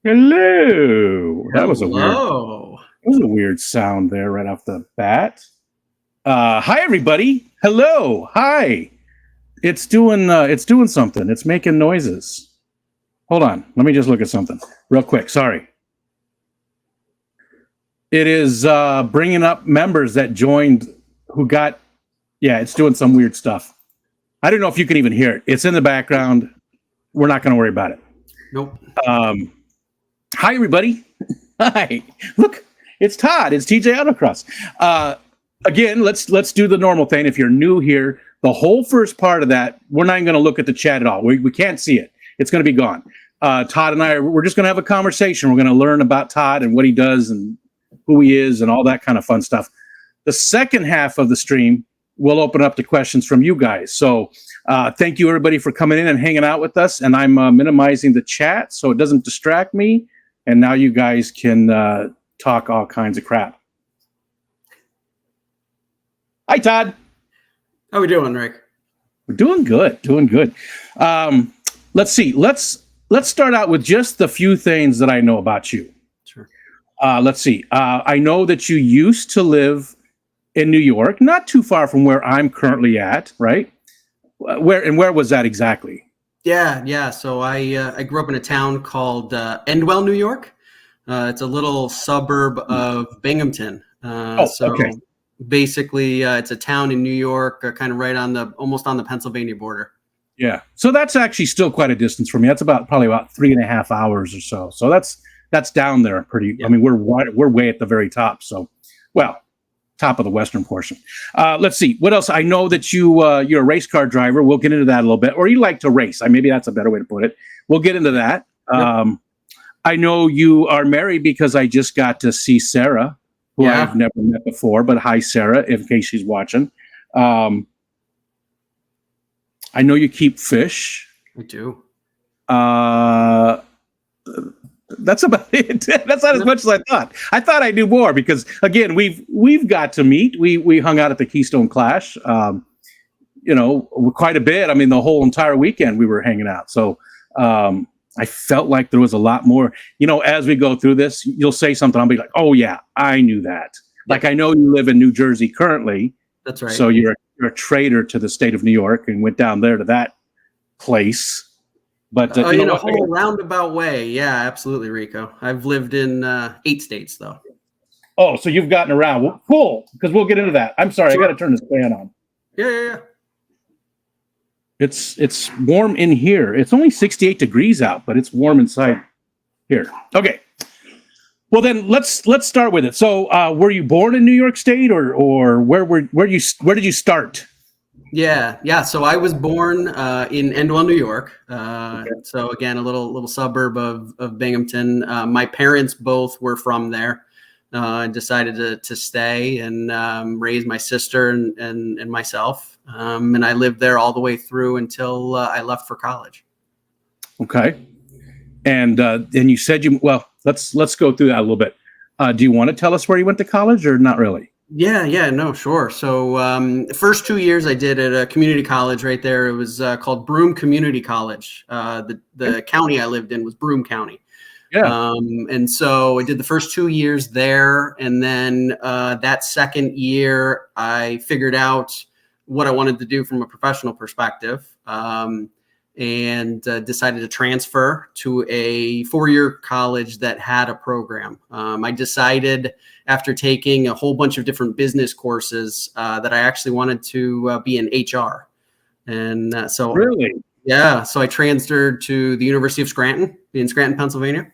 Hello. That was Hello. a weird sound there right off the bat. Hi everybody. Hello. Hi. It's doing something. It's making noises. Hold on. Let me just look at something real quick. Sorry. It is bringing up members that joined who got. Yeah, it's doing some weird stuff. I don't know if you can even hear it. It's in the background. We're not going to worry about it. Nope. Hi, everybody. Hi. Look, it's Todd. It's TjAutocross. Again, let's do the normal thing. If you're new here, the whole first part of that, we're not even going to look at the chat at all. We can't see it. It's going to be gone. Todd and I, we're just going to have a conversation. We're going to learn about Todd and what he does and who he is and all that kind of fun stuff. The second half of the stream, we'll open up to questions from you guys. So thank you, everybody, for coming in and hanging out with us. And I'm minimizing the chat so it doesn't distract me. And now you guys can talk all kinds of crap. Hi, Todd. How we doing, Rick? We're doing good. Doing good. Let's see. Let's start out with just the few things that I know about you. Sure. Let's see. I know that you used to live in New York, not too far from where I'm currently at, right? Where was that exactly? Yeah. So I grew up in a town called Endwell, New York. It's a little suburb of Binghamton. Okay. Basically, it's a town in New York, kind of right on almost on the Pennsylvania border. Yeah. So that's actually still quite a distance from me. That's probably about 3.5 hours or so. So that's down there pretty. Yeah. I mean, we're way at the very top. So, well, top of the western portion. Let's see what else. I know that you're a race car driver. We'll get into that a little bit. Or you like to race. Maybe that's a better way to put it. We'll get into that. Yep. I know you are married because I just got to see Sarah, who I've never met before. But hi, Sarah, in case she's watching. I know you keep fish. I do. That's about it. That's not as much as I thought. I thought I knew more because, again, we've got to meet. We hung out at the Keystone Clash, quite a bit. I mean, the whole entire weekend we were hanging out. So I felt like there was a lot more. As we go through this, you'll say something. I'll be like, oh, yeah, I knew that. Yeah. Like, I know you live in New Jersey currently. That's right. So you're a traitor to the state of New York and went down there to that place. But in a whole roundabout way. Yeah, absolutely, Rico. I've lived in 8 states, though. Oh, so you've gotten around. Well, cool, because we'll get into that. I'm sorry, sure. I got to turn this fan on. Yeah. It's warm in here. It's only 68 degrees out, but it's warm inside here. Okay. Well, then let's start with it. So, were you born in New York State, or where did you start? Yeah. So I was born in Endwell, New York. Okay. So again, a little suburb of Binghamton. My parents both were from there. And decided to stay and raise my sister and myself. And I lived there all the way through until I left for college. Okay. And you said let's go through that a little bit. Do you want to tell us where you went to college or not really? Yeah, no, sure. So the first 2 years I did at a community college right there. It was called Broome Community College. The county I lived in was Broome County. Yeah. And so I did the first 2 years there. And then that second year, I figured out what I wanted to do from a professional perspective and decided to transfer to a 4-year college that had a program. I decided after taking a whole bunch of different business courses that I actually wanted to be in HR. And so really? Yeah. So I transferred to the University of Scranton in Scranton, Pennsylvania.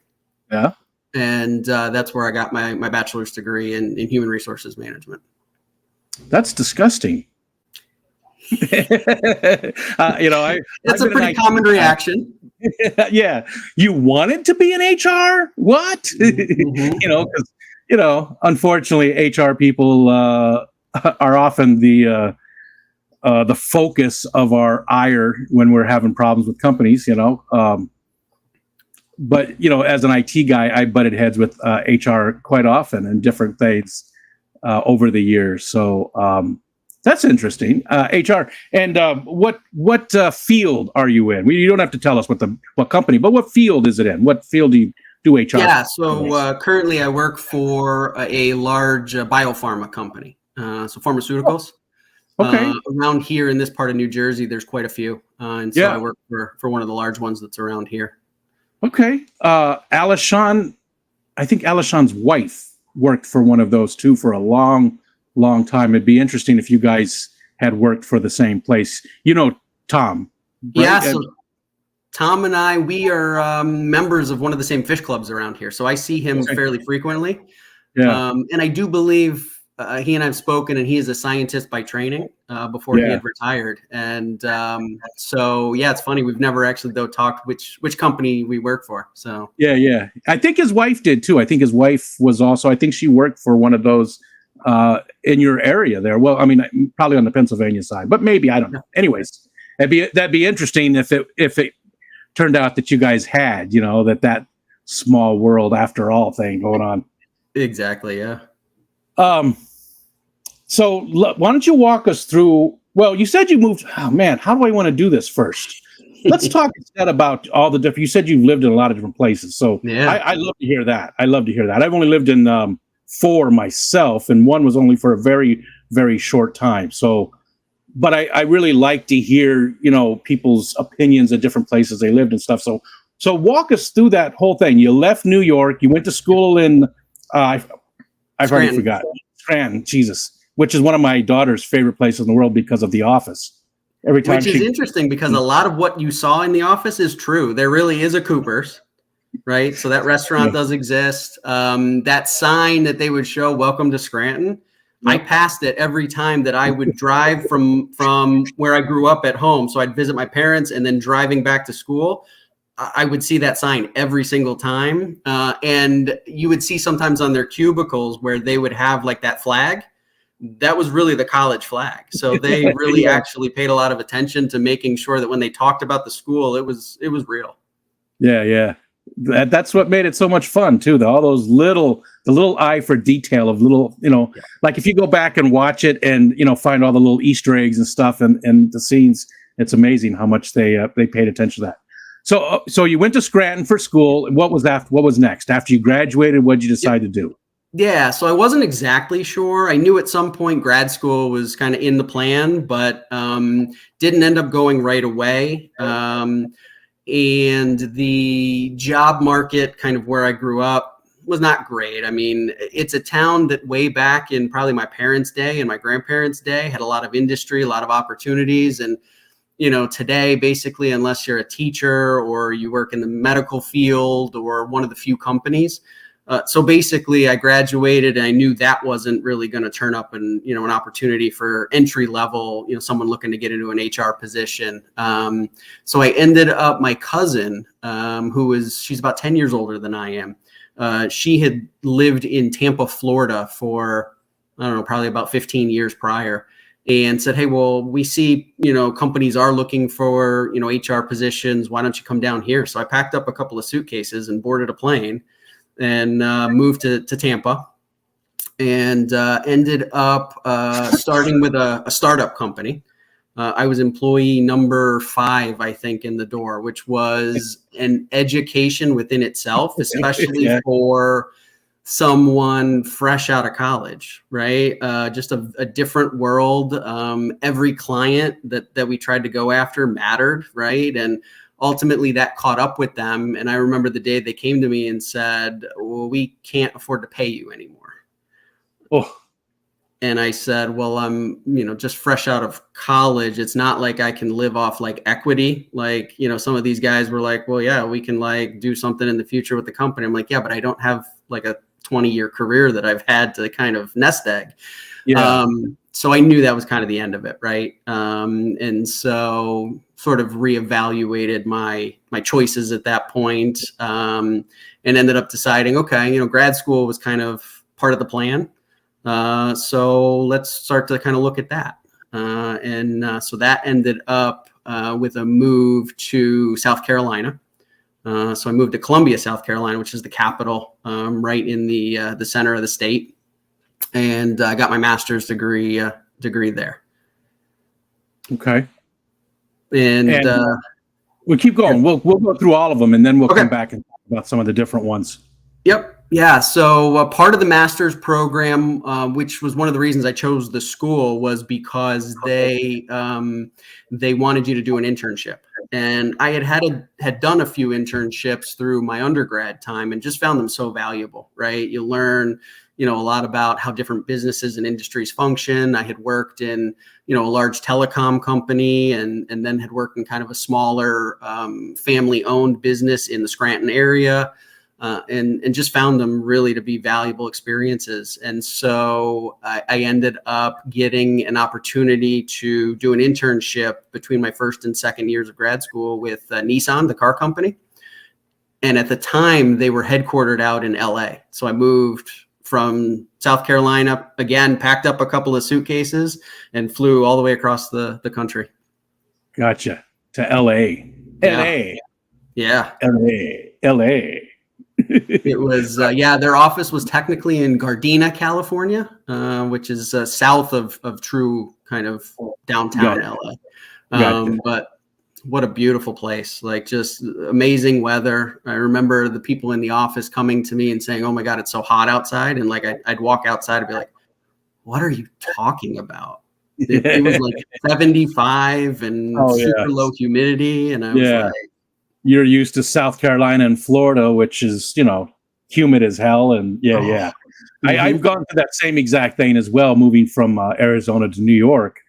Yeah. And that's where I got my bachelor's degree in human resources management. That's disgusting. It's a pretty common reaction. Yeah. You wanted to be in HR? What? Mm-hmm. Because, unfortunately, HR people are often the focus of our ire when we're having problems with companies, But, as an IT guy, I butted heads with HR quite often in different things over the years. So that's interesting. HR. And what field are you in? You don't have to tell us what company, but what field is it in? What field do HR? Yeah. So currently, I work for a large biopharma company. So pharmaceuticals. Okay. Around here in this part of New Jersey, there's quite a few, and so I work for one of the large ones that's around here. Okay. Alishon, I think Alishon's wife worked for one of those too for a long, long time. It'd be interesting if you guys had worked for the same place. You know, Tom. Right? Yeah. So Tom and I, we are members of one of the same fish clubs around here. So I see him fairly frequently. Yeah. And I do believe he and I have spoken, and he is a scientist by training before he had retired. And so, yeah, it's funny. We've never actually, though, talked which company we work for. So, yeah. I think his wife did, too. I think his wife was also, I think she worked for one of those in your area there. Well, I mean, probably on the Pennsylvania side, but maybe, I don't know. Anyways, that'd be interesting if it turned out that you guys had, you know, that small world after all thing going on. Exactly. Yeah. So why don't you walk us through? Well, you said you moved. Oh man, how do I want to do this first? Let's talk instead about all the different. You said you've lived in a lot of different places, so yeah, I love to hear that. I love to hear that. I've only lived in 4 myself, and one was only for a very, very short time. So, but I really like to hear, you know, people's opinions of different places they lived and stuff. So walk us through that whole thing. You left New York. You went to school in I've already forgotten. Scranton, Jesus. Which is one of my daughter's favorite places in the world because of The Office. Every time, which is interesting because a lot of what you saw in The Office is true. There really is a Cooper's, right? So that restaurant does exist. That sign that they would show, "Welcome to Scranton," I passed it every time that I would drive from where I grew up at home. So I'd visit my parents, and then driving back to school, I would see that sign every single time. And you would see sometimes on their cubicles where they would have like that flag. That was really the college flag. So they really actually paid a lot of attention to making sure that when they talked about the school, it was real. Yeah. That's what made it so much fun too. All those the little eye for detail of little, you know, like if you go back and watch it and, you know, find all the little Easter eggs and stuff and the scenes, it's amazing how much they paid attention to that. So you went to Scranton for school. What was next after you graduated? What did you decide to do? Yeah, so I wasn't exactly sure. I knew at some point grad school was kind of in the plan, but didn't end up going right away. And the job market kind of where I grew up was not great. I mean, it's a town that way back in probably my parents' day and my grandparents' day had a lot of industry, a lot of opportunities. And, you know, today, basically, unless you're a teacher or you work in the medical field or one of the few companies, so basically, I graduated and I knew that wasn't really going to turn up an opportunity for entry level, you know, someone looking to get into an HR position. So I ended up, my cousin, she's about 10 years older than I am. She had lived in Tampa, Florida for, I don't know, probably about 15 years prior, and said, "Hey, well, we see, you know, companies are looking for, you know, HR positions. Why don't you come down here?" So I packed up a couple of suitcases and boarded a plane and moved to Tampa, and ended up starting with a startup company. I was employee number 5, I think, in the door, which was an education within itself, especially for someone fresh out of college, right? Just a different world. Every client that we tried to go after mattered, right? And ultimately that caught up with them. And I remember the day they came to me and said, "Well, we can't afford to pay you anymore." Oh. And I said, "Well, I'm, you know, just fresh out of college. It's not like I can live off like equity. Like, you know, some of these guys were like, well, yeah, we can like do something in the future with the company." I'm like, "Yeah, but I don't have like a 20-year career that I've had to kind of nest egg." Yeah. So I knew that was kind of the end of it. Right. And so sort of reevaluated my choices at that point, and ended up deciding, okay, you know, grad school was kind of part of the plan. So let's start to kind of look at that. So that ended up with a move to South Carolina. So I moved to Columbia, South Carolina, which is the capital, right in the center of the state. And I got my master's degree there. Okay. And we'll keep going. We'll go through all of them, and then we'll come back and talk about some of the different ones. Yep. Yeah. So part of the master's program, which was one of the reasons I chose the school, was because they wanted you to do an internship, and I had done a few internships through my undergrad time, and just found them so valuable. Right. You learn, a lot about how different businesses and industries function. I had worked in, a large telecom company, and then had worked in kind of a smaller family-owned business in the Scranton area. And just found them really to be valuable experiences. And so I ended up getting an opportunity to do an internship between my first and second years of grad school with Nissan, the car company. And at the time, they were headquartered out in LA. So I moved from South Carolina, again, packed up a couple of suitcases and flew all the way across the country. Gotcha. To LA. LA. Yeah. LA. It was, their office was technically in Gardena, California, which is south of true kind of downtown LA. But what a beautiful place, like just amazing weather. I remember the people in the office coming to me and saying, "Oh my God, it's so hot outside." And like, I'd walk outside and be like, "What are you talking about?" It was like 75 and super low humidity. And I was like, you're used to South Carolina and Florida, which is, humid as hell. And I've gone through that same exact thing as well, moving from Arizona to New York,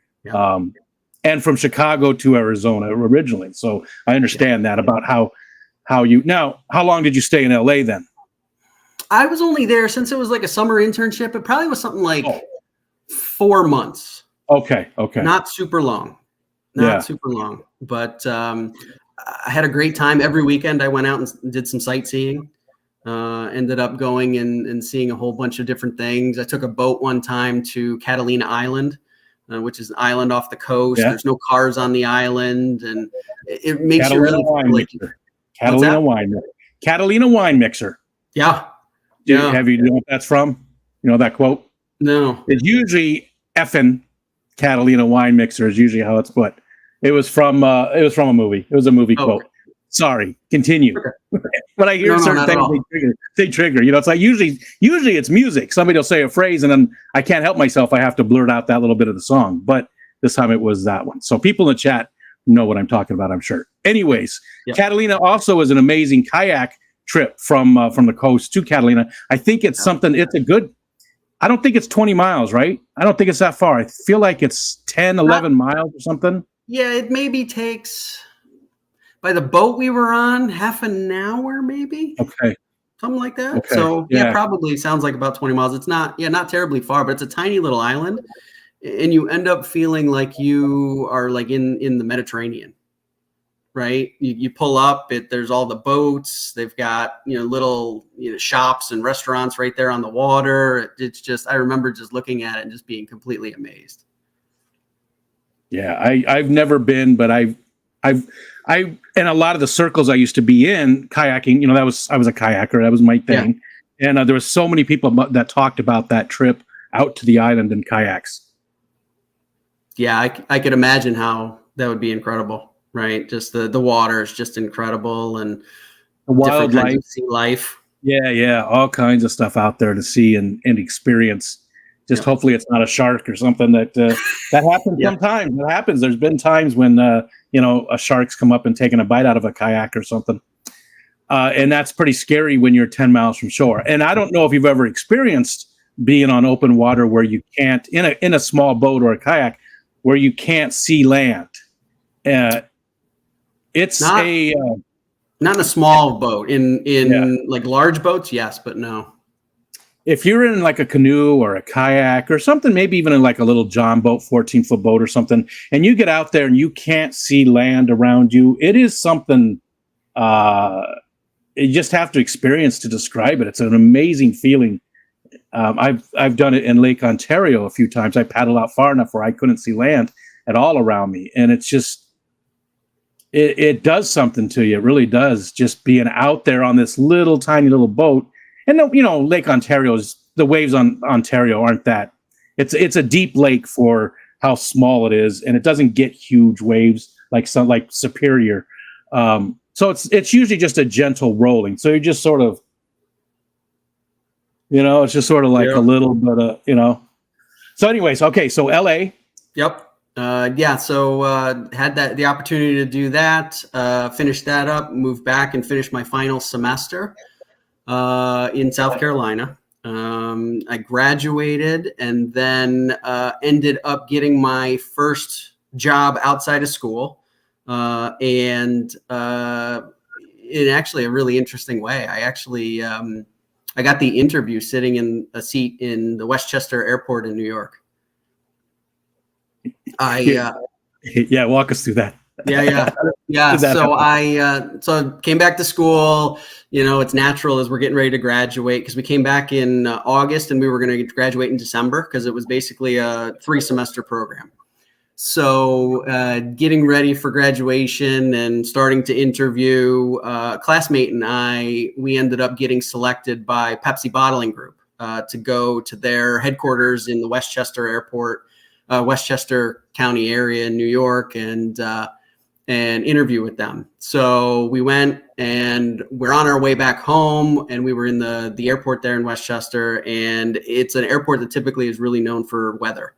and from Chicago to Arizona originally. So I understand that about how long did you stay in LA then? I was only there, since it was like a summer internship, it probably was something like 4 months. Okay. Not super long. Super long. But I had a great time. Every weekend I went out and did some sightseeing. Ended up going and seeing a whole bunch of different things. I took a boat one time to Catalina Island, which is an island off the coast. There's no cars on the island, and it makes Catalina you really like Catalina wine mixer. Yeah. Have you know what that's from? You know that quote? No. It's usually effing Catalina wine mixer is usually how it's put. It was from a movie. It was a movie quote. Okay. Sorry, continue. Okay. But I hear certain things they trigger. It's like usually it's music. Somebody will say a phrase and then I can't help myself. I have to blurt out that little bit of the song. But this time it was that one. So people in the chat know what I'm talking about, I'm sure. Anyways, Catalina also is an amazing kayak trip from the coast to Catalina. I think it's something. It's a good. I don't think it's 20 miles, right? I don't think it's that far. I feel like it's 10, 11 miles or something. Yeah, it maybe takes, by the boat we were on, half an hour, maybe. Okay. Something like that. Okay. So probably sounds like about 20 miles. It's not terribly far, but it's a tiny little island. And you end up feeling like you are like in the Mediterranean, right? You pull up, there's all the boats. They've got, little, shops and restaurants right there on the water. It's just, I remember just looking at it and just being completely amazed. Yeah, I've never been, but I in a lot of the circles I used to be in kayaking, I was a kayaker. That was my thing. Yeah. And there was so many people that talked about that trip out to the island in kayaks. Yeah, I could imagine how that would be incredible, right? Just the water is just incredible, and the wildlife, sea life. Yeah, all kinds of stuff out there to see and experience. Just hopefully it's not a shark or something that happens sometimes. It happens. There's been times when a shark's come up and taken a bite out of a kayak or something, and that's pretty scary when you're 10 miles from shore. And I don't know if you've ever experienced being on open water where you can't, in a small boat or a kayak, where you can't see land. It's not in a small boat. In like large boats, yes, but no. If you're in like a canoe or a kayak or something, maybe even in like a little John boat, 14-foot boat or something, and you get out there and you can't see land around you, it is something you just have to experience to describe it. It's an amazing feeling. I've done it in Lake Ontario a few times. I paddled out far enough where I couldn't see land at all around me, and it's just it does something to you. It really does. Just being out there on this little tiny little boat. And Lake Ontario's, the waves on Ontario aren't that. It's a deep lake for how small it is, and it doesn't get huge waves like Superior. So So it's usually just a gentle rolling. So you just sort of, it's just sort of like a little bit of, So anyways, okay, so LA. Yep. Yeah. So had the opportunity to do that, finish that up, move back and finish my final semester in South Carolina. I graduated and then ended up getting my first job outside of school. And in actually a really interesting way, I got the interview sitting in a seat in the Westchester Airport in New York. Yeah, walk us through that. Yeah. So I came back to school. It's natural as we're getting ready to graduate, because we came back in August and we were going to graduate in December, because it was basically a 3-semester program. So getting ready for graduation and starting to interview, a classmate and we ended up getting selected by Pepsi Bottling Group to go to their headquarters in the Westchester Airport, Westchester County area in New York, and interview with them. So we went and we're on our way back home, and we were in the airport there in Westchester, and it's an airport that typically is really known for weather.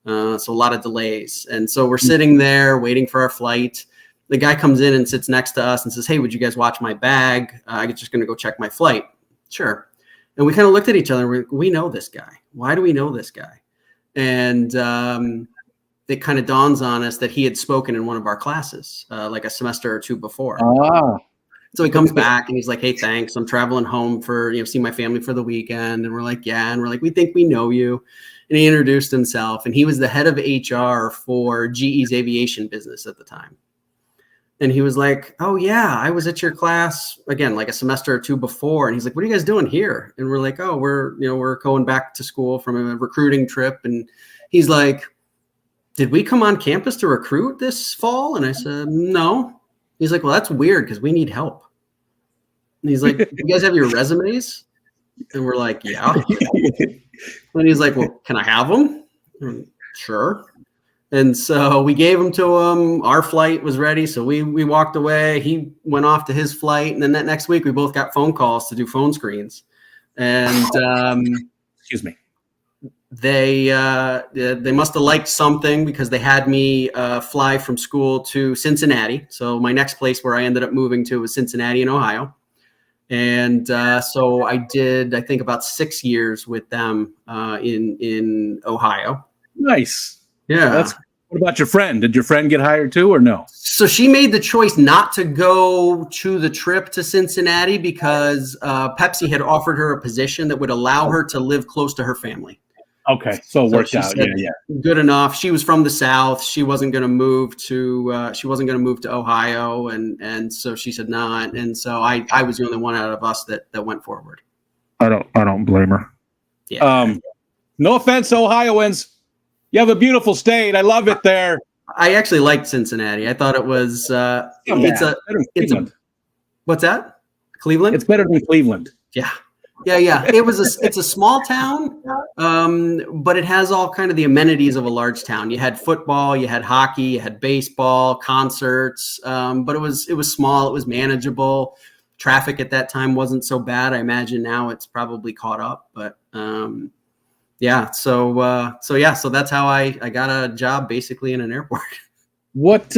So a lot of delays. And so we're sitting there waiting for our flight. The guy comes in and sits next to us and says, "Hey, would you guys watch my bag? I'm just going to go check my flight." Sure. And we kind of looked at each other. We know this guy. Why do we know this guy? And it kind of dawns on us that he had spoken in one of our classes, like a semester or two before. So he comes back and he's like, "Hey, thanks. I'm traveling home for, see my family for the weekend." And we're like, "Yeah." And we're like, "We think we know you." And he introduced himself, and he was the head of HR for GE's aviation business at the time. And he was like, "Oh yeah, I was at your class again, like a semester or two before." And he's like, "What are you guys doing here?" And we're like, "Oh, we're going back to school from a recruiting trip." And he's like, "Did we come on campus to recruit this fall?" And I said, "No." He's like, "Well, that's weird because we need help." And he's like, "You guys have your resumes?" And we're like, "Yeah." And he's like, "Well, can I have them?" And, "Sure." And so we gave them to him. Our flight was ready. So we walked away. He went off to his flight. And then that next week, we both got phone calls to do phone screens. And excuse me. They must have liked something, because they had me fly from school to Cincinnati. So my next place where I ended up moving to was Cincinnati in Ohio. And so I did, I think, about 6 years with them in Ohio. Nice. Yeah. What about your friend? Did your friend get hired too, or no? So she made the choice not to go to the trip to Cincinnati because Pepsi had offered her a position that would allow her to live close to her family. Okay, so it worked out. Yeah. Good enough. She was from the South. She wasn't going to move to Ohio, and so she said not. And so I was the only one out of us that went forward. I don't blame her. Yeah. No offense, Ohioans. You have a beautiful state. I love it there. I actually liked Cincinnati. I thought it was what's that? Cleveland? It's better than Cleveland. Yeah. It's a small town, but it has all kind of the amenities of a large town. You had football, you had hockey, you had baseball, concerts, but it was small, it was manageable. Traffic at that time wasn't so bad. I imagine now it's probably caught up, but so that's how I got a job basically in an airport. What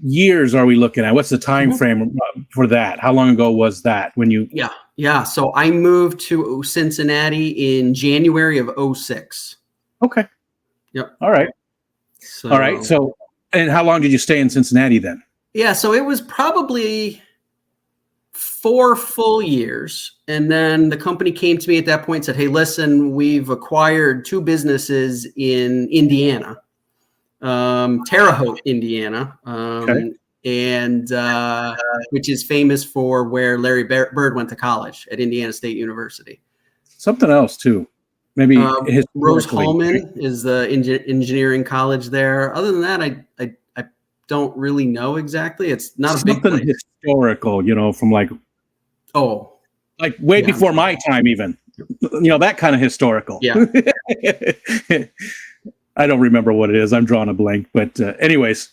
years are we looking at? What's the time frame for that? How long ago was that when you? Yeah. So I moved to Cincinnati in January of 2006. Okay. Yep. All right. So, and how long did you stay in Cincinnati then? Yeah. So it was probably 4 full years. And then the company came to me at that point and said, "Hey, listen, we've acquired 2 businesses in Indiana, Terre Haute, Indiana, and which is famous for where Larry Bird went to college at Indiana State University. Something else too. Maybe Rose-Hulman is the engineering college there. Other than that, I don't really know exactly. It's not a big place. Historical, from like way before my time, even. That kind of historical. Yeah. I don't remember what it is. I'm drawing a blank. But anyways,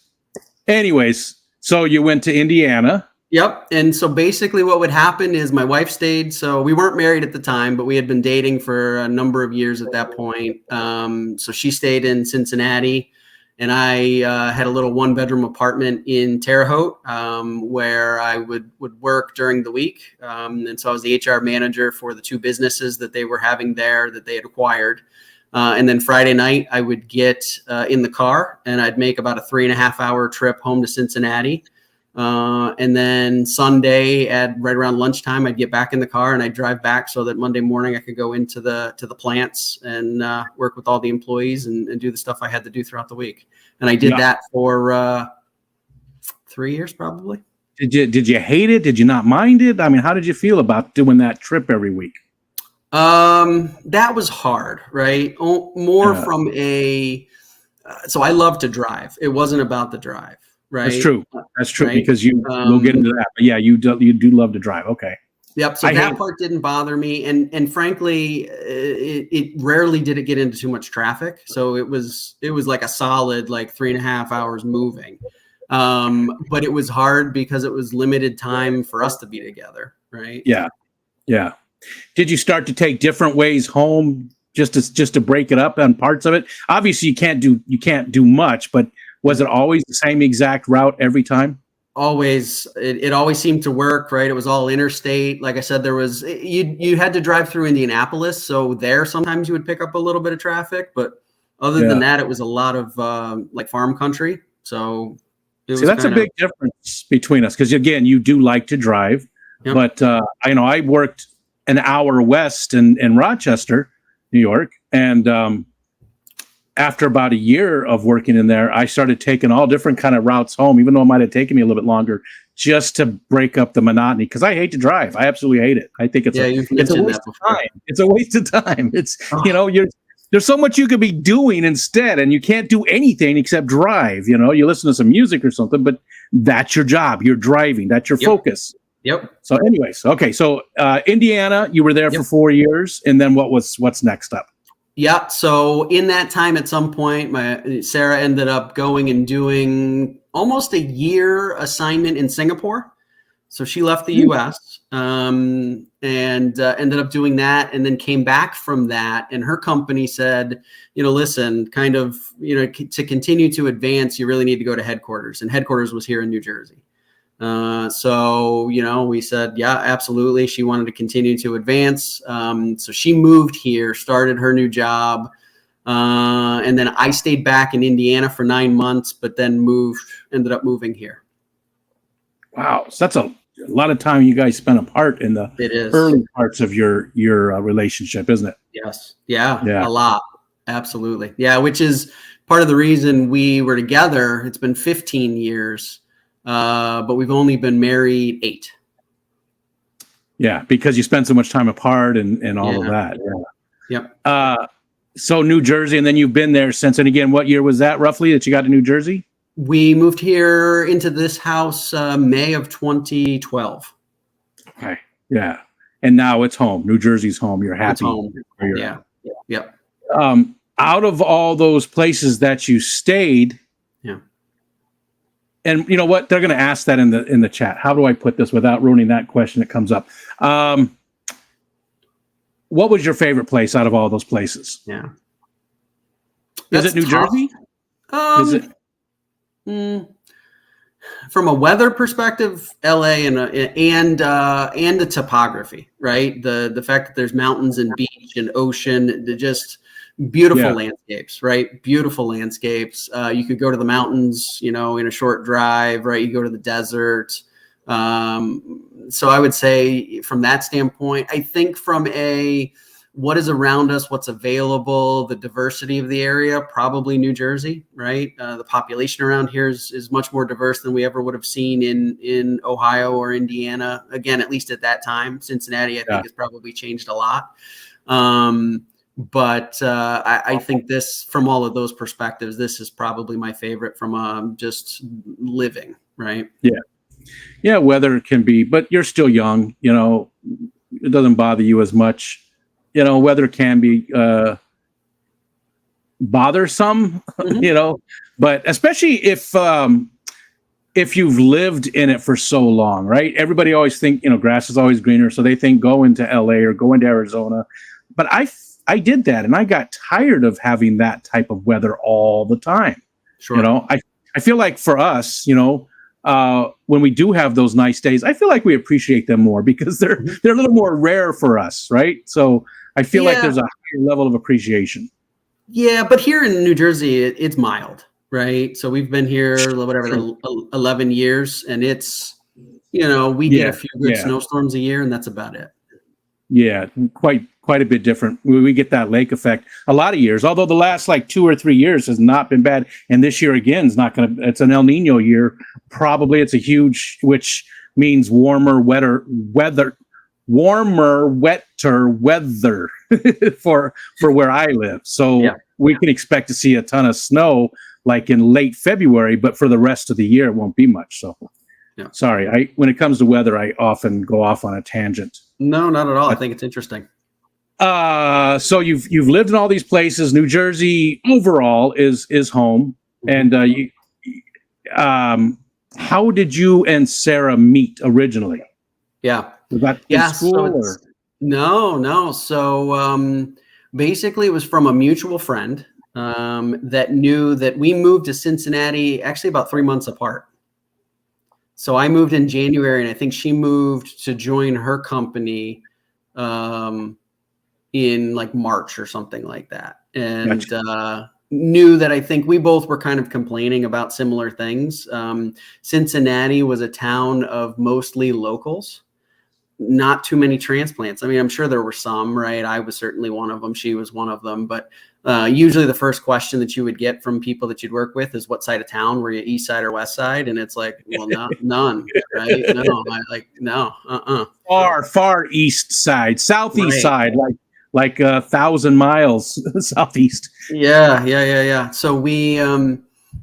so you went to Indiana. Yep. And so basically what would happen is my wife stayed. So we weren't married at the time, but we had been dating for a number of years at that point. So she stayed in Cincinnati, and I had a little 1-bedroom apartment in Terre Haute, where I would work during the week. And so I was the HR manager for the 2 businesses that they were having there that they had acquired. And then Friday night I would get in the car, and I'd make about a 3.5-hour trip home to Cincinnati. And then Sunday at right around lunchtime, I'd get back in the car and I'd drive back so that Monday morning I could go into the plants and work with all the employees and do the stuff I had to do throughout the week. And I did that for 3 years probably. Did you hate it? Did you not mind it? I mean, how did you feel about doing that trip every week? That was hard, right? More from so I love to drive. It wasn't about the drive. Right. That's true. That's true, right? because we'll get into that. But yeah, you do love to drive. Okay. Yep. So that part didn't bother me, and frankly, it rarely did it get into too much traffic. So it was like a solid 3.5 hours moving. But it was hard because it was limited time for us to be together. Right. Yeah. Yeah. Did you start to take different ways home just to break it up on parts of it? Obviously, you can't do much, but was it always the same exact route every time? Always. It always seemed to work, right? It was all interstate. Like I said, you had to drive through Indianapolis. So there, sometimes you would pick up a little bit of traffic, but other than that, it was a lot of farm country. So that's a big difference between us. Cause again, you do like to drive, but I worked an hour west in Rochester, New York. And, after about a year of working in there, I started taking all different kind of routes home, even though it might have taken me a little bit longer, just to break up the monotony. Because I hate to drive. I absolutely hate it. I think it's a waste of time. It's a waste of time. It's there's so much you could be doing instead, and you can't do anything except drive. You listen to some music or something, but that's your job. You're driving. That's your focus. Yep. So, anyways, okay. So, Indiana, you were there for 4 years, and then what's next up? Yeah. So in that time, at some point, Sarah ended up going and doing almost a year assignment in Singapore. So she left the U.S. And ended up doing that, and then came back from that. And her company said, listen, to continue to advance, you really need to go to headquarters. And headquarters was here in New Jersey. So we said, yeah, absolutely. She wanted to continue to advance. So she moved here, started her new job. And then I stayed back in Indiana for 9 months, but then ended up moving here. Wow. So that's a lot of time you guys spent apart in the early parts of your relationship, isn't it? Yes. Yeah. A lot. Absolutely. Yeah. Which is part of the reason we were together. It's been 15 years. But we've only been married 8. Yeah, because you spend so much time apart and all of that. Yeah. Yep. So New Jersey, and then you've been there since. And again, what year was that roughly that you got to New Jersey? We moved here into this house May of 2012. Okay. Yeah. And now it's home. New Jersey's home. You're happy. It's home. Yeah. Yep. Out of all those places that you stayed. And you know what? They're going to ask that in the chat. How do I put this without ruining that question that comes up? What was your favorite place out of all those places? Yeah. Is it New Jersey? Is it? From a weather perspective, LA and the topography, right? The fact that there's mountains and beach and ocean, just beautiful landscapes, right? Beautiful landscapes. You could go to the mountains, in a short drive, right? You go to the desert. So I would say from that standpoint, I think from what is around us, what's available, the diversity of the area, probably New Jersey, right? The population around here is much more diverse than we ever would have seen in Ohio or Indiana. Again, at least at that time. Cincinnati, I think, has probably changed a lot. But I think this, from all of those perspectives, this is probably my favorite from just living, right? Yeah. Yeah, weather can be, but you're still young, it doesn't bother you as much. Weather can be bothersome, but especially if if you've lived in it for so long, right? Everybody always think, grass is always greener. So they think go into LA or go into Arizona. But I did that, and I got tired of having that type of weather all the time. Sure. I feel like for us, when we do have those nice days, I feel like we appreciate them more because they're a little more rare for us, right? So I feel like there's a higher level of appreciation. Yeah, but here in New Jersey, it's mild, right? So we've been here, whatever, 11 years, and it's, we get a few good snowstorms a year, and that's about it. Yeah, quite a bit different. We get that lake effect a lot of years, although the last like 2 or 3 years has not been bad. And this year again is not going to, it's an El Nino year. Probably it's a huge, which means warmer, wetter weather for where I live. So we can expect to see a ton of snow like in late February, but for the rest of the year, it won't be much. So sorry, when it comes to weather, I often go off on a tangent. No, not at all. I think it's interesting. So you've lived in all these places. New Jersey overall is home. And how did you and Sarah meet originally? Yeah. Was that in school? No. So basically, it was from a mutual friend that knew that we moved to Cincinnati actually about 3 months apart. So I moved in January, and I think she moved to join her company in like March or something like that. And knew that I think we both were kind of complaining about similar things. Cincinnati was a town of mostly locals, not too many transplants. I mean, I'm sure there were some, right? I was certainly one of them. She was one of them. But usually the first question that you would get from people that you'd work with is, what side of town? Were you east side or west side? And it's like, well, none, right? No, Far east side, southeast side, like 1,000 miles southeast. Yeah. So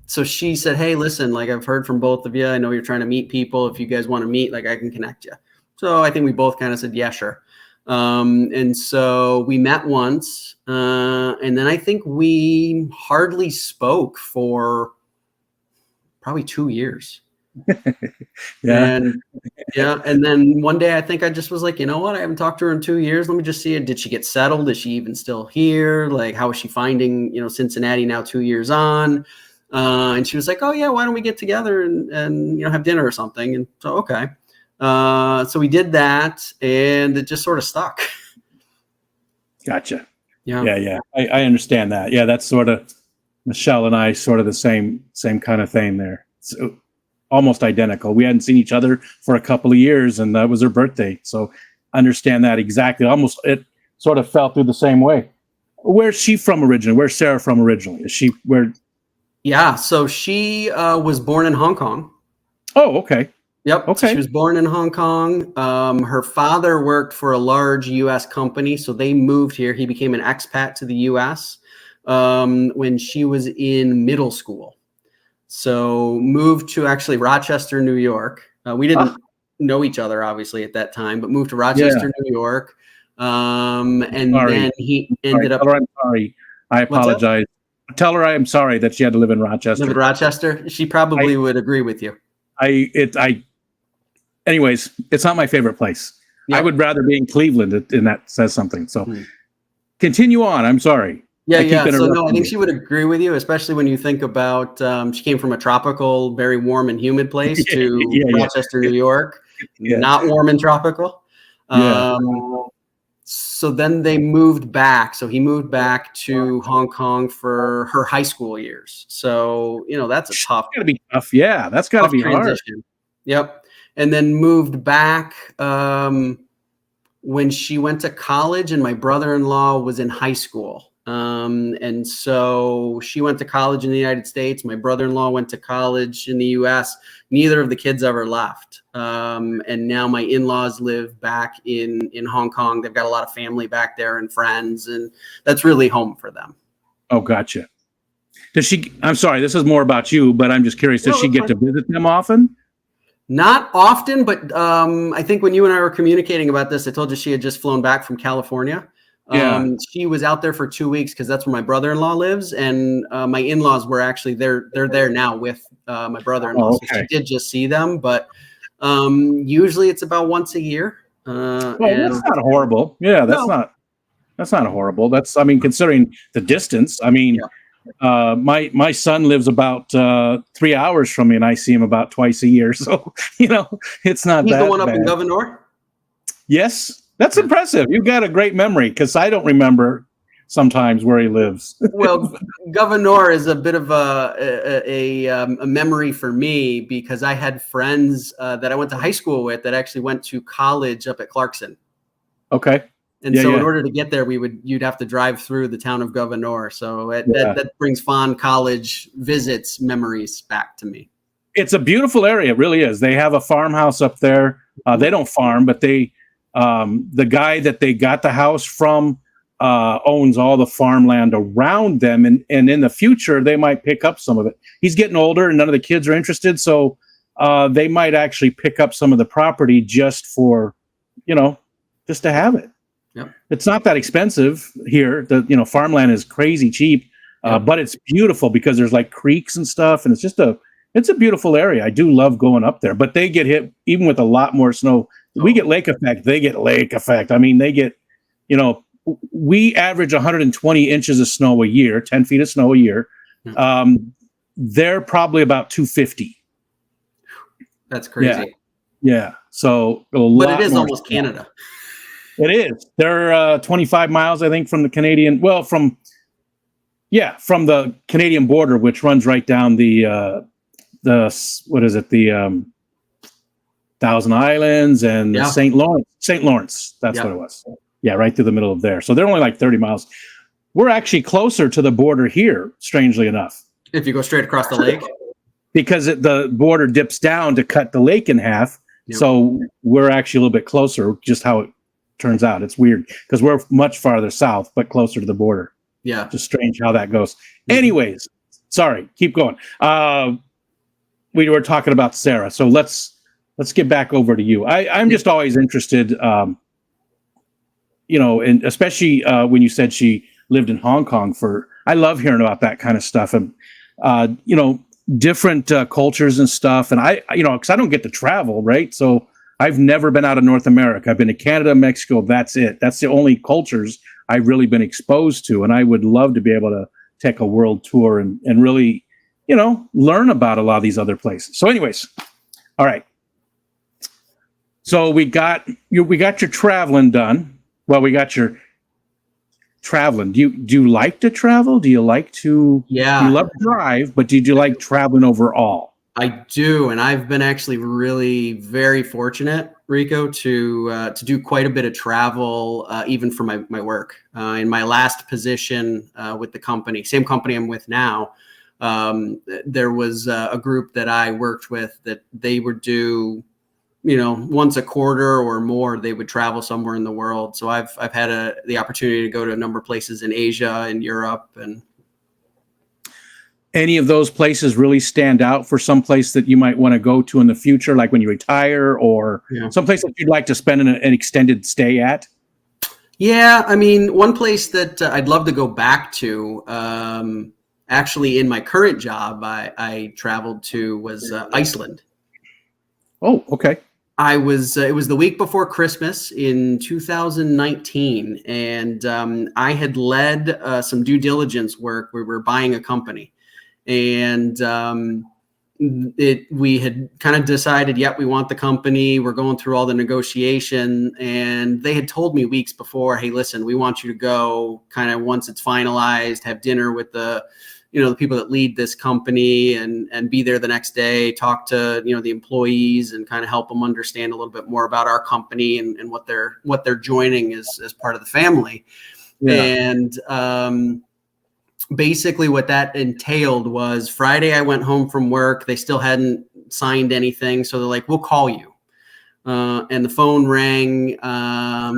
so she said, hey, listen, like I've heard from both of you. I know you're trying to meet people. If you guys want to meet, like I can connect you. So I think we both kind of said, yeah, sure. And so we met once, and then I think we hardly spoke for probably 2 years. And then one day I think I just was like, you know what? I haven't talked to her in 2 years. Let me just see it. Did she get settled? Is she even still here? Like, how is she finding, Cincinnati now 2 years on? And she was like, oh yeah, why don't we get together and have dinner or something? And so, okay. So we did that, and it just sort of stuck. Gotcha. Yeah. I understand that. Yeah, that's sort of Michelle and I, sort of the same kind of thing there. So almost identical. We hadn't seen each other for a couple of years, and that was her birthday. So understand that exactly. Almost, it sort of fell through the same way. Where's she from originally? Where's Sarah from originally? Is she where? Yeah. So she was born in Hong Kong. Oh, okay. Yep. Okay. She was born in Hong Kong. Her father worked for a large U.S. company, so they moved here. He became an expat to the U.S. When she was in middle school. So moved to actually Rochester, New York. We didn't know each other, obviously, at that time, but moved to Rochester, New York. Then he ended up. Tell her I'm sorry. I apologize. Tell her I am sorry that she had to live in Rochester. Live in Rochester? She probably would agree with you. Anyways, it's not my favorite place. Yep. I would rather be in Cleveland, and that says something. So continue on. I'm sorry. Yeah. So no, I think she would agree with you, especially when you think about she came from a tropical, very warm and humid place to Rochester, New York, not warm and tropical. So then they moved back. So he moved back to Hong Kong for her high school years. So, that's a tough. It's gotta be tough. Yeah, that's gotta be transition. Hard. Yep. And then moved back when she went to college, and my brother-in-law was in high school. And so she went to college in the United States. My brother-in-law went to college in the US. Neither of the kids ever left. And now my in-laws live back in Hong Kong. They've got a lot of family back there and friends, and that's really home for them. Oh, gotcha. I'm sorry, this is more about you, but I'm just curious. Does she get to visit them often? Not often, but I think when you and I were communicating about this, I told you she had just flown back from California. Yeah. She was out there for 2 weeks because that's where my brother-in-law lives, and my in-laws were actually there. They're there now with my brother-in-law. Oh, So she okay. did just see them, but usually it's about once a year. Well, that's And not horrible. Yeah, no, that's not horrible. That's, I mean, considering the distance. I mean, yeah, my son lives about 3 hours from me, and I see him about twice a year. So it's not he's the one that up in bad. Governor. Yes, that's Yeah. impressive. You've got a great memory because I don't remember sometimes where he lives. Well, Governor is a bit of a memory for me because I had friends that I went to high school with that actually went to college up at Clarkson. Okay. And Yeah, so in yeah. order to get there, you'd have to drive through the town of Governor. So Yeah. that brings fond college visits memories back to me. It's a beautiful area. It really is. They have a farmhouse up there. They don't farm, but the guy that they got the house from owns all the farmland around them. And in the future, they might pick up some of it. He's getting older and none of the kids are interested. So they might actually pick up some of the property just for, just to have it. Yep. It's not that expensive here. The farmland is crazy cheap, but it's beautiful because there's like creeks and stuff, and it's a beautiful area. I do love going up there, but they get hit even with a lot more snow. We get lake effect. They get lake effect. I mean, they get, we average 120 inches of snow a year, 10 feet of snow a year. They're probably about 250. That's crazy. Yeah. So but it is almost snow. Canada. It is. They're 25 miles, I think, from the Canadian. Well, from the Canadian border, which runs right down the what is it? The Thousand Islands and the St. Lawrence. St. Lawrence. That's what it was. Yeah, right through the middle of there. So they're only like 30 miles. We're actually closer to the border here, strangely enough. If you go straight across the lake, because the border dips down to cut the lake in half. Yep. So we're actually a little bit closer. Just how it turns out. It's weird because we're much farther south, but closer to the border. Yeah. Just strange how that goes. Mm-hmm. Anyways, sorry, keep going. We were talking about Sarah. So let's get back over to you. I'm just always interested, and especially when you said she lived in Hong Kong I love hearing about that kind of stuff and, different cultures and stuff. And because I don't get to travel, right? So I've never been out of North America. I've been to Canada, Mexico. That's it. That's the only cultures I've really been exposed to. And I would love to be able to take a world tour and really, learn about a lot of these other places. So anyways, all right. So we got your traveling done. Well, we got your traveling. Do you like to travel? Do you like to? Yeah. You love to drive, but do you like traveling overall? I do, and I've been actually really very fortunate, Rico, to do quite a bit of travel, even for my work. In my last position with the company, same company I'm with now, there was a group that I worked with that they would do, once a quarter or more, they would travel somewhere in the world. So I've had the opportunity to go to a number of places in Asia and Europe. And any of those places really stand out for some place that you might want to go to in the future, like when you retire, or someplace that you'd like to spend an extended stay at? Yeah, I mean, one place that I'd love to go back to, actually in my current job, I traveled to was Iceland. Oh, okay. it was the week before Christmas in 2019, and I had led some due diligence work. We were buying a company, and we had kind of decided, yep, we want the company. We're going through all the negotiation, and they had told me weeks before, hey, listen, we want you to go kind of once it's finalized, have dinner with the people that lead this company and be there the next day, talk to, the employees and kind of help them understand a little bit more about our company and what they're joining as part of the family. Yeah. And basically what that entailed was Friday, I went home from work. They still hadn't signed anything. So they're like, we'll call you. And the phone rang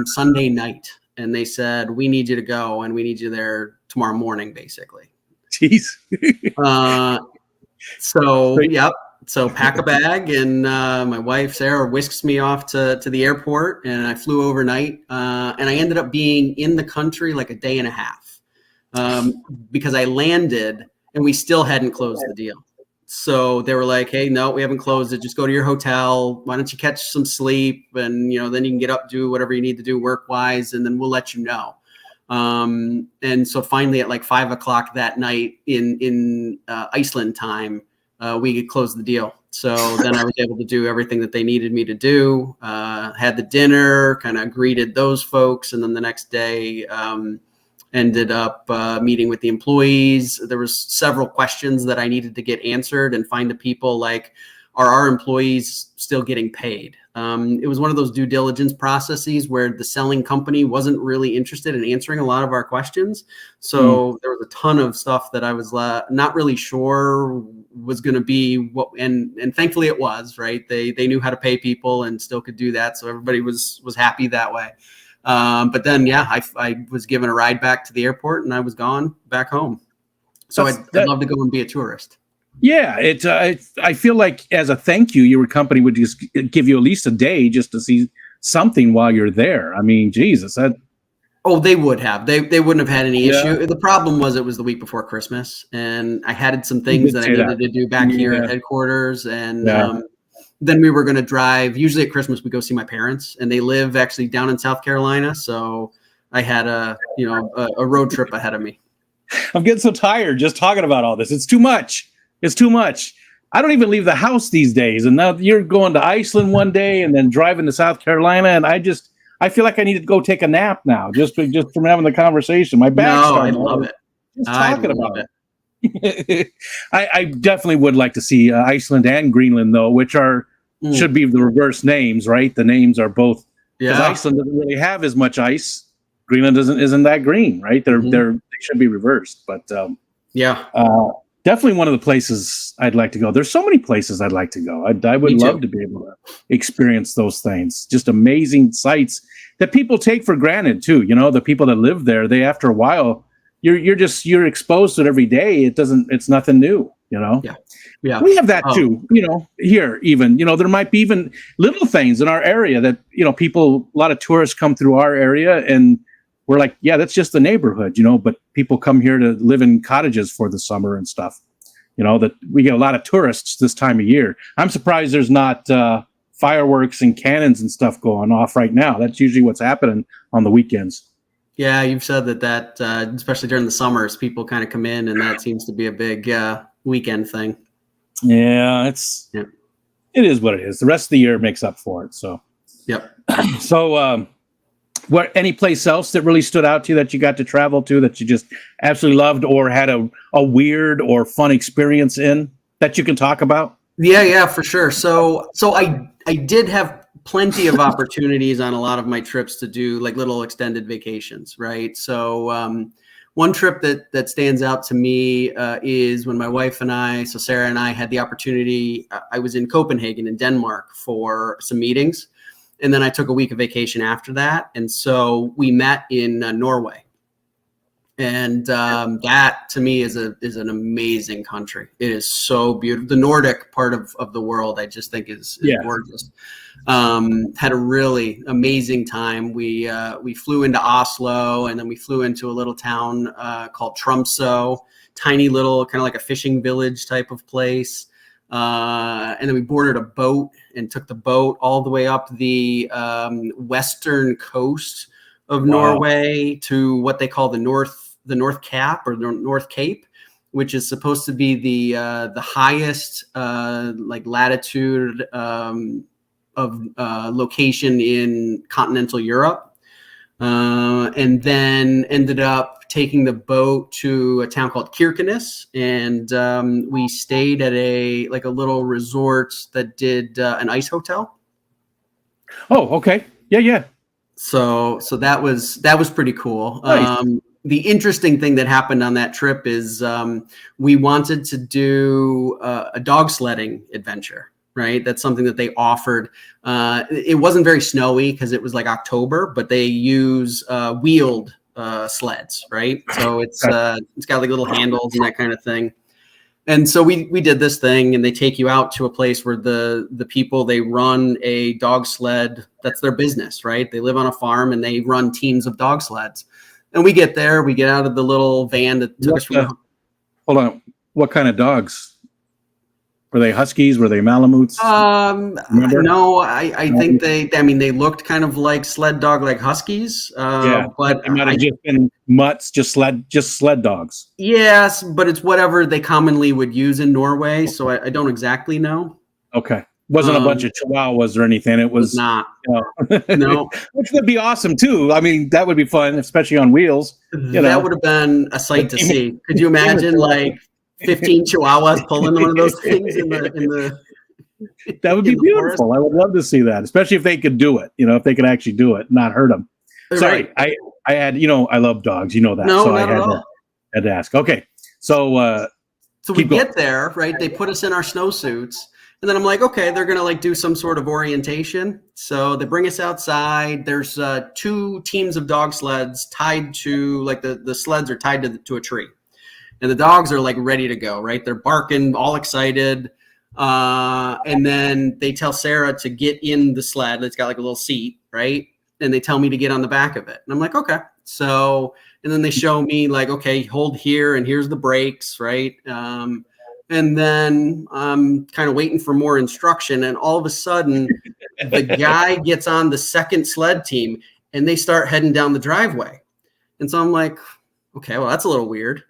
Sunday night, and they said, we need you to go, and we need you there tomorrow morning, basically. Jeez. So, yep. So pack a bag, and my wife Sarah whisks me off to the airport, and I flew overnight, and I ended up being in the country like a day and a half, because I landed and we still hadn't closed the deal. So they were like, "Hey, no, we haven't closed it. Just go to your hotel. Why don't you catch some sleep, and then you can get up, do whatever you need to do work wise, and then we'll let you know." And so finally at like 5 o'clock that night in Iceland time, we closed the deal. So then I was able to do everything that they needed me to do, had the dinner, kind of greeted those folks. And then the next day, ended up meeting with the employees. There was several questions that I needed to get answered and find the people like, are our employees still getting paid? It was one of those due diligence processes where the selling company wasn't really interested in answering a lot of our questions. So there was a ton of stuff that I was not really sure was going to be what, and thankfully it was, right. They knew how to pay people and still could do that. So everybody was happy that way. But then, I was given a ride back to the airport and I was gone back home. So I'd love to go and be a tourist. Yeah, I feel like as a thank you, your company would just give you at least a day just to see something while you're there. I mean, Jesus. Oh, they would have. They wouldn't have had any issue. The problem was it was the week before Christmas, and I had some things that I needed to do back here at headquarters, and then we were going to drive. Usually at Christmas, we go see my parents, and they live actually down in South Carolina, so I had a road trip ahead of me. I'm getting so tired just talking about all this. It's too much. It's too much. I don't even leave the house these days. And now you're going to Iceland one day and then driving to South Carolina. And I feel like I need to go take a nap now just from having the conversation. My back's starting. I love it. Just talking about it. I definitely would like to see Iceland and Greenland, though, which should be the reverse names, right? The names are both. Because Iceland doesn't really have as much ice. Greenland isn't that green, right? They should be reversed. But definitely one of the places I'd like to go. There's so many places I'd like to go. I would love to be able to experience those things. Just amazing sights that people take for granted too. The people that live there, they after a while, you're exposed to it every day. It's nothing new. Yeah. We have that too. Here even. There might be even little things in our area that a lot of tourists come through our area and we're like, yeah, that's just the neighborhood, but people come here to live in cottages for the summer and stuff. That we get a lot of tourists this time of year. I'm surprised there's not fireworks and cannons and stuff going off right now. That's usually what's happening on the weekends. Yeah, you've said that especially during the summers, people kind of come in, and that seems to be a big weekend thing. Yeah, it is what it is. The rest of the year makes up for it. So, So, any place else that really stood out to you that you got to travel to that you just absolutely loved or had a weird or fun experience in that you can talk about? Yeah, for sure. So I did have plenty of opportunities on a lot of my trips to do like little extended vacations, right? So one trip that stands out to me is when my wife and so Sarah and I had the opportunity. I was in Copenhagen in Denmark for some meetings. And then I took a week of vacation after that. And so we met in Norway. And that to me is an amazing country. It is so beautiful. The Nordic part of the world, I just think is gorgeous. Had a really amazing time. We flew into Oslo, and then we flew into a little town called Tromsø, tiny little kind of like a fishing village type of place. And then we boarded a boat and took the boat all the way up the western coast of Norway to what they call the North Cap or the North Cape, which is supposed to be the highest latitude of location in continental Europe. And then ended up taking the boat to a town called Kirkenes, and we stayed at a little resort that did an ice hotel. Oh, okay. Yeah. So that was pretty cool. Nice. The interesting thing that happened on that trip is we wanted to do a dog sledding adventure. Right. That's something that they offered. It wasn't very snowy because it was like October, but they use wheeled sleds. Right. So it's got like little handles and that kind of thing. And so we did this thing, and they take you out to a place where the people, they run a dog sled. That's their business, right? They live on a farm and they run teams of dog sleds. And we get there, we get out of the little van that took us from. Hold on. What kind of dogs? Were they Huskies? Were they Malamutes? No, I think they looked kind of like sled dog, like Huskies. But they might have just been mutts, just sled dogs. Yes, but it's whatever they commonly would use in Norway. So I don't exactly know. Okay. Wasn't a bunch of Chihuahuas or anything. It was not. No. Which would be awesome too. I mean, that would be fun, especially on wheels. That would have been a sight to see. Could you imagine like 15 Chihuahuas pulling one of those things in the that would be beautiful. I would love to see that, especially if they could do it, if they could actually do it, not hurt them. Sorry. Right. I had, I love dogs, that. No, so not I at all. had to ask. Okay. So we get there, right? They put us in our snowsuits. And then I'm like, okay, they're going to like do some sort of orientation. So they bring us outside. There's 2 teams of dog sleds tied to, like the sleds are tied to a tree. And the dogs are like ready to go, right? They're barking, all excited. And then they tell Sarah to get in the sled. It's got like a little seat, right? And they tell me to get on the back of it. And I'm like, okay. So, and then they show me like, okay, hold here and here's the brakes, right? And then I'm kind of waiting for more instruction. And all of a sudden, the guy gets on the second sled team and they start heading down the driveway. And so I'm like, okay, well, that's a little weird.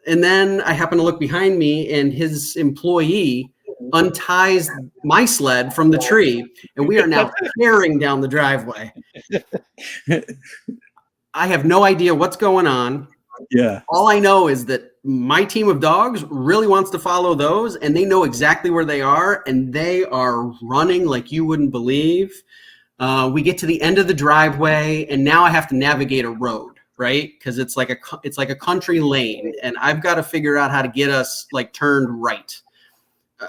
And then I happen to look behind me and his employee unties my sled from the tree. And we are now tearing down the driveway. I have no idea what's going on. Yeah. All I know is that my team of dogs really wants to follow those, and they know exactly where they are, and they are running like you wouldn't believe. We get to the end of the driveway, and now I have to navigate a road, right? Because it's like a country lane, and I've got to figure out how to get us like turned right.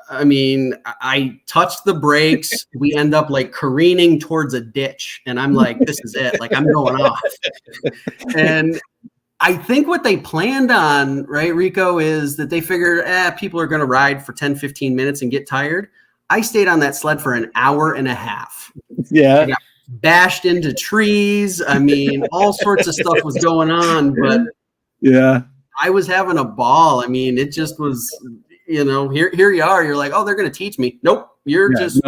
I mean, I touched the brakes. We end up like careening towards a ditch, and I'm like, this is it. Like I'm going off. And I think what they planned on, right, Rico, is that they figured, people are going to ride for 10, 15 minutes and get tired. I stayed on that sled for an hour and a half. Yeah. I got bashed into trees. I mean, all sorts of stuff was going on, but yeah, I was having a ball. I mean, it just was, here you are. You're like, oh, they're going to teach me. Nope. You're just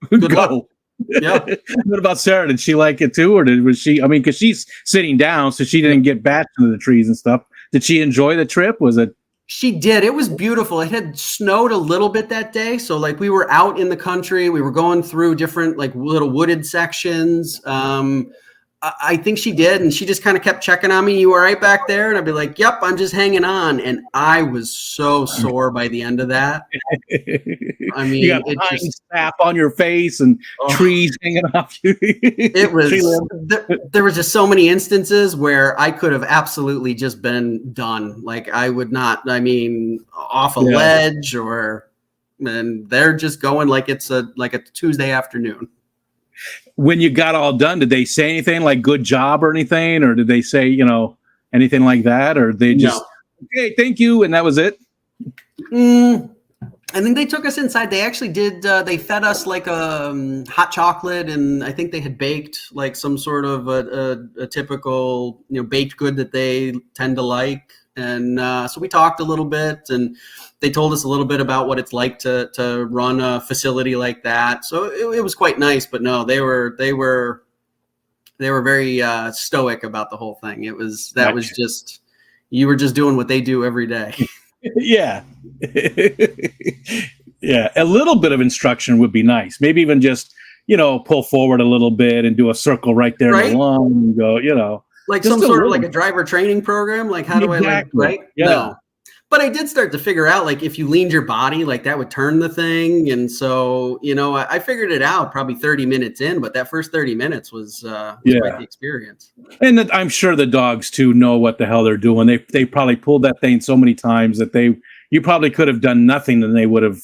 good luck. Yeah. What about Sarah? Did she like it too, or was she? I mean, because she's sitting down, so she didn't get bashed into the trees and stuff. Did she enjoy the trip? Was it? She did. It was beautiful. It had snowed a little bit that day, so like we were out in the country. We were going through different like little wooded sections. I think she did, and she just kind of kept checking on me. You all right back there? And I'd be like, yep, I'm just hanging on. And I was so sore by the end of that. I mean, you got pine sap on your face and trees hanging off you. It was there was just so many instances where I could have absolutely just been done. Like I would not, I mean, off a ledge and they're just going like it's a Tuesday afternoon. When you got all done, did they say anything like good job or anything? Or did they say, anything like that? Or they just, okay, thank you. And that was it? I think they took us inside. They actually did. They fed us like hot chocolate. And I think they had baked like some sort of a typical, baked good that they tend to like. And so we talked a little bit and they told us a little bit about what it's like to run a facility like that. So it was quite nice, but no, they were very stoic about the whole thing. Was just, you were just doing what they do every day. Yeah. Yeah. A little bit of instruction would be nice. Maybe even just, pull forward a little bit and do a circle right there in the lawn and go, like some sort of like a driver training program. Like how do I like, right? Yeah. No. But I did start to figure out, like, if you leaned your body, like that would turn the thing. And so, I figured it out probably 30 minutes in, but that first 30 minutes was quite the experience. And I'm sure the dogs too know what the hell they're doing. They probably pulled that thing so many times that you probably could have done nothing and they would have,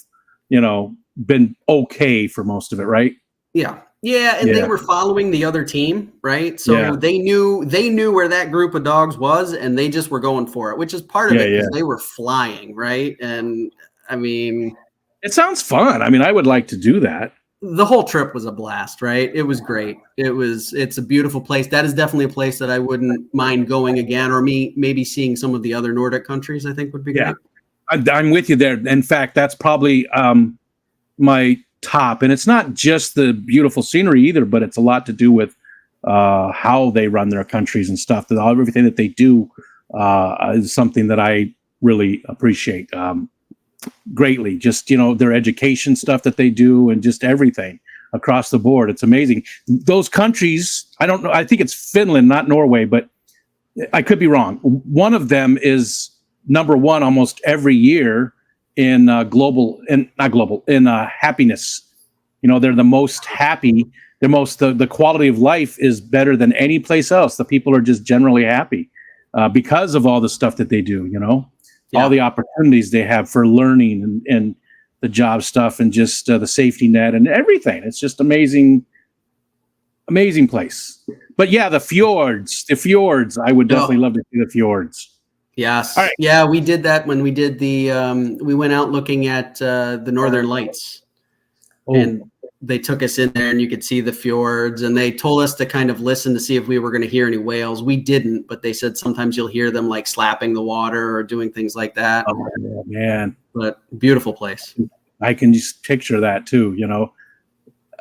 been okay for most of it. Right. Yeah. Yeah, and they were following the other team, right? So they knew where that group of dogs was, and they just were going for it, which is part of it because they were flying, right? And I mean, it sounds fun. I mean, I would like to do that. the whole trip was a blast, right? It was great. It's a beautiful place. That is definitely a place that I wouldn't mind going again, or maybe seeing some of the other Nordic countries. I think would be great. I'm with you there. In fact, that's probably my top. And it's not just the beautiful scenery either, but it's a lot to do with how they run their countries and stuff. That everything that they do is something that I really appreciate greatly. Just, their education stuff that they do and just everything across the board. It's amazing. Those countries, I don't know. I think it's Finland, not Norway, but I could be wrong. One of them is number one almost every year in happiness. They're the most happy. The quality of life is better than any place else. The people are just generally happy because of all the stuff that they do, all the opportunities they have for learning and the job stuff and just the safety net and everything. It's just amazing place. But yeah, the fjords, I would definitely love to see the fjords. Yes. All right. Yeah, we did that when we did we went out looking at the Northern Lights. Oh. And they took us in there and you could see the fjords, and they told us to kind of listen to see if we were going to hear any whales. We didn't, but they said sometimes you'll hear them like slapping the water or doing things like that. Oh, man. But beautiful place. I can just picture that too,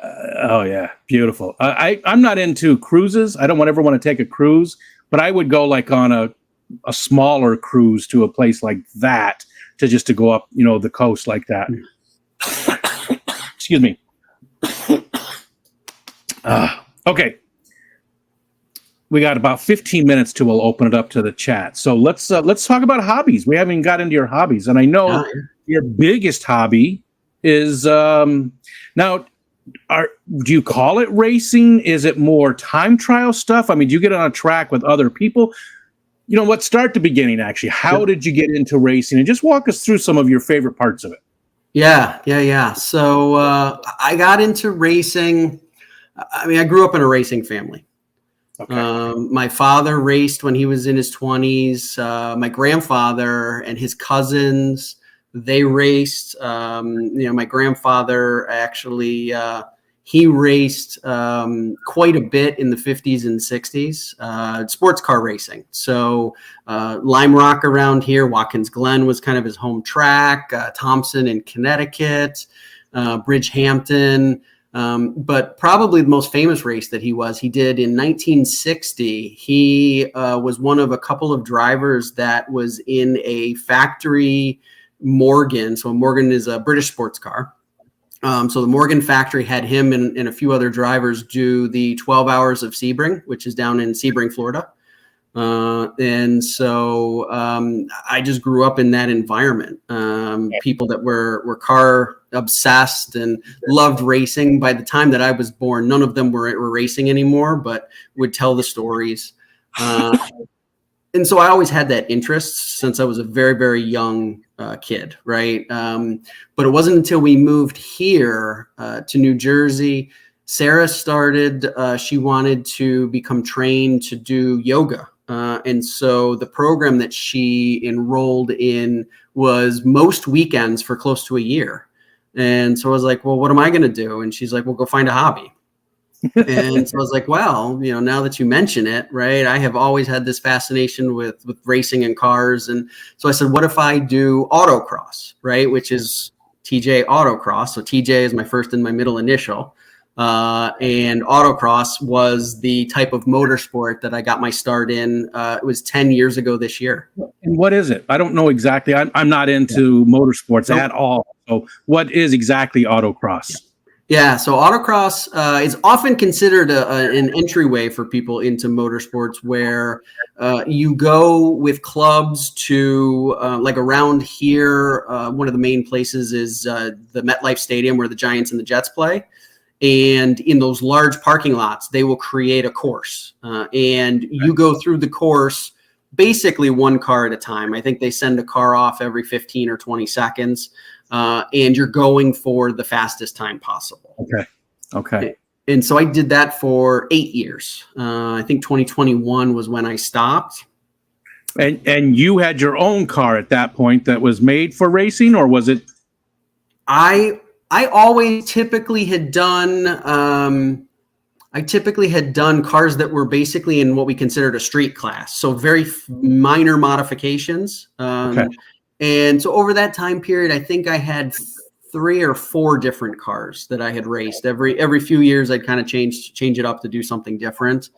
oh yeah, beautiful. I'm not into cruises. I don't ever want to take a cruise, but I would go like on a smaller cruise to a place like that to go up, the coast like that. Excuse me. Okay. We got about 15 minutes till we'll open it up to the chat. So let's talk about hobbies. We haven't got into your hobbies, and I know your biggest hobby is now. Do you call it racing? Is it more time trial stuff? I mean, do you get on a track with other people? Let's start the beginning, actually. How did you get into racing? And just walk us through some of your favorite parts of it. Yeah. So I got into racing. I mean, I grew up in a racing family. Okay. My father raced when he was in his 20s. My grandfather and his cousins, they raced. My grandfather actually, he raced quite a bit in the 50s and 60s, sports car racing. So Lime Rock around here, Watkins Glen was kind of his home track, Thompson in Connecticut, Bridgehampton. But probably the most famous race that he did in 1960. He was one of a couple of drivers that was in a factory Morgan. So Morgan is a British sports car. So the Morgan factory had him and a few other drivers do the 12 hours of Sebring, which is down in Sebring, Florida. And so I just grew up in that environment. People that were car obsessed and loved racing. By the time that I was born, none of them were racing anymore, but would tell the stories. And so I always had that interest since I was a very, very young kid, right? But it wasn't until we moved here to New Jersey. Sarah started, she wanted to become trained to do yoga. And so the program that she enrolled in was most weekends for close to a year. And so I was like, well, what am I going to do? And she's like, well, go find a hobby. And so I was like, well, now that you mention it, right, I have always had this fascination with racing and cars. And so I said, what if I do autocross, right, which is TjAutocross. So TJ is my first and my middle initial. And autocross was the type of motorsport that I got my start in. It was 10 years ago this year. And what is it? I don't know exactly. I'm not into motorsports at all. So what is exactly autocross? Yeah, so autocross is often considered an entryway for people into motorsports, where you go with clubs to like around here. One of the main places is the MetLife Stadium where the Giants and the Jets play. And in those large parking lots, they will create a course. And you go through the course basically one car at a time. I think they send a car off every 15 or 20 seconds. And you're going for the fastest time possible. Okay. And so I did that for 8 years. I think 2021 was when I stopped. And you had your own car at that point that was made for racing, or was it I always typically had done cars that were basically in what we considered a street class, so very minor modifications. Okay. And so over that time period, I think I had 3 or 4 different cars that I had raced. Every few years, I'd kind of change it up to do something different.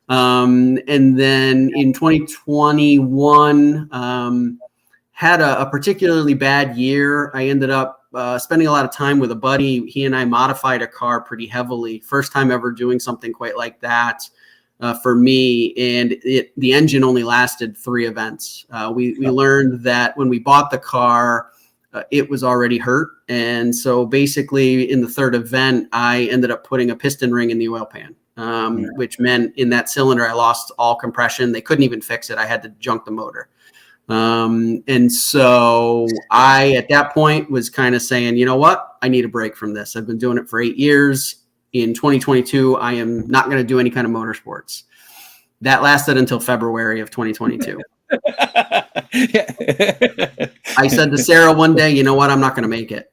And then in 2021, had a particularly bad year. I ended up spending a lot of time with a buddy. He and I modified a car pretty heavily. First time ever doing something quite like that for me. And the engine only lasted 3 events. We learned that when we bought the car, it was already hurt. And so basically in the 3rd event, I ended up putting a piston ring in the oil pan, which meant in that cylinder, I lost all compression. They couldn't even fix it. I had to junk the motor. And so I, at that point, was kind of saying, you know what, I need a break from this. I've been doing it for 8 years. In 2022, I am not going to do any kind of motorsports. That lasted until February of 2022. I said to Sarah one day, you know what, I'm not going to make it.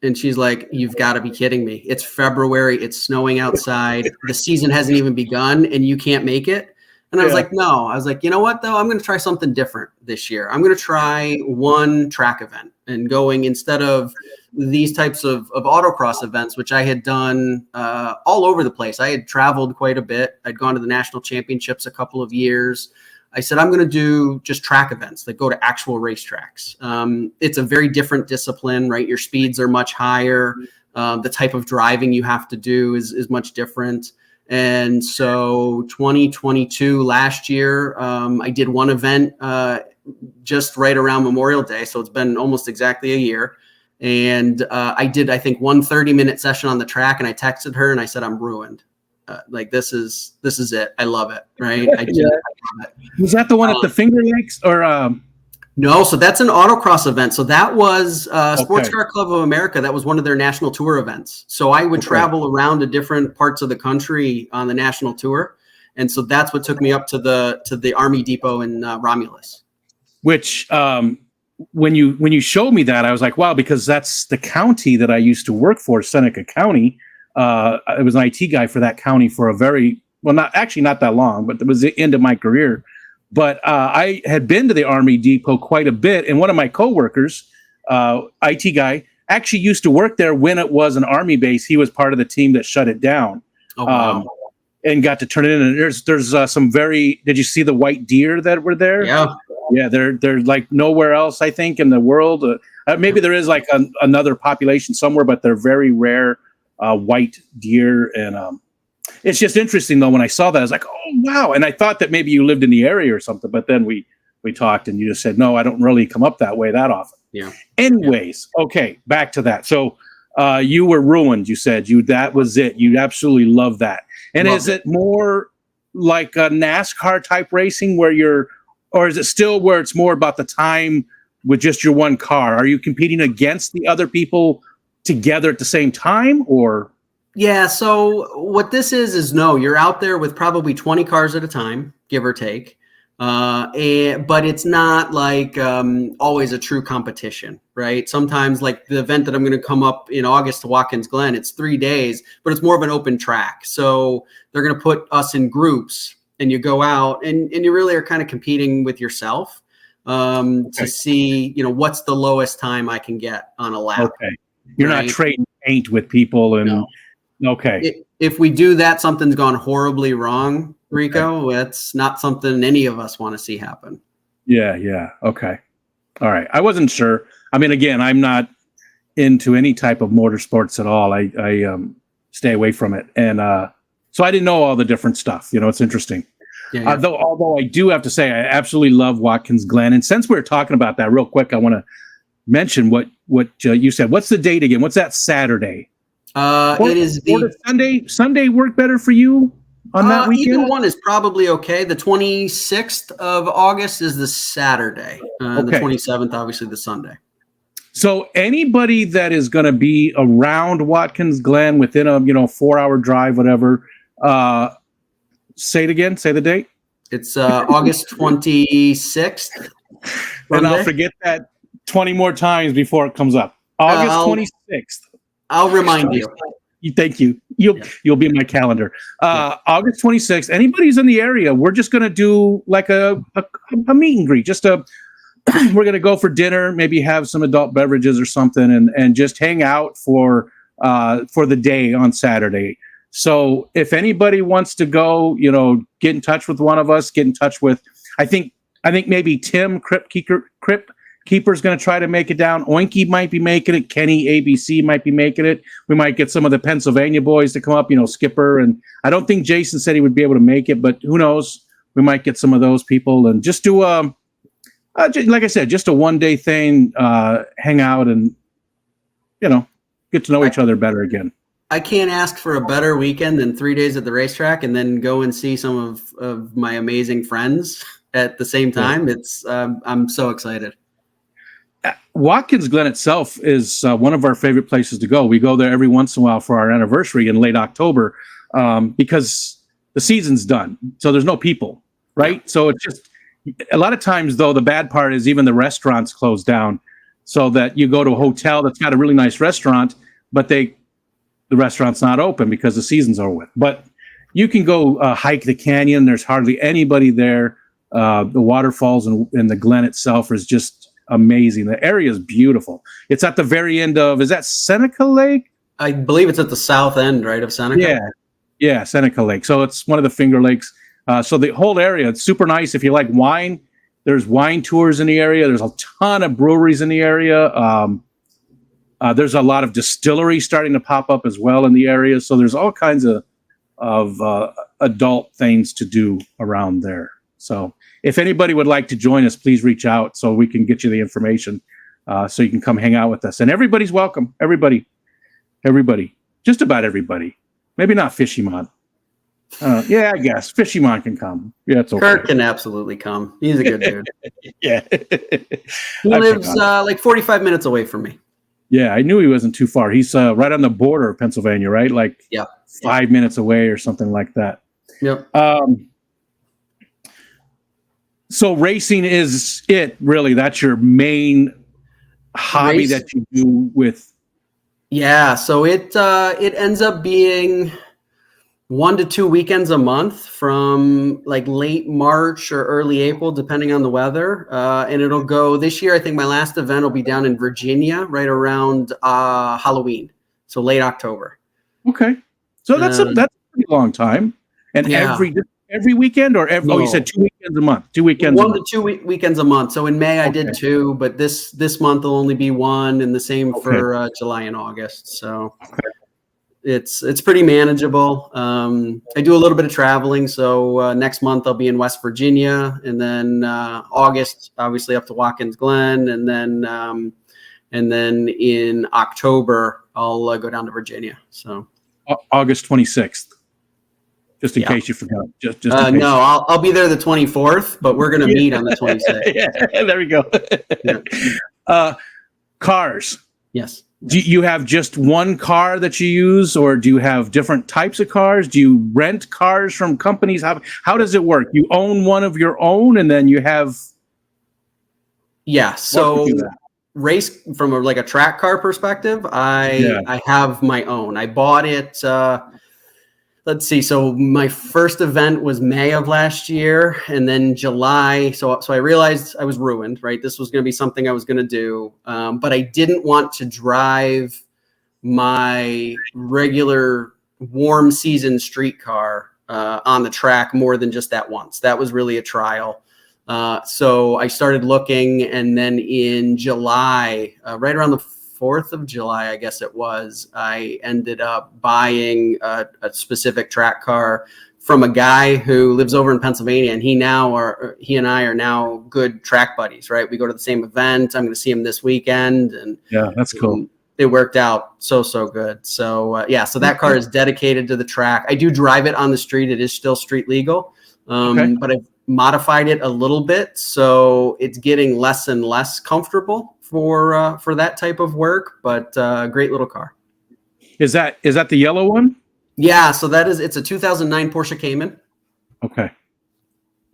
And she's like, you've got to be kidding me. It's February. It's snowing outside. The season hasn't even begun and you can't make it. And I was like, no. I was like, you know what, though? I'm going to try something different this year. I'm going to try one track event and going instead of these types of autocross events, which I had done all over the place. I had traveled quite a bit. I'd gone to the national championships a couple of years. I said, I'm going to do just track events that go to actual racetracks. It's a very different discipline, right? Your speeds are much higher. The type of driving you have to do is much different. And so 2022, last year, I did one event just right around Memorial Day. So it's been almost exactly a year. And I did, I think, 1 30-minute session on the track. And I texted her and I said, I'm ruined. Like, this is it. I love it. Right. I love it. Was that the one at the Finger Lakes or? No, so that's an autocross event. So that was Sports Car Club of America. That was one of their national tour events. So I would travel around to different parts of the country on the national tour. And so that's what took me up to the Army Depot in Romulus. Which when you showed me that, I was like, wow, because that's the county that I used to work for, Seneca County. I was an IT guy for that county for a very, well, not that long, but it was the end of my career. But I had been to the Army Depot quite a bit. And one of my coworkers, IT guy, actually used to work there when it was an Army base. He was part of the team that shut it down. Oh, wow. And got to turn it in. And there's some very, did you see the white deer that were there? Yeah. Yeah, they're like nowhere else, I think, in the world. Maybe there is like another population somewhere, but they're very rare white deer. And it's just interesting, though, when I saw that, I was like, oh, wow. And I thought that maybe you lived in the area or something. But then we talked and you just said, no, I don't really come up that way that often. Yeah. Anyways, okay, back to that. So you were ruined, you said. That was it. You absolutely love that. And is it more like a NASCAR type racing or is it still where it's more about the time with just your one car? Are you competing against the other people together at the same time, or? Yeah. So what this is no, you're out there with probably 20 cars at a time, give or take. But it's not like always a true competition, right? Sometimes, like the event that I'm going to come up in August to Watkins Glen, it's 3 days, but it's more of an open track. So they're going to put us in groups and you go out and you really are kind of competing with yourself to see, what's the lowest time I can get on a lap. Okay. You're not trading paint with people and okay. If we do that, something's gone horribly wrong, Rico. That's not something any of us want to see happen. Yeah. Okay. All right. I wasn't sure. I mean, again, I'm not into any type of motorsports at all. I stay away from it. And so I didn't know all the different stuff. It's interesting. Yeah. Although I do have to say, I absolutely love Watkins Glen. And since we're talking about that real quick, I want to mention what you said. What's the date again? What's that Saturday? It is Sunday work better for you on that weekend? Either one is probably okay. The 26th of August is the Saturday. The 27th, obviously, the Sunday. So anybody that is going to be around Watkins Glen within a 4-hour drive, whatever, say it again. Say the date. It's August 26th. And I'll forget that 20 more times before it comes up. August 26th. I'll remind you. Thank you. You'll be in my calendar. August 26th. Anybody's in the area, we're just going to do like a meet and greet. We're going to go for dinner, maybe have some adult beverages or something, and just hang out for the day on Saturday. So if anybody wants to go, get in touch with one of us. Get in touch with. I think maybe Tim Crip Keeper's going to try to make it down. Oinky might be making it. Kenny ABC might be making it. We might get some of the Pennsylvania boys to come up, Skipper. And I don't think Jason said he would be able to make it, but who knows? We might get some of those people and just do, like I said, just a one-day thing, hang out and, get to know each other better again. I can't ask for a better weekend than 3 days at the racetrack and then go and see some of my amazing friends at the same time. It's I'm so excited. Watkins Glen itself is one of our favorite places to go. We go there every once in a while for our anniversary in late October because the season's done. So there's no people, right? Yeah. So it's just a lot of times, though, the bad part is even the restaurants close down so that you go to a hotel that's got a really nice restaurant, but the restaurant's not open because the season's over with. But you can go hike the canyon. There's hardly anybody there. The waterfalls and the Glen itself is just amazing. The area is beautiful. It's at the very end of, is that Seneca Lake? I believe it's at the south end, right, of Seneca? Yeah, Seneca Lake. So it's one of the Finger Lakes. So the whole area, it's super nice. If you like wine, there's wine tours in the area. There's a ton of breweries in the area. There's a lot of distilleries starting to pop up as well in the area. So there's all kinds of adult things to do around there. So if anybody would like to join us, please reach out so we can get you the information so you can come hang out with us. And everybody's welcome. Everybody, just about everybody. Maybe not Fishfam. Yeah, I guess Fishfam can come. Yeah, it's okay. Kurt can absolutely come. He's a good dude. Yeah. He lives like 45 minutes away from me. Yeah, I knew he wasn't too far. He's right on the border of Pennsylvania, right? Like 5 minutes away or something like that. Yep. So racing is it, really? That's your main hobby that you do with? Yeah, so it ends up being 1 to 2 weekends a month from like late March or early April, depending on the weather. And it'll go this year. I think my last event will be down in Virginia right around Halloween. So late October. Okay. So that's a pretty long time. And every weekend or you said 2 weekends a month, 2 weekends. 1 to 2 weekends a month. So in May I did 2, but this month will only be 1, and the same for July and August. So it's pretty manageable. I do a little bit of traveling. So next month I'll be in West Virginia, and then August obviously up to Watkins Glen, and then in October I'll go down to Virginia. So August 26th. Just in case you forgot. Just in case. No, I'll be there the 24th, but we're going to meet on the 26th. Yeah, there we go. Cars. Yes. Do you have just one car that you use, or do you have different types of cars? Do you rent cars from companies? How does it work? You own one of your own, and then you have. Yeah. So race from a track car perspective, I have my own. I bought it. Let's see. So my first event was May of last year, and then July. So I realized I was ruined, right? This was going to be something I was going to do. But I didn't want to drive my regular warm season street car on the track more than just that once. That was really a trial. So I started looking, and then in July, right around the 4th of July, I guess it was, I ended up buying a specific track car from a guy who lives over in Pennsylvania, and he and I are now good track buddies, right? We go to the same event. I'm going to see him this weekend. And yeah, that's cool. It worked out so good. So so that car is dedicated to the track. I do drive it on the street. It is still street legal, but I've modified it a little bit. So it's getting less and less comfortable for that type of work, but great little car. Is that the yellow one? Yeah, so it's a 2009 Porsche Cayman. Okay.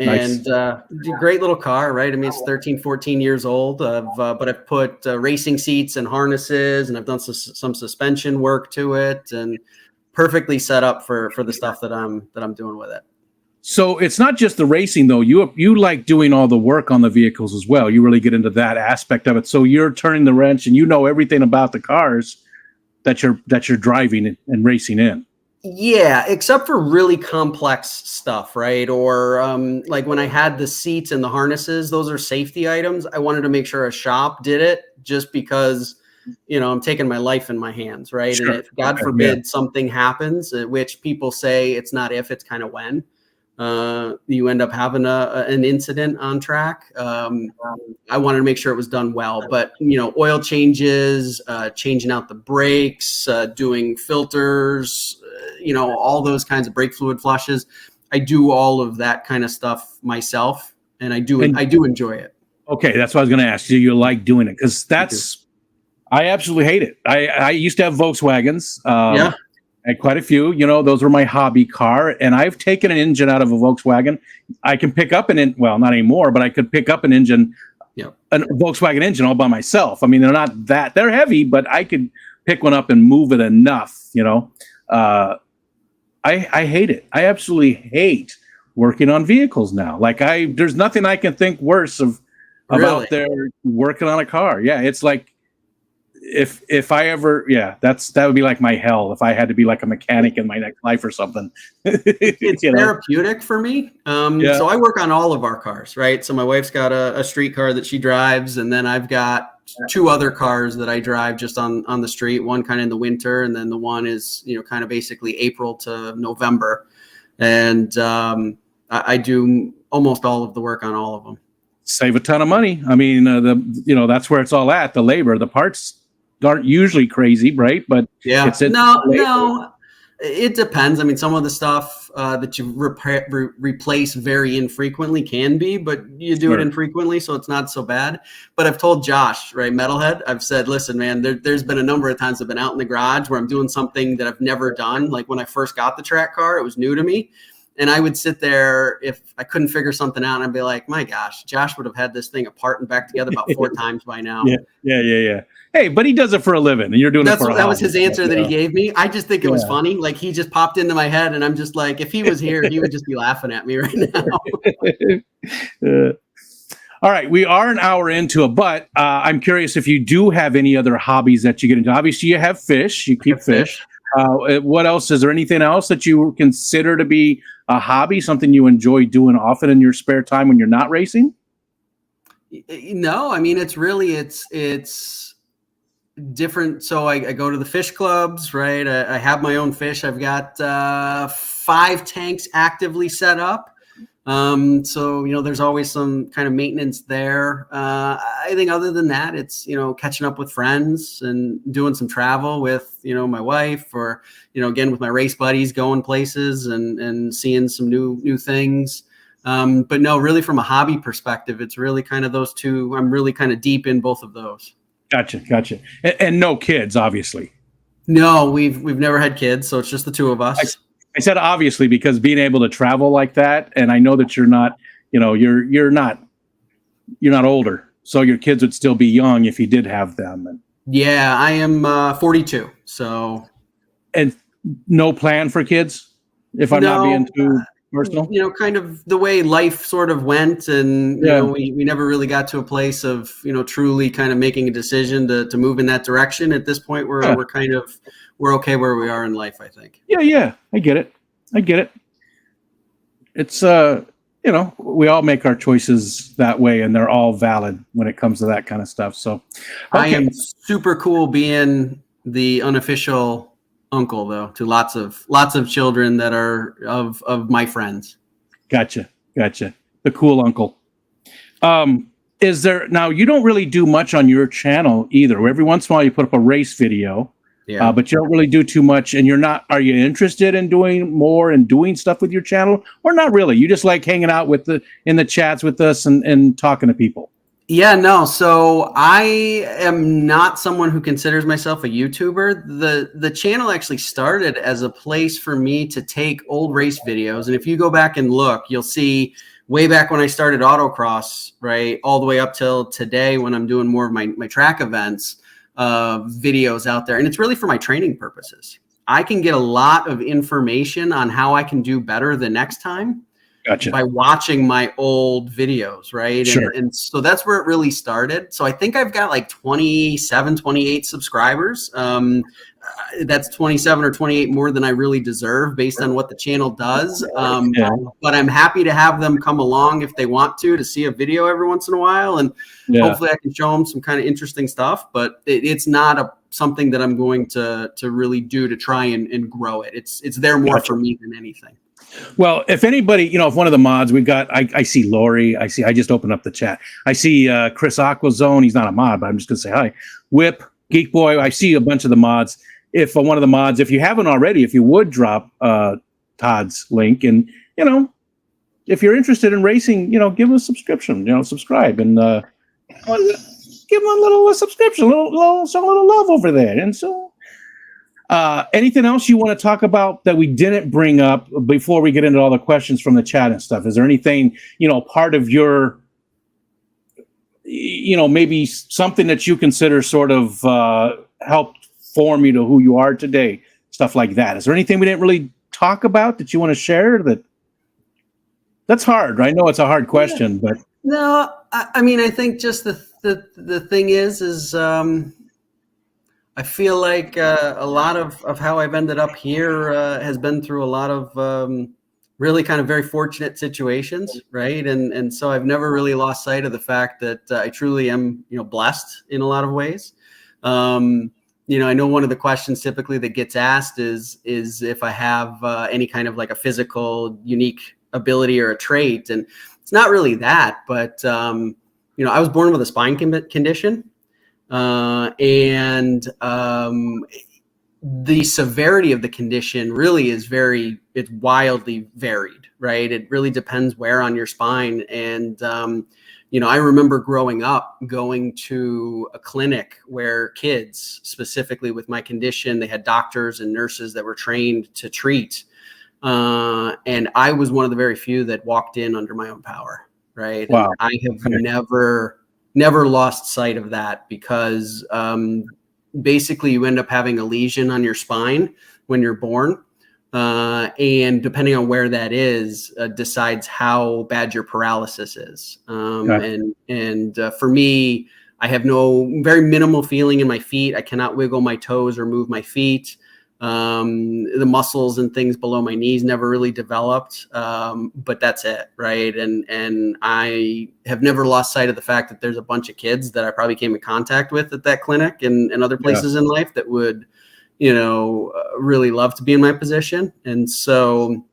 And great little car, right? I mean, it's 13, 14 years old, but I've put racing seats and harnesses, and I've done some suspension work to it, and perfectly set up for the stuff that I'm doing with it. So it's not just the racing though. You like doing all the work on the vehicles as well. You really get into that aspect of it. So you're turning the wrench and you know everything about the cars that you're driving and racing in. Yeah, except for really complex stuff, right? Or like when I had the seats and the harnesses, those are safety items. I wanted to make sure a shop did it just because, I'm taking my life in my hands, right? Sure. And if God forbid something happens, which people say it's not if, it's kind of when, you end up having an incident on track. I wanted to make sure it was done well, but oil changes, changing out the brakes, doing filters, all those kinds of brake fluid flushes. I do all of that kind of stuff myself, and I do enjoy it. Okay, that's what I was going to ask. Do you like doing it? Because I absolutely hate it. I used to have Volkswagens. Yeah. I had quite a few. Those were my hobby car, and I've taken an engine out of a Volkswagen. I can pick up well, not anymore, but I could pick up an engine, a Volkswagen engine all by myself. I mean, they're heavy, but I could pick one up and move it enough. I hate it. I absolutely hate working on vehicles now. Like there's nothing I can think worse of out there working on a car. Yeah, it's like if I ever, that would be like my hell if I had to be like a mechanic in my next life or something. It's therapeutic for me. So I work on all of our cars, right? So my wife's got a street car that she drives, and then I've got two other cars that I drive just on the street, one kind of in the winter, and then the one is, kind of basically April to November. And I do almost all of the work on all of them. Save a ton of money. I mean, that's where it's all at. The labor, the parts aren't usually crazy, right? But no, it depends. I mean, some of the stuff that you replace very infrequently can be, but you do it infrequently, so it's not so bad. But I've told Josh, right, Metalhead, I've said, listen, man, there's been a number of times I've been out in the garage where I'm doing something that I've never done. Like when I first got the track car, it was new to me. And I would sit there if I couldn't figure something out, and I'd be like, my gosh, Josh would have had this thing apart and back together about 4 times by now. Yeah. Hey, but he does it for a living, and you're doing it for a hobby. That was his answer that he gave me. I just think it was funny. Like, he just popped into my head, and I'm just like, if he was here, he would just be laughing at me right now. All right, we are an hour into it, but I'm curious if you do have any other hobbies that you get into. Obviously, you have fish. You keep fish. What else? Is there anything else that you consider to be a hobby, something you enjoy doing often in your spare time when you're not racing? No, I mean, it's different. So I go to the fish clubs, right? I have my own fish. I've got 5 tanks actively set up. So, there's always some kind of maintenance there. I think other than that, it's, catching up with friends and doing some travel with, my wife, or, again, with my race buddies, going places and seeing some new things. But no, really from a hobby perspective, it's really kind of those two. I'm really kind of deep in both of those. Gotcha. And no kids, obviously. No, we've never had kids. So it's just the two of us. I said obviously because being able to travel like that, and I know that you're not, you're not older, so your kids would still be young if you did have them. Yeah, I am 42. So, and no plan for kids, if I'm not being too personal. Kind of the way life sort of went, and we never really got to a place of truly kind of making a decision to move in that direction. At this point, we're okay where we are in life, I think. Yeah. I get it. It's, we all make our choices that way, and they're all valid when it comes to that kind of stuff. So I am super cool being the unofficial uncle, though, to lots of children that are of my friends. Gotcha. The cool uncle. Is there, now you don't really do much on your channel either. Every once in a while you put up a race video. Yeah. But you don't really do too much, and are you interested in doing more and doing stuff with your channel, or not really? You just like hanging out in the chats with us and talking to people? Yeah, no. So I am not someone who considers myself a YouTuber. The channel actually started as a place for me to take old race videos. And if you go back and look, you'll see way back when I started autocross, right, all the way up till today when I'm doing more of my track events, videos out there. And it's really for my training purposes. I can get a lot of information on how I can do better the next time. Gotcha. By watching my old videos, right? Sure. And so that's where it really started. So I think I've got like 27, 28 subscribers. That's 27 or 28 more than I really deserve based on what the channel does. But I'm happy to have them come along if they want to see a video every once in a while. And hopefully I can show them some kind of interesting stuff, but it's not something that I'm going to really do to try and grow it. It's there more for me than anything. Well, if anybody, if one of the mods we've got, I see Lori, I just opened up the chat. I see Chris Aquazone. He's not a mod, but I'm just going to say hi. Whip, Geek Boy. I see a bunch of the mods. If one of the mods, if you haven't already, if you would drop Todd's link, and, if you're interested in racing, give him a subscription, subscribe and give him a little subscription, a little love over there. And so, anything else you want to talk about that we didn't bring up before we get into all the questions from the chat and stuff? Is there anything, part of your, maybe something that you consider sort of helped form you to who you are today? Stuff like that. Is there anything we didn't really talk about that you want to share? That's hard. I know it's a hard question, but no, I mean, I think just the thing is I feel like a lot of how I've ended up here has been through a lot of really kind of very fortunate situations, right? And so I've never really lost sight of the fact that I truly am, blessed in a lot of ways. I know one of the questions typically that gets asked is if I have any kind of like a physical unique ability or a trait, and it's not really that, but I was born with a spine condition. And the severity of the condition really is it's wildly varied, right? It really depends where on your spine. And, I remember growing up going to a clinic where kids specifically with my condition, they had doctors and nurses that were trained to treat. And I was one of the very few that walked in under my own power, right? Wow. And I have never lost sight of that because basically you end up having a lesion on your spine when you're born. And depending on where that is, decides how bad your paralysis is. And for me, I have very minimal feeling in my feet. I cannot wiggle my toes or move my feet. The muscles and things below my knees never really developed, but that's it, right? And I have never lost sight of the fact that there's a bunch of kids that I probably came in contact with at that clinic and other places in life that would, really love to be in my position. And so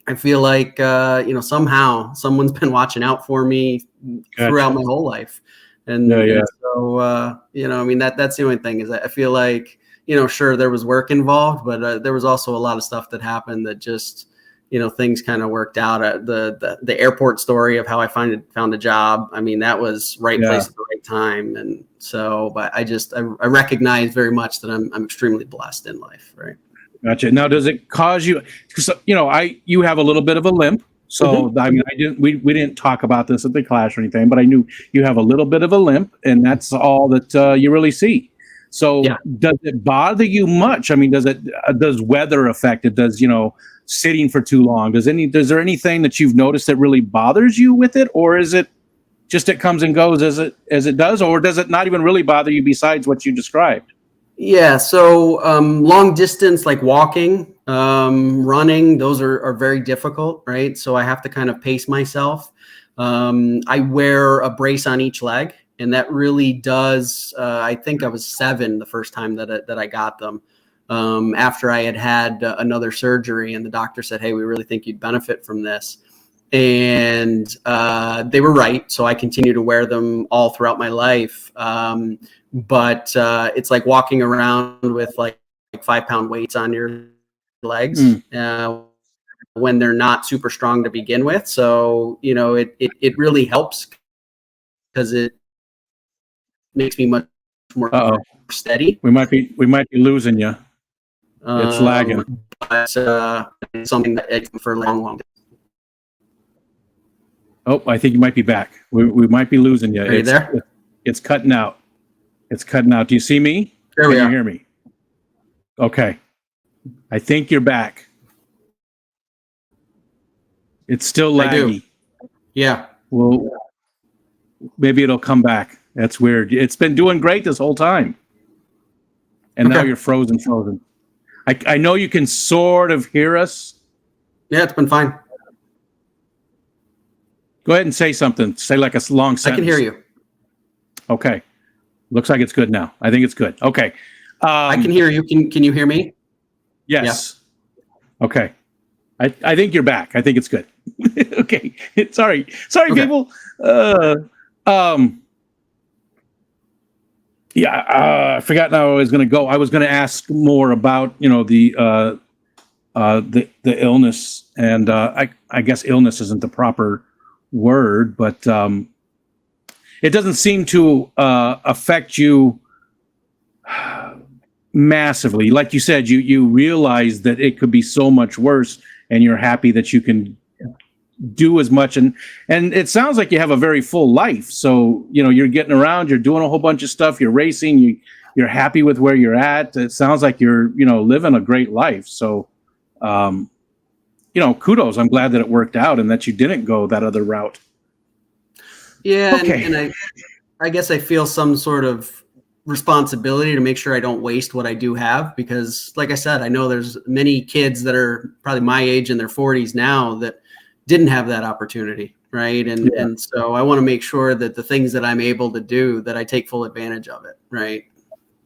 I feel like, somehow someone's been watching out for me throughout my whole life. And, and so, I mean, that's the only thing is I feel like, sure, there was work involved, but there was also a lot of stuff that happened that just, things kind of worked out. The airport story of how I found a job. I mean, that was right place at the right time. And so, but I recognize very much that I'm extremely blessed in life. Right. Gotcha. Now, does it cause you, you have a little bit of a limp. So, I mean, we didn't talk about this at the class or anything, but I knew you have a little bit of a limp and that's all that you really see. So does it bother you much? I mean, does weather affect it? Does, sitting for too long? Is there anything that you've noticed that really bothers you with it? Or is it just it comes and goes as it does? Or does it not even really bother you besides what you described? Yeah. So long distance, like walking, running, those are very difficult, right? So I have to kind of pace myself. I wear a brace on each leg. And that really does, I think I was 7 the first time that I got them after I had another surgery. And the doctor said, hey, we really think you'd benefit from this. And they were right. So I continue to wear them all throughout my life. But it's like walking around with like 5-pound weights on your legs when they're not super strong to begin with. So, it really helps because it makes me much more steady. We might be losing you. It's lagging. But it's something that for a long time. Oh, I think you might be back. We might be losing you. Are you there? It's cutting out. It's cutting out. Do you see me? There we Can are. you hear me? Okay. I think you're back. It's still laggy. I do. Yeah. Well, maybe it'll come back. That's weird. It's been doing great this whole time. And now Okay. you're frozen. I know you can sort of hear us. Yeah, it's been fine. Go ahead and say something. Say like a long sentence. I can hear you. Okay. Looks like it's good now. I think it's good. Okay. I can hear you. Can you hear me? Yes. Yeah. Okay. I think you're back. I think it's good. Okay. Sorry, okay. People. I forgot how I was going to go. I was going to ask more about, the illness, and I guess illness isn't the proper word, but it doesn't seem to affect you massively. Like you said, you realize that it could be so much worse, and you're happy that you can do as much. And it sounds like you have a very full life. So, you're getting around, you're doing a whole bunch of stuff, you're racing, you're happy with where you're at. It sounds like you're, living a great life. So, kudos. I'm glad that it worked out and that you didn't go that other route. Yeah. Okay. And I guess I feel some sort of responsibility to make sure I don't waste what I do have, because like I said, I know there's many kids that are probably my age in their 40s now that didn't have that opportunity. Right. And so I want to make sure that the things that I'm able to do, that I take full advantage of it. Right.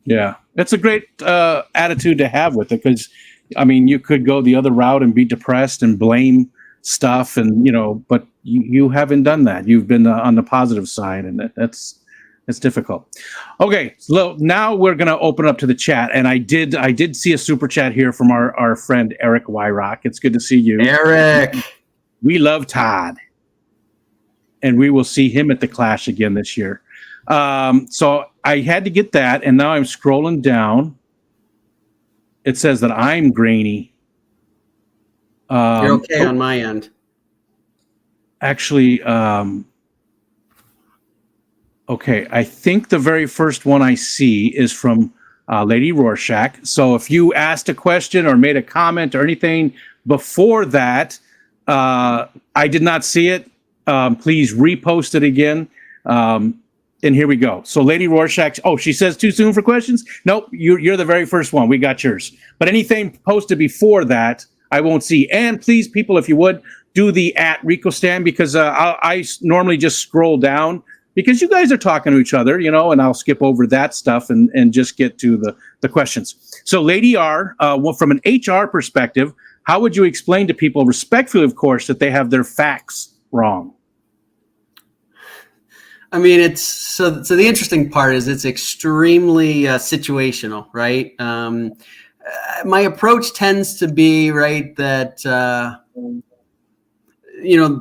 Yeah. That's a great attitude to have with it, because you could go the other route and be depressed and blame stuff, and but you haven't done that. You've been on the positive side, and that's difficult. Okay, so now we're going to open up to the chat, and I did see a super chat here from our friend Eric Wyrock. It's good to see you, Eric. We love Todd, and we will see him at the Clash again this year. So I had to get that, and now I'm scrolling down. It says that I'm grainy. You're okay on my end. Actually, okay, I think the very first one I see is from Lady Rorschach. So if you asked a question or made a comment or anything before that, I did not see it. Please repost it again. And here we go. So Lady Rorschach, she says too soon for questions? Nope, you're the very first one. We got yours. But anything posted before that, I won't see. And please, people, if you would, do the @RicoStan, because I normally just scroll down, because you guys are talking to each other, and I'll skip over that stuff and just get to the questions. So Lady R, from an HR perspective, how would you explain to people, respectfully, of course, that they have their facts wrong? It's so the interesting part is it's extremely situational, right? My approach tends to be, right, that,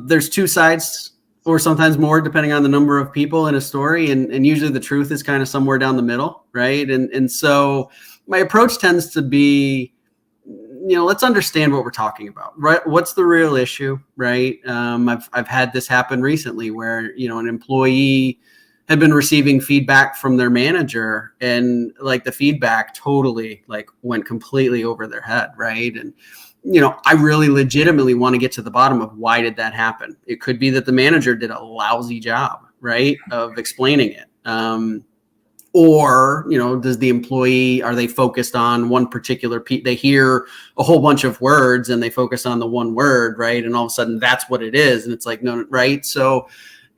there's two sides, or sometimes more, depending on the number of people in a story. And usually the truth is kind of somewhere down the middle, right? And so my approach tends to be, let's understand what we're talking about, right? What's the real issue, right? I've had this happen recently where, an employee had been receiving feedback from their manager, and like the feedback totally went completely over their head, right? And I really legitimately want to get to the bottom of why did that happen. It could be that the manager did a lousy job, right, of explaining it. Or, does the employee, are they focused on one particular they hear a whole bunch of words and they focus on the one word, right? And all of a sudden that's what it is. And it's like, no, right. So,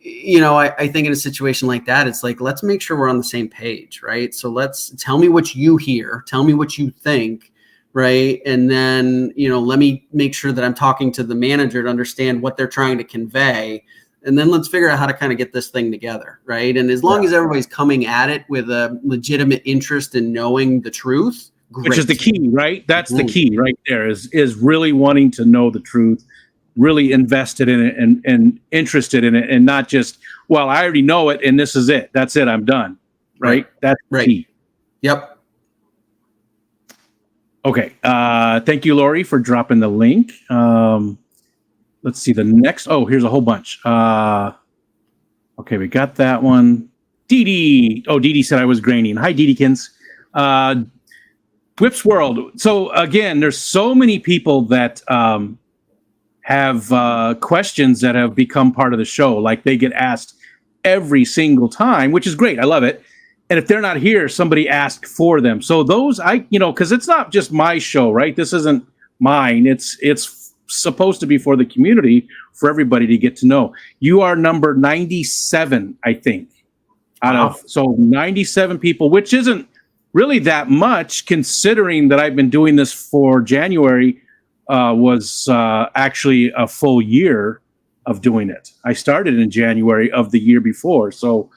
I think in a situation like that, it's like, let's make sure we're on the same page, right? So tell me what you hear, tell me what you think, right? And then, let me make sure that I'm talking to the manager to understand what they're trying to convey. And then let's figure out how to kind of get this thing together, right? And as long as everybody's coming at it with a legitimate interest in knowing the truth, great. Which is the key, right? That's the key right there, is really wanting to know the truth, really invested in it and interested in it, and not just, well, I already know it and this is it. That's it. I'm done. Right? That's the key. Yep. Okay. Thank you, Lori, for dropping the link. let's see the next. Oh, here's a whole bunch. Okay, we got that one. Dee Dee. Oh, Dee Dee said I was graining. Hi, Dee Deekins. Whip's World. So again, there's so many people that have questions that have become part of the show. Like they get asked every single time, which is great. I love it. And if they're not here, somebody asked for them. So those because it's not just my show, right? This isn't mine. It's supposed to be for the community, for everybody to get to know. You are number 97, I think, so 97 people, which isn't really that much considering that I've been doing this for January was actually a full year of doing it. I started in January of the year before. So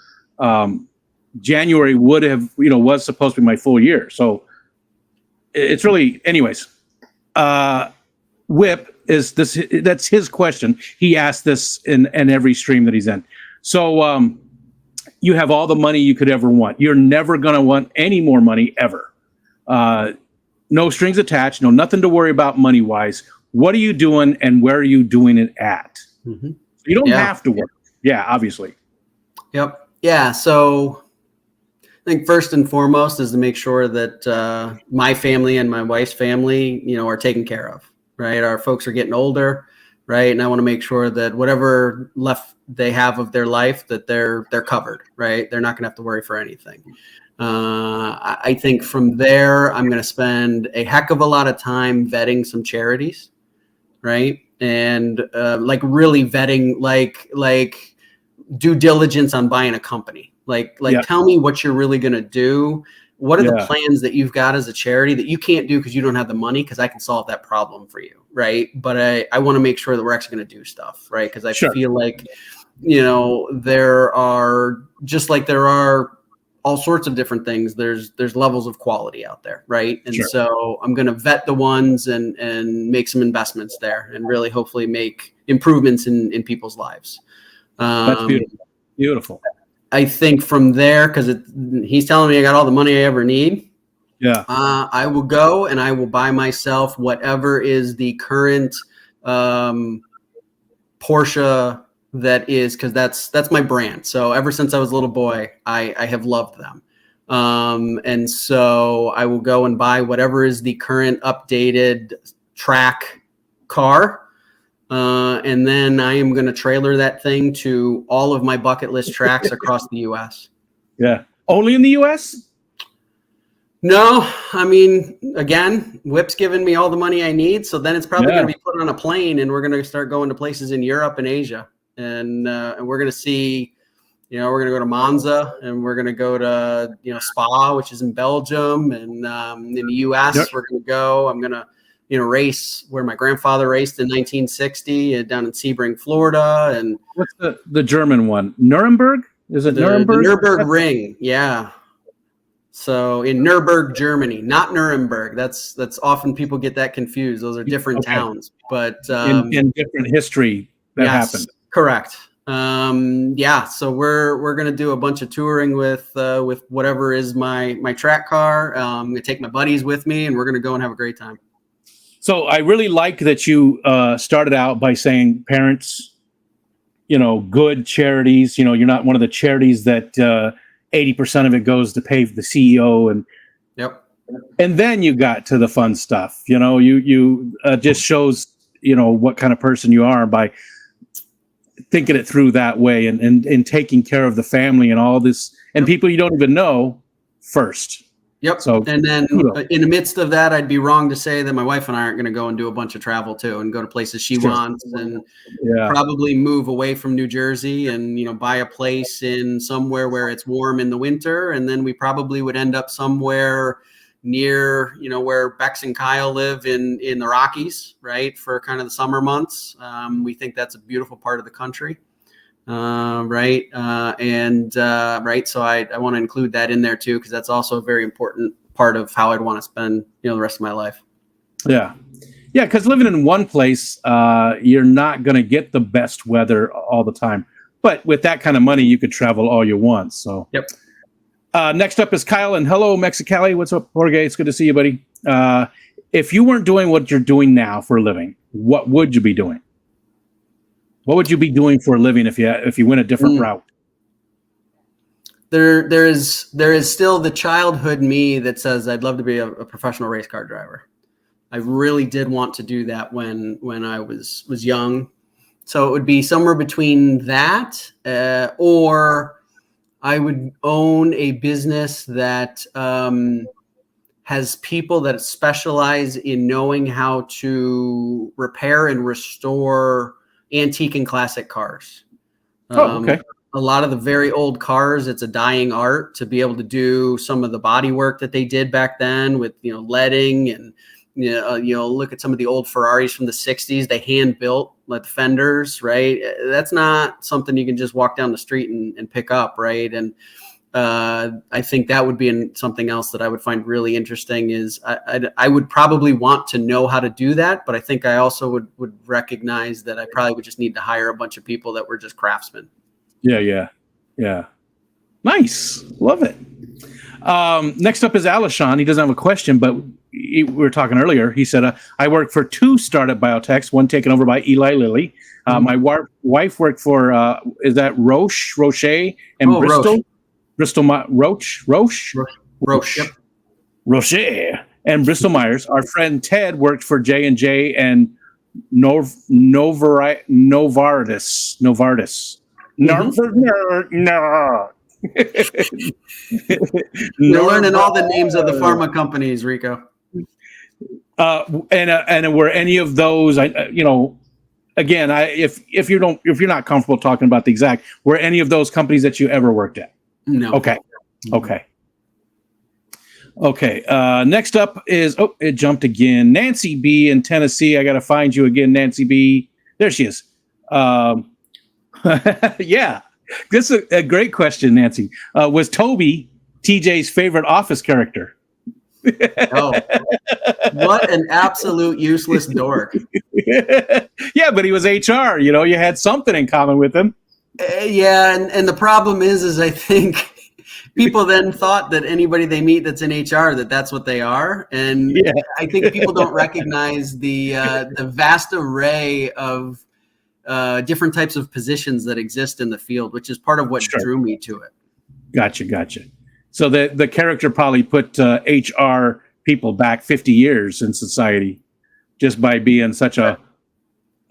January would have, was supposed to be my full year. So it's really, anyways, Whip is this, that's his question. He asked this in every stream that he's in. So you have all the money you could ever want. You're never going to want any more money ever. No strings attached, nothing to worry about money wise. What are you doing and where are you doing it at? Mm-hmm. You don't have to work. Yeah, obviously. Yep. Yeah. So I think first and foremost is to make sure that my family and my wife's family, are taken care of, right? Our folks are getting older, right? And I want to make sure that whatever left they have of their life, that they're covered, right? They're not going to have to worry for anything. I think from there, I'm going to spend a heck of a lot of time vetting some charities, right? And really vetting, like due diligence on buying a company. Tell me what you're really going to do. What are the plans that you've got as a charity that you can't do because you don't have the money? Because I can solve that problem for you, right? But I want to make sure that we're actually going to do stuff, right? Because I feel like, there are, just like there are all sorts of different things, there's levels of quality out there, right? And so I'm going to vet the ones and make some investments there and really hopefully make improvements in people's lives. That's beautiful. Beautiful. I think from there, because he's telling me I got all the money I ever need. Yeah. I will go and I will buy myself whatever is the current Porsche that is, because that's my brand. So ever since I was a little boy, I have loved them. And so I will go and buy whatever is the current updated track car. And then I am going to trailer that thing to all of my bucket list tracks across the U.S. Yeah. Only in the U.S.? No. I mean, again, Whip's giving me all the money I need. So then it's probably going to be put on a plane and we're going to start going to places in Europe and Asia. And we're going to see, we're going to go to Monza and we're going to go to, Spa, which is in Belgium. And in the U.S., we're going to go. I'm going to, race where my grandfather raced in 1960 down in Sebring, Florida. And what's the German one? Nuremberg? Is it Nuremberg? The Nürburgring, yeah. So in Nuremberg, Germany, not Nuremberg. That's often people get that confused. Those are different towns, but in different history that happened. Correct. So we're gonna do a bunch of touring with whatever is my track car. I'm gonna take my buddies with me, and we're gonna go and have a great time. So I really like that you started out by saying parents, good charities. You're not one of the charities that 80% of it goes to pay for the CEO and then you got to the fun stuff. You just shows what kind of person you are by thinking it through that way and taking care of the family and all this and people you don't even know first. Yep. So, and then in the midst of that, I'd be wrong to say that my wife and I aren't going to go and do a bunch of travel too and go to places she wants and probably move away from New Jersey and, buy a place in somewhere where it's warm in the winter. And then we probably would end up somewhere near, where Bex and Kyle live in the Rockies, right? For kind of the summer months. We think that's a beautiful part of the country. So I want to include that in there too, because that's also a very important part of how I'd want to spend, the rest of my life. Yeah. Yeah. Because living in one place, you're not going to get the best weather all the time. But with that kind of money, you could travel all you want. So, next up is Kyle, and hello, Mexicali. What's up, Jorge? It's good to see you, buddy. If you weren't doing what you're doing now for a living, what would you be doing? What would you be doing for a living if you went a different route? There is still the childhood me that says I'd love to be a professional race car driver. I really did want to do that when I was young. So it would be somewhere between that or I would own a business that has people that specialize in knowing how to repair and restore antique and classic cars. Okay. A lot of the very old cars, it's a dying art to be able to do some of the body work that they did back then with, leading and, look at some of the old Ferraris from the 60s, they hand built like fenders, right? That's not something you can just walk down the street and pick up. Right. And I think that would be something else that I would find really interesting is I would probably want to know how to do that. But I think I also would recognize that I probably would just need to hire a bunch of people that were just craftsmen. Yeah. Nice. Love it. Next up is Alishon. He doesn't have a question, but we were talking earlier. He said, I work for 2 startup biotechs, one taken over by Eli Lilly. My wife worked for, is that Roche, and Bristol? Roche. Roche. Yep. Roche and Bristol Myers. Our friend Ted worked for J&J and Novartis. No. You're learning all the names of the pharma companies, Rico. And were any of those? Again, if you're not comfortable talking about the exact, were any of those companies that you ever worked at? No. Okay. Next up is it jumped again. Nancy B in Tennessee. I got to find you again, Nancy B. There she is. Yeah, this is a great question, Nancy. Was Toby TJ's favorite office character? Oh, what an absolute useless dork. Yeah, but he was HR. You had something in common with him. Yeah, and the problem is I think people then thought that anybody they meet that's in HR that's what they are, and yeah. I think people don't recognize the vast array of different types of positions that exist in the field, which is part of what drew me to it. Gotcha. So the character probably put HR people back 50 years in society just by being such a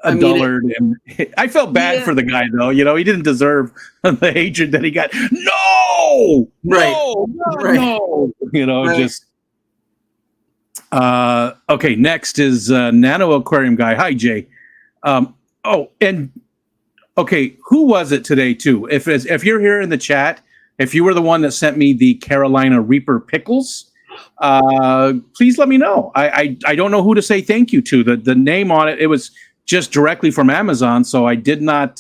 dullard. And I felt bad for the guy, though. He didn't deserve the hatred that he got. No, just. Okay, next is Nano Aquarium Guy. Hi, Jay. Who was it today, too? If you're here in the chat, if you were the one that sent me the Carolina Reaper pickles, please let me know. I don't know who to say thank you to. The name on it was just directly from Amazon, so I did not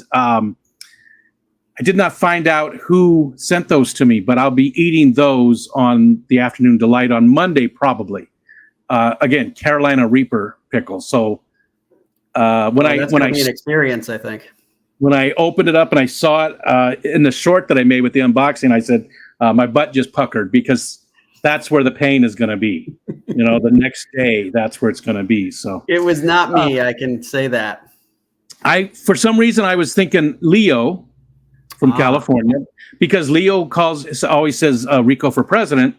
find out who sent those to me. But I'll be eating those on the Afternoon Delight on Monday, probably. Again, Carolina Reaper pickles. So when I be an experience, I think. When I opened it up and I saw it in the short that I made with the unboxing, I said my butt just puckered because that's where the pain is going to be. The next day, that's where it's going to be. So it was not me. I can say that. For some reason, I was thinking Leo from California because Leo always says Rico for president,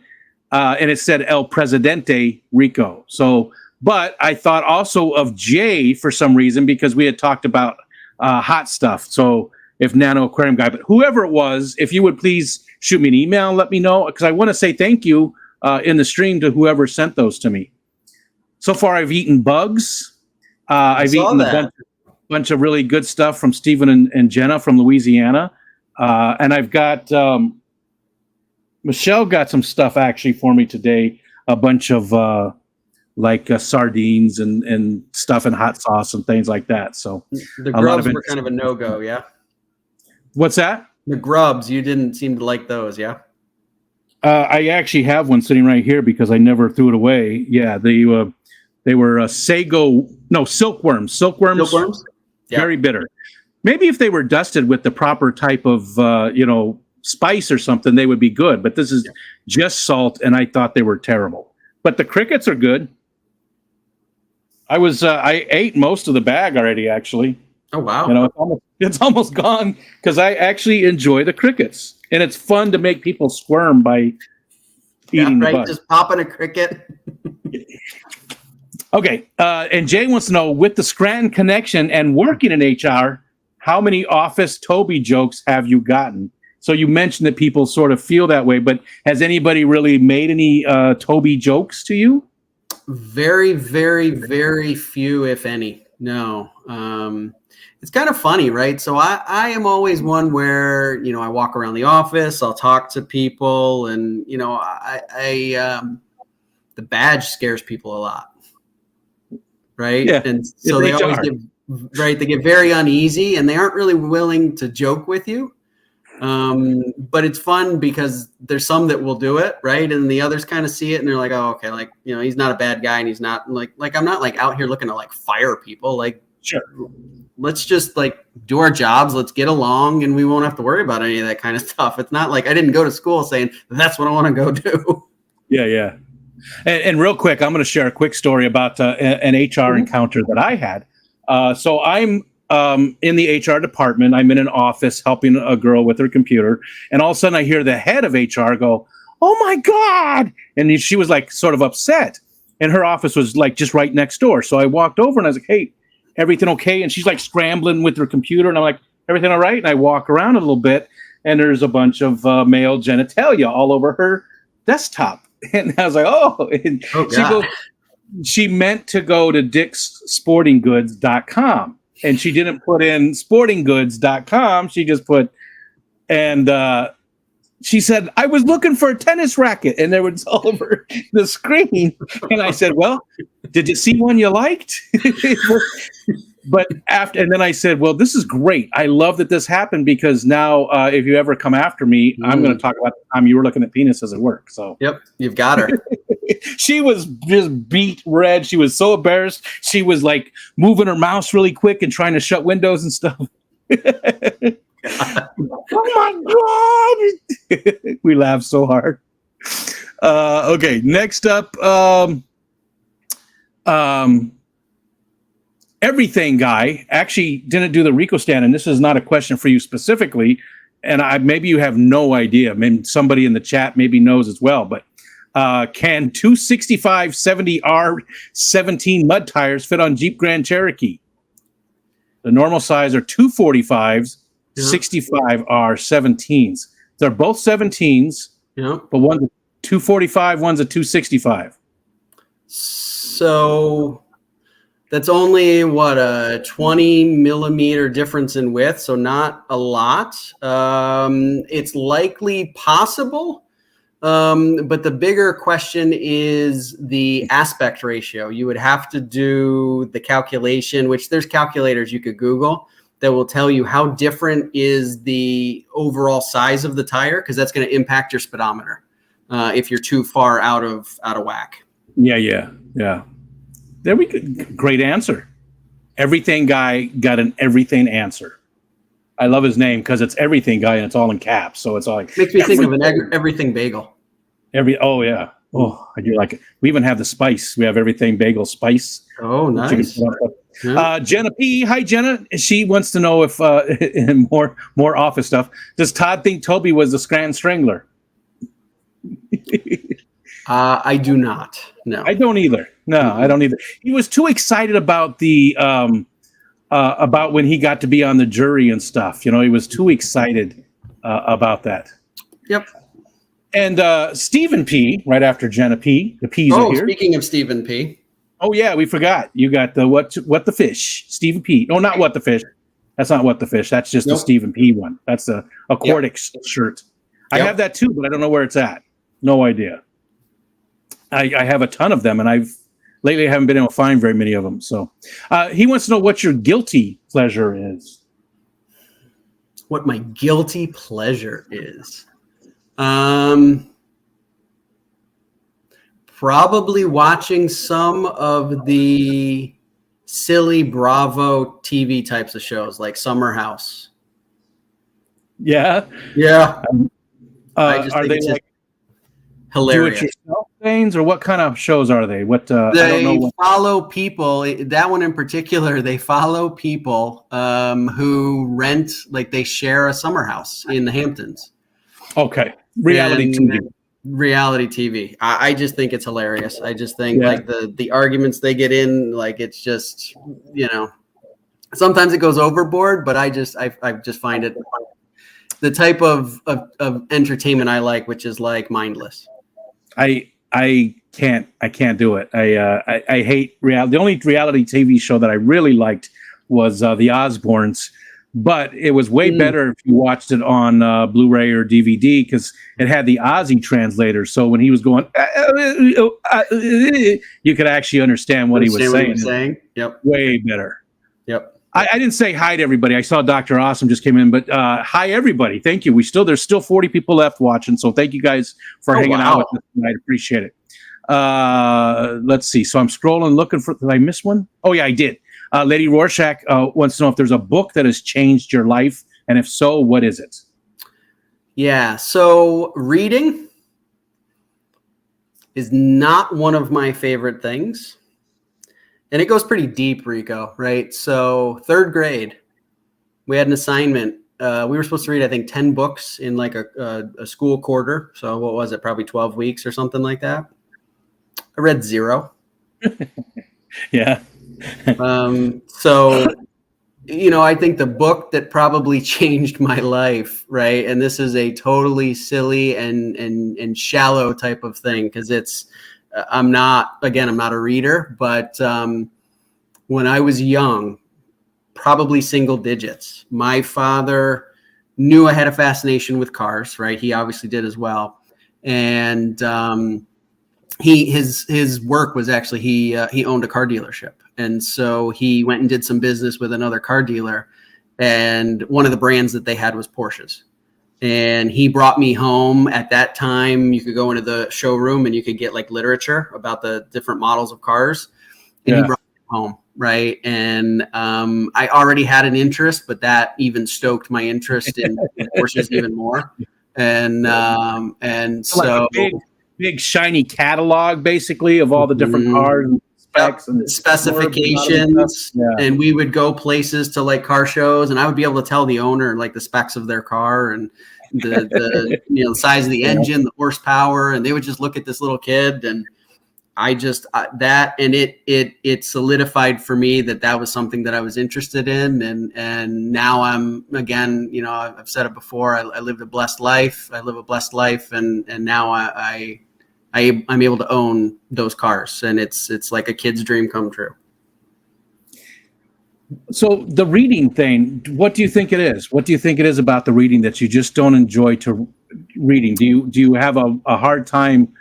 and it said El Presidente Rico. So, but I thought also of Jay for some reason because we had talked about hot stuff. So if Nano Aquarium Guy, but whoever it was, if you would please shoot me an email and let me know, because I want to say thank you in the stream to whoever sent those to me. So far, I've eaten bugs. I've eaten a bunch of really good stuff from Stephen and Jenna from Louisiana. And I've got Michelle got some stuff actually for me today, a bunch of sardines and stuff and hot sauce and things like that. So the grubs were kind of a no-go, yeah? What's that? The grubs, you didn't seem to like those, yeah? I actually have one sitting right here because I never threw it away. Yeah, they were silkworms. Silkworms? Yeah. Very bitter. Maybe if they were dusted with the proper type of spice or something, they would be good. But this is just salt, and I thought they were terrible. But the crickets are good. I ate most of the bag already, actually. Oh, wow. You know, it's almost gone because I actually enjoy the crickets, and it's fun to make people squirm by eating the bug. Just popping a cricket. Okay, and Jay wants to know, with the Scranton connection and working in HR, how many office Toby jokes have you gotten? So you mentioned that people sort of feel that way, but has anybody really made any Toby jokes to you? Very, very, very few, if any. No. It's kind of funny, right? So I am always one where, you know, I walk around the office, I'll talk to people, and, you know, the badge scares people a lot. Right. Yeah, and so they always they get very uneasy, and they aren't really willing to joke with you. But it's fun because there's some that will do it, right? And the others kind of see it and they're like, oh, okay, like, you know, he's not a bad guy, and he's not like I'm not like out here looking to like fire people. Like, sure, let's just like do our jobs, let's get along, and we won't have to worry about any of that kind of stuff. It's not like I didn't go to school saying that's what I want to go do. Yeah. And real quick, I'm going to share a quick story about an HR encounter that I had. So I'm in the HR department. I'm in an office helping a girl with her computer. And all of a sudden I hear the head of HR go, "Oh my God." And she was like sort of upset. And her office was like just right next door. So I walked over and I was like, "Hey, everything okay?" And she's like scrambling with her computer. And I'm like, "Everything all right?" And I walk around a little bit, and there's a bunch of male genitalia all over her desktop. And I was like, "Oh." And she meant to go to dickssportinggoods.com. And she didn't put in sportinggoods.com. She just put, and she said, "I was looking for a tennis racket." And there was all over the screen. And I said, "Well, did you see one you liked?" But and then I said, "Well, this is great. I love that this happened, because now if you ever come after me, I'm going to talk about the time you were looking at penises at work." So, yep, you've got her. She was just beat red. She was so embarrassed. She was like moving her mouse really quick and trying to shut windows and stuff. Oh my God. We laughed so hard. Okay, next up, Everything Guy actually didn't do the Rico stand, and this is not a question for you specifically, and maybe you have no idea. Maybe somebody in the chat maybe knows as well, but can 265 70R 17 mud tires fit on Jeep Grand Cherokee? The normal size are 245s, 65R 17s. They're both 17s, but one's a 245, one's a 265. So that's only a 20 millimeter difference in width, so not a lot. It's likely possible, but the bigger question is the aspect ratio. You would have to do the calculation, which there's calculators you could Google that will tell you how different is the overall size of the tire, because that's going to impact your speedometer if you're too far out of whack. Yeah. There we go. Great answer. Everything Guy got an everything answer. I love his name because it's Everything Guy and it's all in caps. So it's all like, makes me think of an everything bagel. Oh yeah. Oh, I do like it. We even have the spice. We have Everything Bagel spice. Oh, nice. Jenna P. Hi, Jenna. She wants to know if and more office stuff. Does Todd think Toby was the Scranton Strangler? I do not. No, I don't either. No, I don't either. He was too excited about about when he got to be on the jury and stuff. You know, he was too excited about that. Yep. And Stephen P. right after Jenna P. The P's are here. Speaking of Stephen P. Oh yeah, we forgot. You got the what the fish, Stephen P. No, not What the Fish. That's not What the Fish. That's just the Stephen P. one. That's the aquatic shirt. I have that too, but I don't know where it's at. No idea. I have a ton of them, and lately I haven't been able to find very many of them. So he wants to know what your guilty pleasure is. What my guilty pleasure is? Probably watching some of the silly Bravo TV types of shows like Summer House. Yeah. I just are think they it's like hilarious. Do it yourself lanes, or what kind of shows are they? What I don't know. They follow people. That one in particular, they follow people who rent, like they share a summer house in the Hamptons. Okay, reality TV. Reality TV. I just think it's hilarious. I just think like the arguments they get in, like it's just, you know, sometimes it goes overboard, but I just find it the type of entertainment I like, which is like mindless. I can't do it. I hate reality. The only reality TV show that I really liked was the Osbournes, but it was way better if you watched it on Blu-ray or DVD because it had the Aussie translator. So when he was going, you could actually understand what he was saying. Yep. Way better. Yep. I didn't say hi to everybody. I saw Dr. Awesome just came in, but hi everybody. Thank you. There's still 40 people left watching. So thank you guys for hanging out with us tonight. Appreciate it. Let's see. So I'm scrolling, looking for, did I miss one? Oh yeah, I did. Lady Rorschach wants to know if there's a book that has changed your life. And if so, what is it? Yeah. So reading is not one of my favorite things. And it goes pretty deep, Rico, right? So 3rd grade, we had an assignment. We were supposed to read, I think, 10 books in like a school quarter. So what was it? Probably 12 weeks or something like that. I read 0. Yeah. So, you know, I think the book that probably changed my life, right? And this is a totally silly and shallow type of thing because it's, I'm not a reader, but when I was young, probably single digits, my father knew I had a fascination with cars, right? He obviously did as well. And his work was actually, he owned a car dealership. And so he went and did some business with another car dealer. And one of the brands that they had was Porsches. And he brought me home. At that time, you could go into the showroom and you could get like literature about the different models of cars. And he brought me home, right? And I already had an interest, but that even stoked my interest in Porsches even more. And so like a big shiny catalog, basically, of all the different cars and specs and specifications. And we would go places to like car shows, and I would be able to tell the owner like the specs of their car and the you know, the size of the engine, the horsepower, and they would just look at this little kid, and I just it solidified for me that was something that I was interested in, and now I'm, again, you know, I've said it before, I lived a blessed life. I live a blessed life, and now I'm able to own those cars, and it's like a kid's dream come true. So the reading thing, what do you think it is? What do you think it is about the reading that you just don't enjoy to reading? Do you have a hard time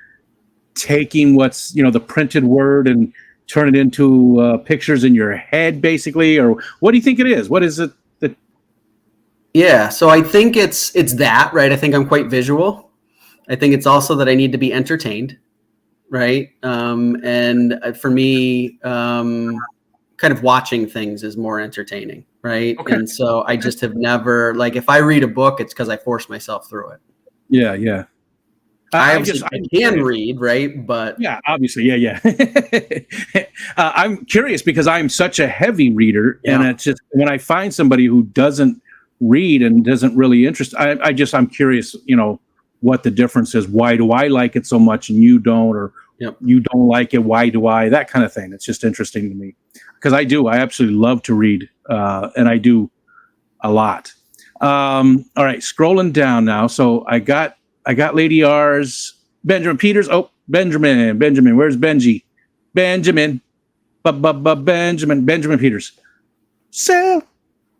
taking what's, you know, the printed word and turn it into pictures in your head, basically? Or what do you think it is? What is it that? Yeah, so I think it's that, right? I think I'm quite visual. I think it's also that I need to be entertained, right? And for me, kind of watching things is more entertaining, right? Okay. And so I just have never, like, if I read a book, it's because I force myself through it. Yeah. I can read, right? But yeah, obviously, yeah. I'm curious because I'm such a heavy reader, and it's just when I find somebody who doesn't read and doesn't really interest, I'm curious, you know, what the difference is. Why do I like it so much and you don't, or you don't like it? Why do I? That kind of thing. It's just interesting to me because I absolutely love to read, and I do a lot. All right, scrolling down now. So I got Lady R's, Benjamin Peters. Oh, Benjamin. Where's Benji? Benjamin Peters.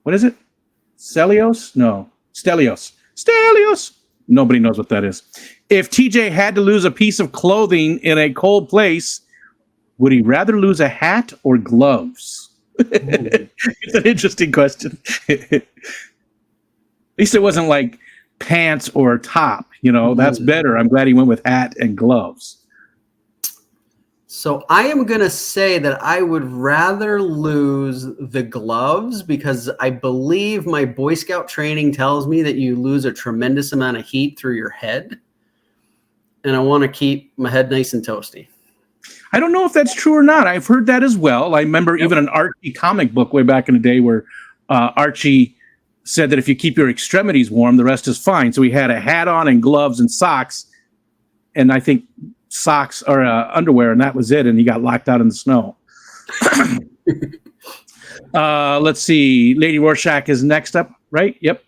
What is it? Stelios? No. Stelios. Nobody knows what that is. If TJ had to lose a piece of clothing in a cold place, would he rather lose a hat or gloves? It's an interesting question. At least it wasn't like pants or top, you know. That's better. I'm glad he went with hat and gloves. So I am going to say that I would rather lose the gloves because I believe my Boy Scout training tells me that you lose a tremendous amount of heat through your head. and I want to keep my head nice and toasty. I don't know if that's true or not. I've heard that as well. I remember even an Archie comic book way back in the day where Archie said that if you keep your extremities warm, the rest is fine. So he had a hat on and gloves and socks, and I think socks or underwear, and that was it. And he got locked out in the snow. Let's see. Lady Rorschach is next up, right? Yep.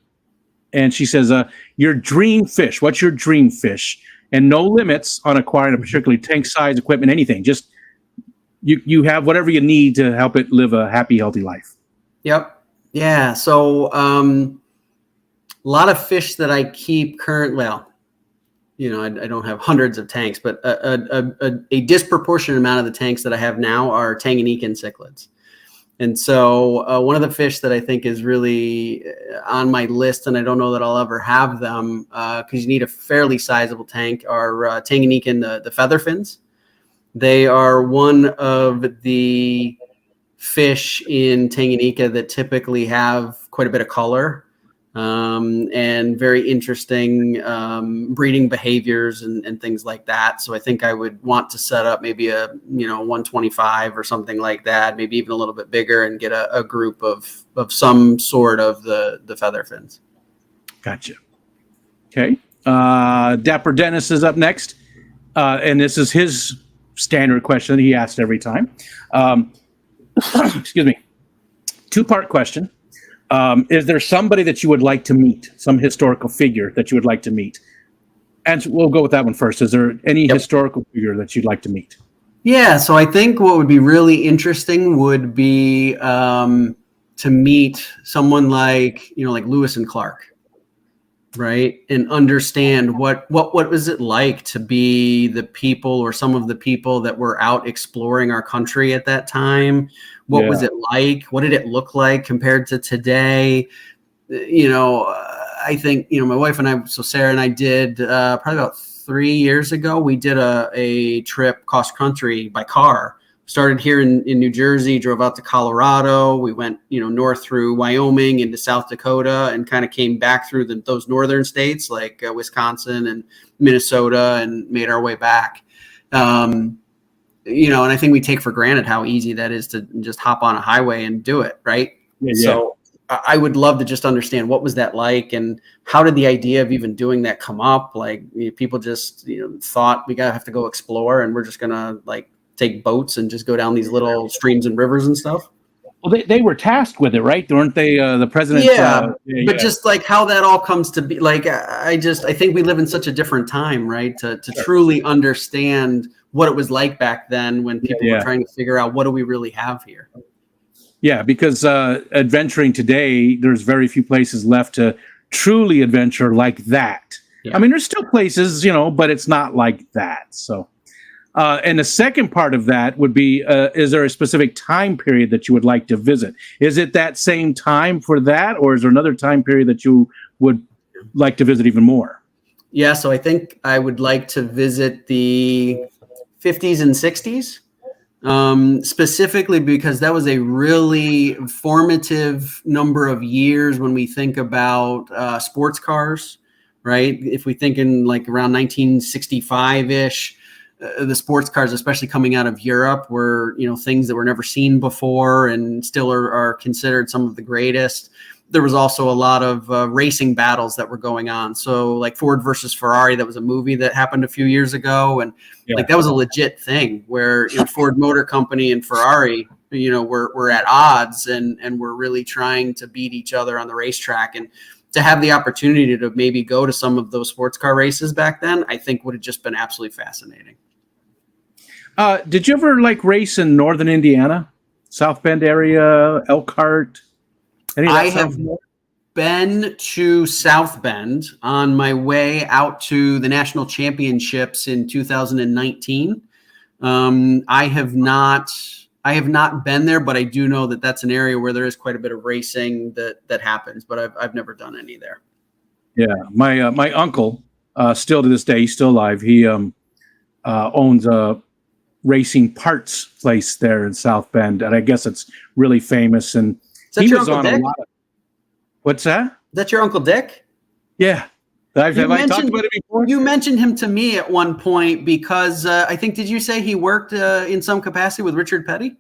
And she says, your dream fish. What's your dream fish? And no limits on acquiring a particularly tank size, equipment, anything. Just you have whatever you need to help it live a happy, healthy life. Yep. Yeah. So a lot of fish that I keep currently, well, you know, I don't have hundreds of tanks, but a disproportionate amount of the tanks that I have now are Tanganyika cichlids. And so one of the fish that I think is really on my list, and I don't know that I'll ever have them because you need a fairly sizable tank, are Tanganyika and the featherfins. They are one of the fish in Tanganyika that typically have quite a bit of color and very interesting breeding behaviors and things like that. So I think I would want to set up maybe a 125 or something like that, maybe even a little bit bigger, and get a group of some sort of the featherfins. Gotcha. Okay. Dapper Dennis is up next, and this is his standard question that he asks every time. Excuse me. Two-part question. Is there somebody that you would like to meet, some historical figure that you would like to meet? And we'll go with that one first. Is there any historical figure that you'd like to meet? Yeah, so I think what would be really interesting would be to meet someone like Lewis and Clark, right? And understand what was it like to be the people, or some of the people that were out exploring our country at that time. What was it like? What did it look like compared to today? I think, my wife and I, so Sarah and I did probably about 3 years ago, we did a trip cross country by car. Started here in New Jersey, drove out to Colorado. We went, north through Wyoming into South Dakota, and kind of came back through those northern states like Wisconsin and Minnesota, and made our way back. And I think we take for granted how easy that is to just hop on a highway and do it, right? Yeah. So I would love to just understand what was that like, and how did the idea of even doing that come up? Like, people just thought we have to go explore, and we're just gonna take boats and just go down these little streams and rivers and stuff. Well, they were tasked with it, right? Weren't they? The president. But just how that all comes to be, I think we live in such a different time, right? To truly understand what it was like back then, when people were trying to figure out what do we really have here. Yeah, because adventuring today, there's very few places left to truly adventure like that. Yeah. I mean, there's still places, but it's not like that. So, and the second part of that would be, is there a specific time period that you would like to visit? Is it that same time for that, or is there another time period that you would like to visit even more? Yeah, so I think I would like to visit the 50s and 60s. Specifically because that was a really formative number of years when we think about sports cars, right? If we think in around 1965-ish, the sports cars, especially coming out of Europe, were things that were never seen before, and still are considered some of the greatest. There was also a lot of racing battles that were going on. So like Ford versus Ferrari, that was a movie that happened a few years ago. And that was a legit thing where Ford Motor Company and Ferrari, were at odds and were really trying to beat each other on the racetrack. And to have the opportunity to maybe go to some of those sports car races back then, I think would have just been absolutely fascinating. Did you ever race in northern Indiana, South Bend area, Elkhart? I have been to South Bend on my way out to the national championships in 2019. I have not been there, but I do know that that's an area where there is quite a bit of racing that happens, but I've never done any there. Yeah. My uncle, still to this day, he's still alive. He owns a racing parts place there in South Bend. And I guess it's really famous. And he was on a lot of, what's that? That's your Uncle Dick? Yeah, Have I talked about it before? You mentioned him to me at one point because I think, did you say he worked in some capacity with Richard Petty?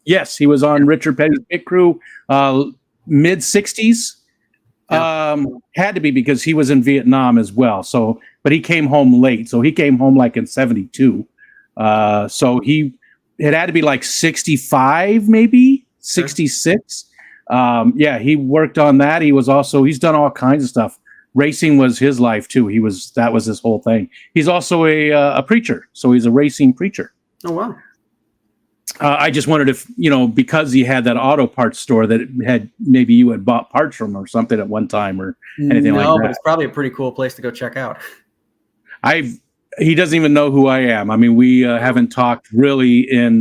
Yes, he was on Richard Petty's pit crew, mid 60s. Had to be because he was in Vietnam as well. So, but he came home late. So he came home like in 72. So it had to be like 65, maybe 66. Yeah, he worked on that. He's done all kinds of stuff. Racing was his life too. That was his whole thing. He's also a preacher. So he's a racing preacher. Oh, wow. I just wondered if, because he had that auto parts store that maybe you had bought parts from or something at one time or anything like that. No, but it's probably a pretty cool place to go check out. He doesn't even know who I am. I mean, we haven't talked really in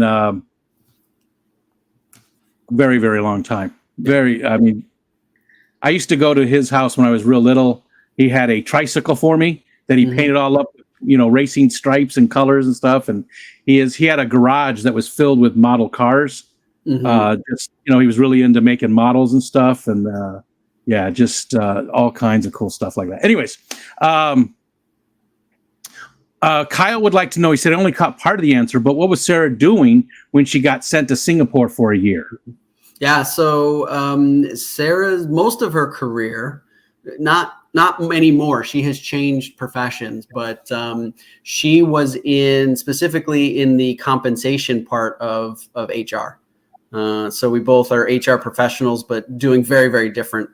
very, very long time. I used to go to his house when I was real little. He had a tricycle for me that he painted all up, racing stripes and colors and stuff. And he had a garage that was filled with model cars. He was really into making models and stuff. And all kinds of cool stuff like that. Anyways, Kyle would like to know, he said, I only caught part of the answer, but what was Sarah doing when she got sent to Singapore for a year? Yeah. So Sarah's, most of her career, not anymore. She has changed professions, but she was specifically in the compensation part of HR. So we both are HR professionals, but doing very, very different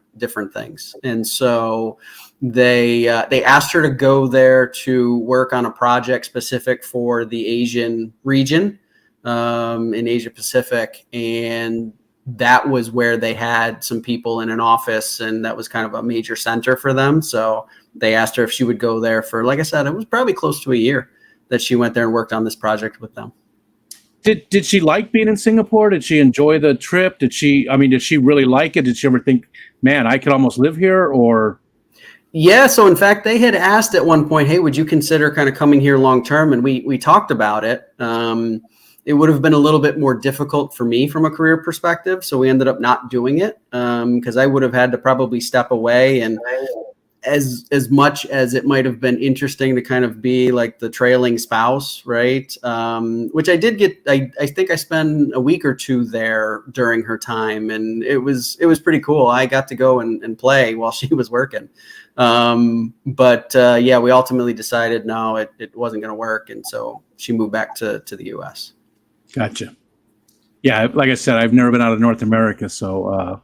things. And so they asked her to go there to work on a project specific for the Asian region in Asia Pacific. And that was where they had some people in an office, and that was kind of a major center for them. So they asked her if she would go there for, like I said, it was probably close to a year that she went there and worked on this project with them. Did she like being in Singapore? Did she enjoy the trip? Did she really like it? Did she ever think, man, I could almost live here? Or? Yeah. So in fact, they had asked at one point, hey, would you consider kind of coming here long term? And we talked about it. It would have been a little bit more difficult for me from a career perspective. So we ended up not doing it because I would have had to probably step away. And as much as it might have been interesting to kind of be like the trailing spouse, right? Which I did get, I think I spent a week or two there during her time, and it was pretty cool. I got to go and play while she was working. But we ultimately decided, no, it wasn't going to work. And so she moved back to the US. Gotcha. Yeah. Like I said, I've never been out of North America. So,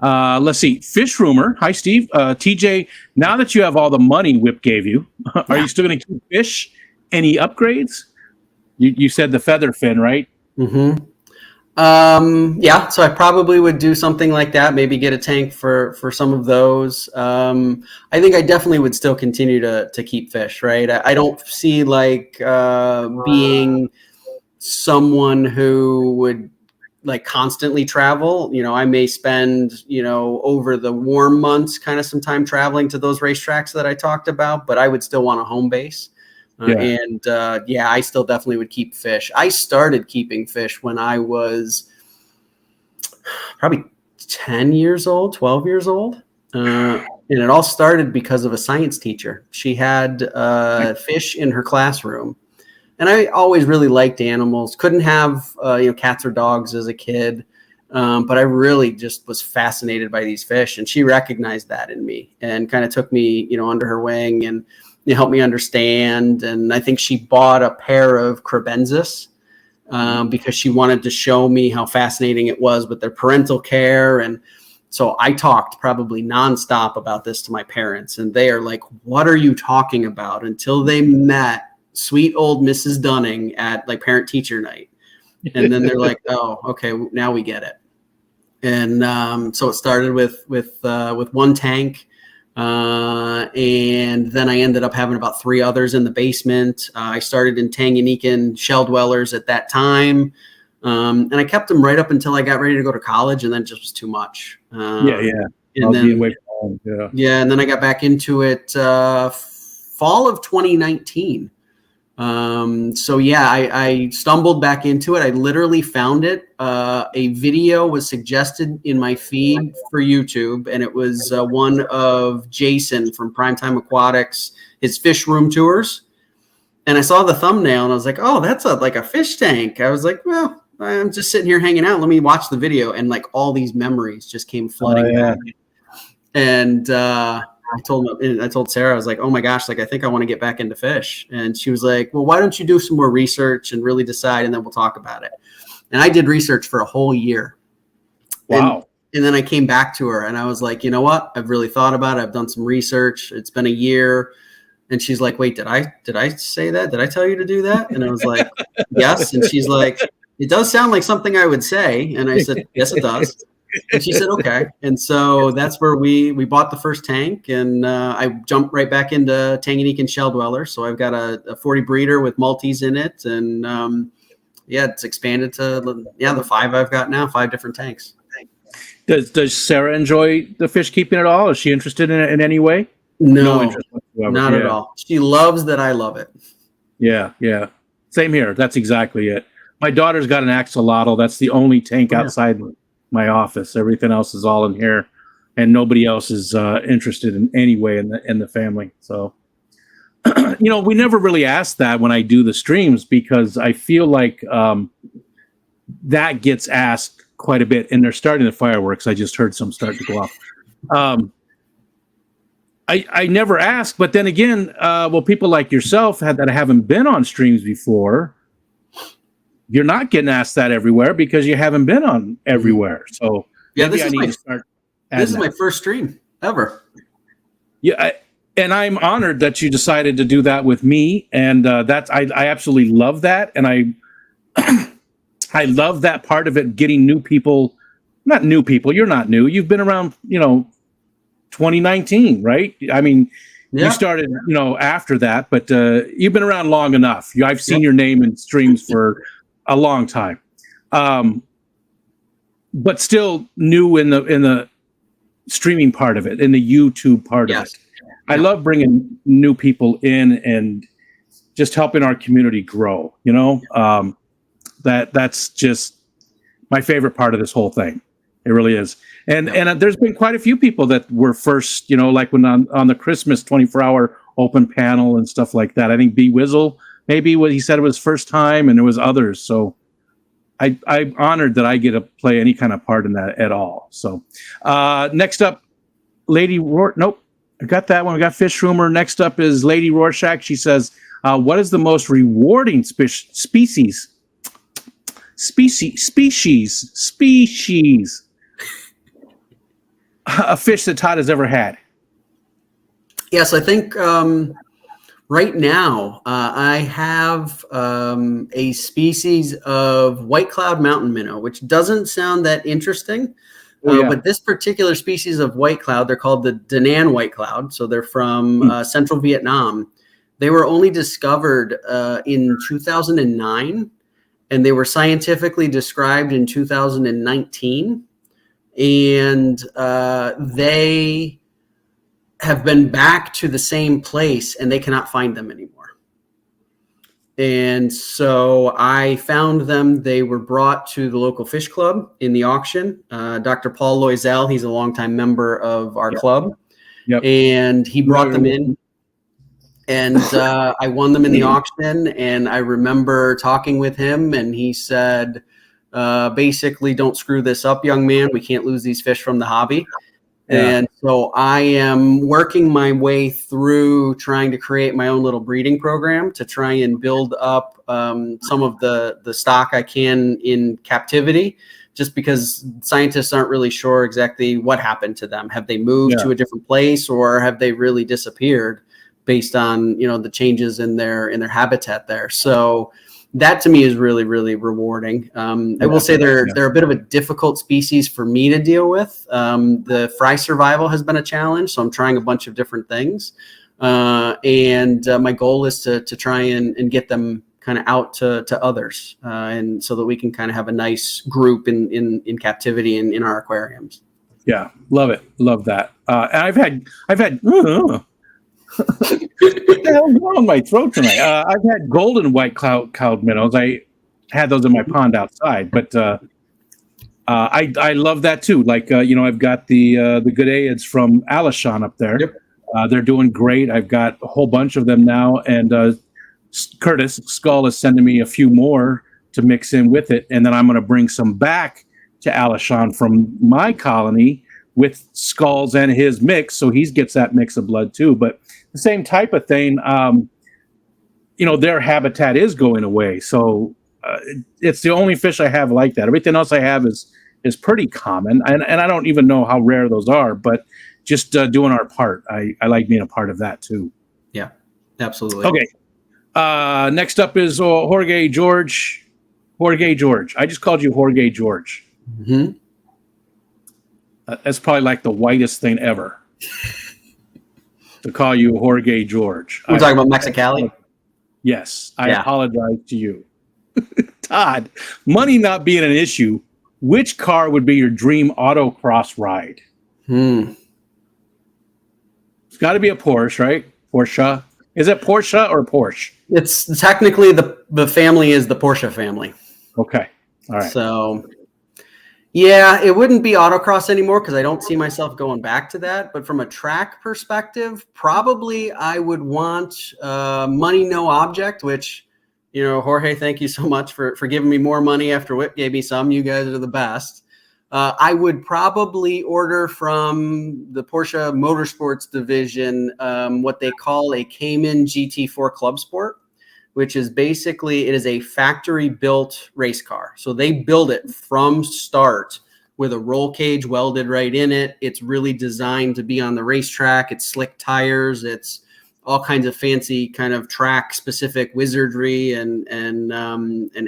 let's see. Fish Rumor. Hi, Steve. TJ, now that you have all the money Whip gave you, are you still going to keep fish? Any upgrades? You said the feather fin, right? Mm-hmm. Yeah. So I probably would do something like that. Maybe get a tank for some of those. I think I definitely would still continue to keep fish, right? I don't see like being someone who would like constantly travel. I may spend, over the warm months, kind of some time traveling to those racetracks that I talked about, but I would still want a home base. I still definitely would keep fish. I started keeping fish when I was probably 10 years old, 12 years old. And it all started because of a science teacher. She had fish in her classroom. And I always really liked animals. Couldn't have, cats or dogs as a kid. But I really just was fascinated by these fish. And she recognized that in me and kind of took me, under her wing and helped me understand. And I think she bought a pair of crebensis because she wanted to show me how fascinating it was with their parental care. And so I talked probably nonstop about this to my parents. And they are like, what are you talking about? Until they met sweet old Mrs. Dunning at like parent teacher night. And then they're like, oh, okay, now we get it. And so it started with one tank. And then I ended up having about 3 others in the basement. I started in Tanganyika shell dwellers at that time. And I kept them right up until I got ready to go to college, and then it just was too much. And then I got back into it fall of 2019. So yeah, I stumbled back into it. I literally found it. A video was suggested in my feed for YouTube, and it was one of Jason from Primetime Aquatics, his fish room tours. And I saw the thumbnail, and I was like, "Oh, that's like a fish tank." I was like, "Well, I'm just sitting here hanging out. Let me watch the video." And like all these memories just came flooding back. And I told Sarah, I was like, "Oh my gosh, like I think I want to get back into fish." And she was like, "Well, why don't you do some more research and really decide, and then we'll talk about it." And I did research for a whole year. Wow. And then I came back to her and I was like, "You know what? I've really thought about it. I've done some research. It's been a year." And she's like, "Wait, did I say that? Did I tell you to do that?" And I was like, "Yes." And she's like, "It does sound like something I would say." And I said, "Yes, it does." And she said, "Okay." And so that's where we bought the first tank, and I jumped right back into Tanganyika and shell dweller. So I've got a 40 breeder with multis in it, and yeah, it's expanded to the 5 I've got now, 5 different tanks. Does Sarah enjoy the fish keeping at all? Is she interested in it in any way? No interest whatsoever. not at all. She loves that I love it. Yeah. Same here. That's exactly it. My daughter's got an axolotl. That's the only tank outside my office. Everything else is all in here, and nobody else is interested in any way in the family. So, we never really ask that when I do the streams, because I feel like that gets asked quite a bit, and they're starting the fireworks. I just heard some start to go off. I never ask, but then again, people like yourself that haven't been on streams before, you're not getting asked that everywhere because you haven't been on everywhere. So yeah, this is my first stream ever. Yeah, and I'm honored that you decided to do that with me, and I absolutely love that, and I love that part of it. Getting new people, not new people. You're not new. You've been around, 2019, right? I mean, you started, after that, but you've been around long enough. I've seen your name in streams for a long time, but still new in the streaming part of it, in the YouTube part of it. I love bringing new people in and just helping our community grow. That's just my favorite part of this whole thing. It really is. And there's been quite a few people that were first, like when on the Christmas 24-hour open panel and stuff like that. I think B Wizzle, maybe what he said it was first time, and there was others. So I'm honored that I get to play any kind of part in that at all. So next up, Lady Rorschach. Nope, I got that one. We got Fish Rumor. Next up is Lady Rorschach. She says, what is the most rewarding species a fish that Todd has ever had? Yes, I think right now I have a species of white cloud mountain minnow, which doesn't sound that interesting. But this particular species of white cloud, they're called the Da Nang white cloud. So they're from central Vietnam. They were only discovered in 2009, and they were scientifically described in 2019. And they have been back to the same place, and they cannot find them anymore. And so I found them. They were brought to the local fish club in the auction. Dr. Paul Loisel, he's a longtime member of our club. And he brought them in. And I won them in the auction. And I remember talking with him, and he said, basically, don't screw this up, young man. We can't lose these fish from the hobby. And so I am working my way through trying to create my own little breeding program to try and build up some of the stock I can in captivity, just because scientists aren't really sure exactly what happened to them. Have they moved to a different place, or have they really disappeared based on, the changes in their habitat there? So that to me is really, really rewarding. I will say they're a bit of a difficult species for me to deal with. The fry survival has been a challenge, so I'm trying a bunch of different things. And my goal is to try and get them kind of out to others, and so that we can kind of have a nice group in captivity and in our aquariums. Yeah, love it. Love that. And I've had What the hell's wrong with my throat tonight? I've had golden white cloud minnows. I had those in my pond outside, but I love that too. Like I've got the Gudaids from Alashon up there. Yep. They're doing great. I've got a whole bunch of them now, and Curtis Skull is sending me a few more to mix in with it, and then I'm going to bring some back to Alashon from my colony with Skulls and his mix, so he gets that mix of blood too. But the same type of thing, their habitat is going away, so it's the only fish I have like that. Everything else I have is pretty common, and I don't even know how rare those are, but just doing our part. I like being a part of that too. Yeah, absolutely. Okay. Next up is Jorge George. Jorge George. I just called you Jorge George. Mm-hmm. That's probably like the whitest thing ever to call you Jorge George. We're talking about Mexicali? Yes. I apologize to you. Todd, money not being an issue, which car would be your dream autocross ride? It's got to be a Porsche, right? Porsche. Is it Porsche or Porsche? It's technically the family is the Porsche family. Okay. All right. So, yeah, it wouldn't be autocross anymore because I don't see myself going back to that. But from a track perspective, probably I would want money, no object, which, Jorge, thank you so much for giving me more money after Whip gave me some. You guys are the best. I would probably order from the Porsche Motorsports division what they call a Cayman GT4 Club Sport, which is basically, it is a factory built race car. So they build it from start with a roll cage welded right in it. It's really designed to be on the racetrack. It's slick tires. It's all kinds of fancy kind of track specific wizardry and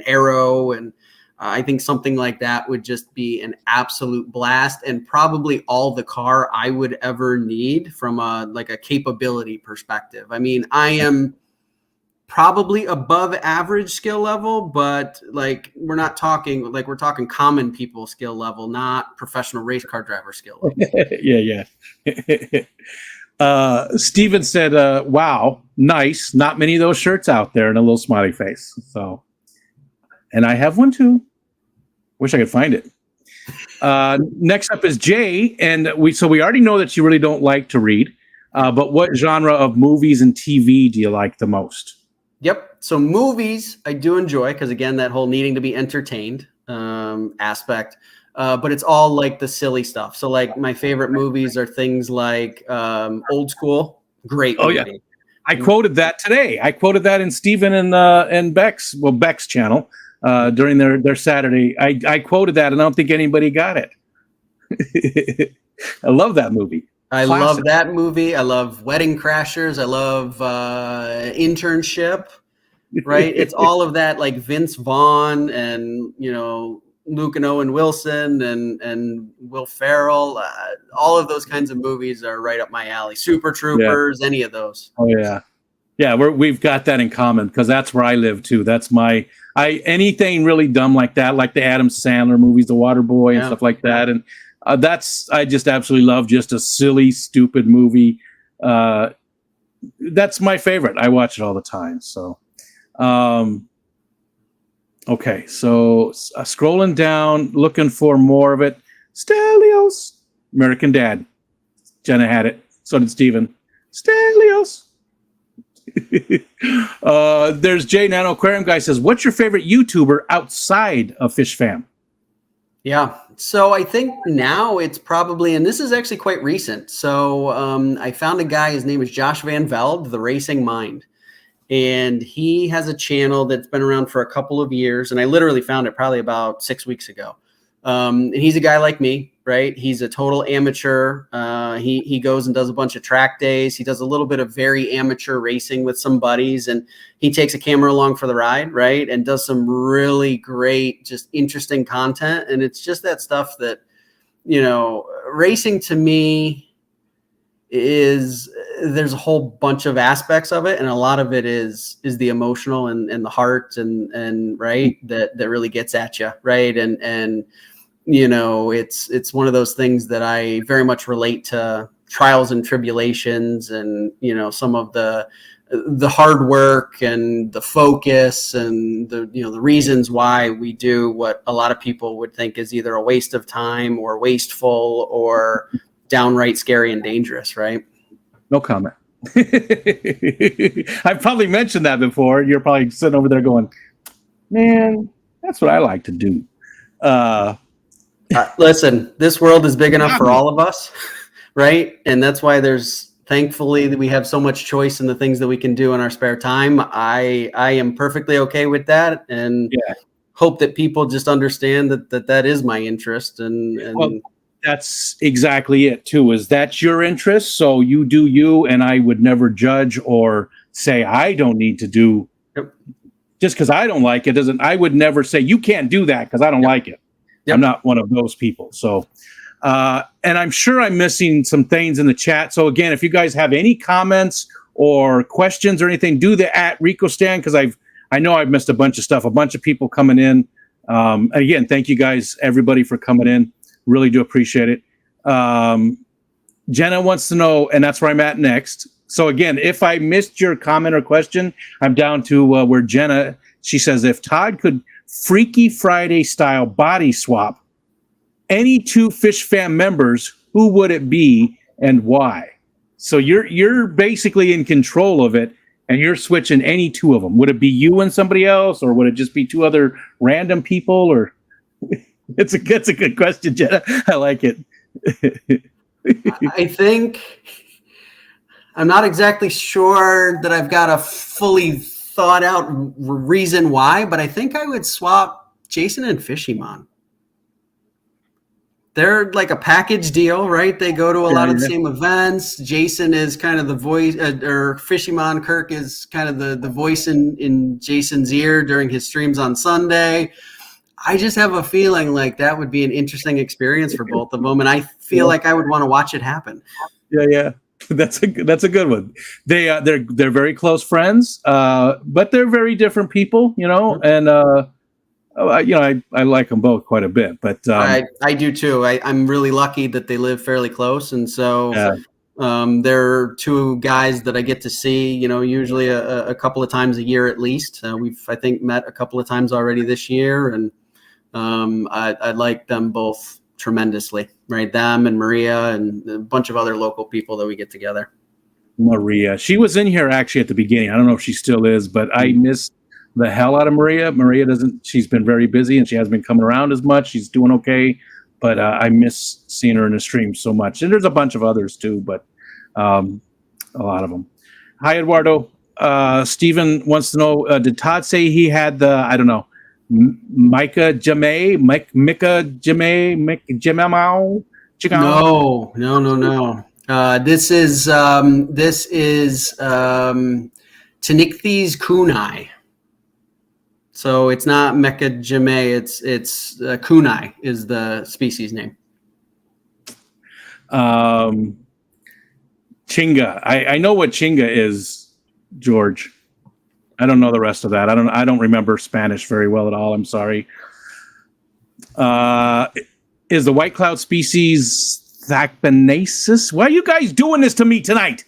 aero. And I think something like that would just be an absolute blast and probably all the car I would ever need from a capability perspective. I mean, I am probably above average skill level, but we're not talking we're talking common people skill level, not professional race car driver skill level. Yeah. Steven said, wow, nice. Not many of those shirts out there, and a little smiley face. So, and I have one too. Wish I could find it. Next up is Jay, and we already know that you really don't like to read, but what genre of movies and TV do you like the most? Yep. So movies I do enjoy because, again, that whole needing to be entertained aspect. But it's all like the silly stuff. So my favorite movies are things like Old School. Great movie. Yeah. I quoted that today. I quoted that in Steven and Beck's channel during their Saturday. I quoted that, and I don't think anybody got it. I love that movie. I love that movie. I love Wedding Crashers. I love Internship. Right? It's all of that, like Vince Vaughn and Luke and Owen Wilson and Will Ferrell. All of those kinds of movies are right up my alley. Super Troopers, any of those. Oh yeah. We've got that in common because that's where I live too. That's anything really dumb like that, like the Adam Sandler movies, The Waterboy and stuff like that. And I just absolutely love just a silly, stupid movie. That's my favorite. I watch it all the time. So, okay. So scrolling down, looking for more of it. Stelios, American Dad. Jenna had it. So did Steven. Stelios. There's Jay Nano Aquarium guy says, what's your favorite YouTuber outside of Fishfam? Yeah. So I think now it's probably, and this is actually quite recent. So I found a guy, his name is Josh Van Velde, The Racing Mind. And he has a channel that's been around for a couple of years. And I literally found it probably about 6 weeks ago. And he's a guy like me, right? He's a total amateur. He goes and does a bunch of track days. He does a little bit of very amateur racing with some buddies, and he takes a camera along for the ride, right? And does some really great, just interesting content. And it's just that stuff that, racing to me is, there's a whole bunch of aspects of it. And a lot of it is the emotional and the heart and right. That really gets at you. Right. And it's one of those things that I very much relate to trials and tribulations, and some of the hard work and the focus and the reasons why we do what a lot of people would think is either a waste of time or wasteful or downright scary and dangerous, right? No comment. I've probably mentioned that before. You're probably sitting over there going, man, that's what I like to do. Listen, this world is big enough for all of us, right? And that's why thankfully we have so much choice in the things that we can do in our spare time. I am perfectly okay with that, and hope that people just understand that is my interest. And well, that's exactly it too, is that's your interest. So you do you, and I would never judge or say I don't need to do just because I don't like it. I would never say you can't do that because I don't like it. I'm not one of those people. So, and I'm sure I'm missing some things in the chat. So again, if you guys have any comments or questions or anything, do the @RicoStan, because I know I've missed a bunch of stuff, a bunch of people coming in. Again, thank you guys, everybody, for coming in. Really do appreciate it. Jenna wants to know, and that's where I'm at next. So again, if I missed your comment or question, I'm down to where Jenna, she says, if Todd could Freaky Friday style body swap any two Fishfam members, who would it be and why? So you're basically in control of it, and you're switching any two of them. Would it be you and somebody else, or would it just be two other random people? Or it's a good question, Jenna. I like it. I think I'm not exactly sure that I've got a fully thought out reason why, but I think I would swap Jason and Fishfam. They're like a package deal, right? They go to a lot of the same events. Jason is kind of the voice, or Fishfam Kirk is kind of the voice in Jason's ear during his streams on Sunday. I just have a feeling like that would be an interesting experience for both of them, and I feel like I would want to watch it happen. Yeah. That's a good one. They're very close friends, but they're very different people, and I like them both quite a bit. But I do too. I'm really lucky that they live fairly close, and so they're two guys that I get to see, usually a couple of times a year at least. We've, I think, met a couple of times already this year, and I like them both tremendously, right? Them and Maria and a bunch of other local people that we get together. Maria, she was in here actually at the beginning. I don't know if she still is, but I miss the hell out of Maria. Maria she's been very busy and she hasn't been coming around as much. She's doing okay, but I miss seeing her in the stream so much. And there's a bunch of others too, but a lot of them. Hi, Eduardo. Steven wants to know, did Todd say he had the, I don't know, Mika Jamau? No. This is Tanichthes kunai. So it's not Mecca Jamay. It's kunai is the species name. Chinga. I know what Chinga is, George. I don't know the rest of that. I don't remember Spanish very well at all. I'm sorry. Is the white cloud species Thacbanasis? Why are you guys doing this to me tonight?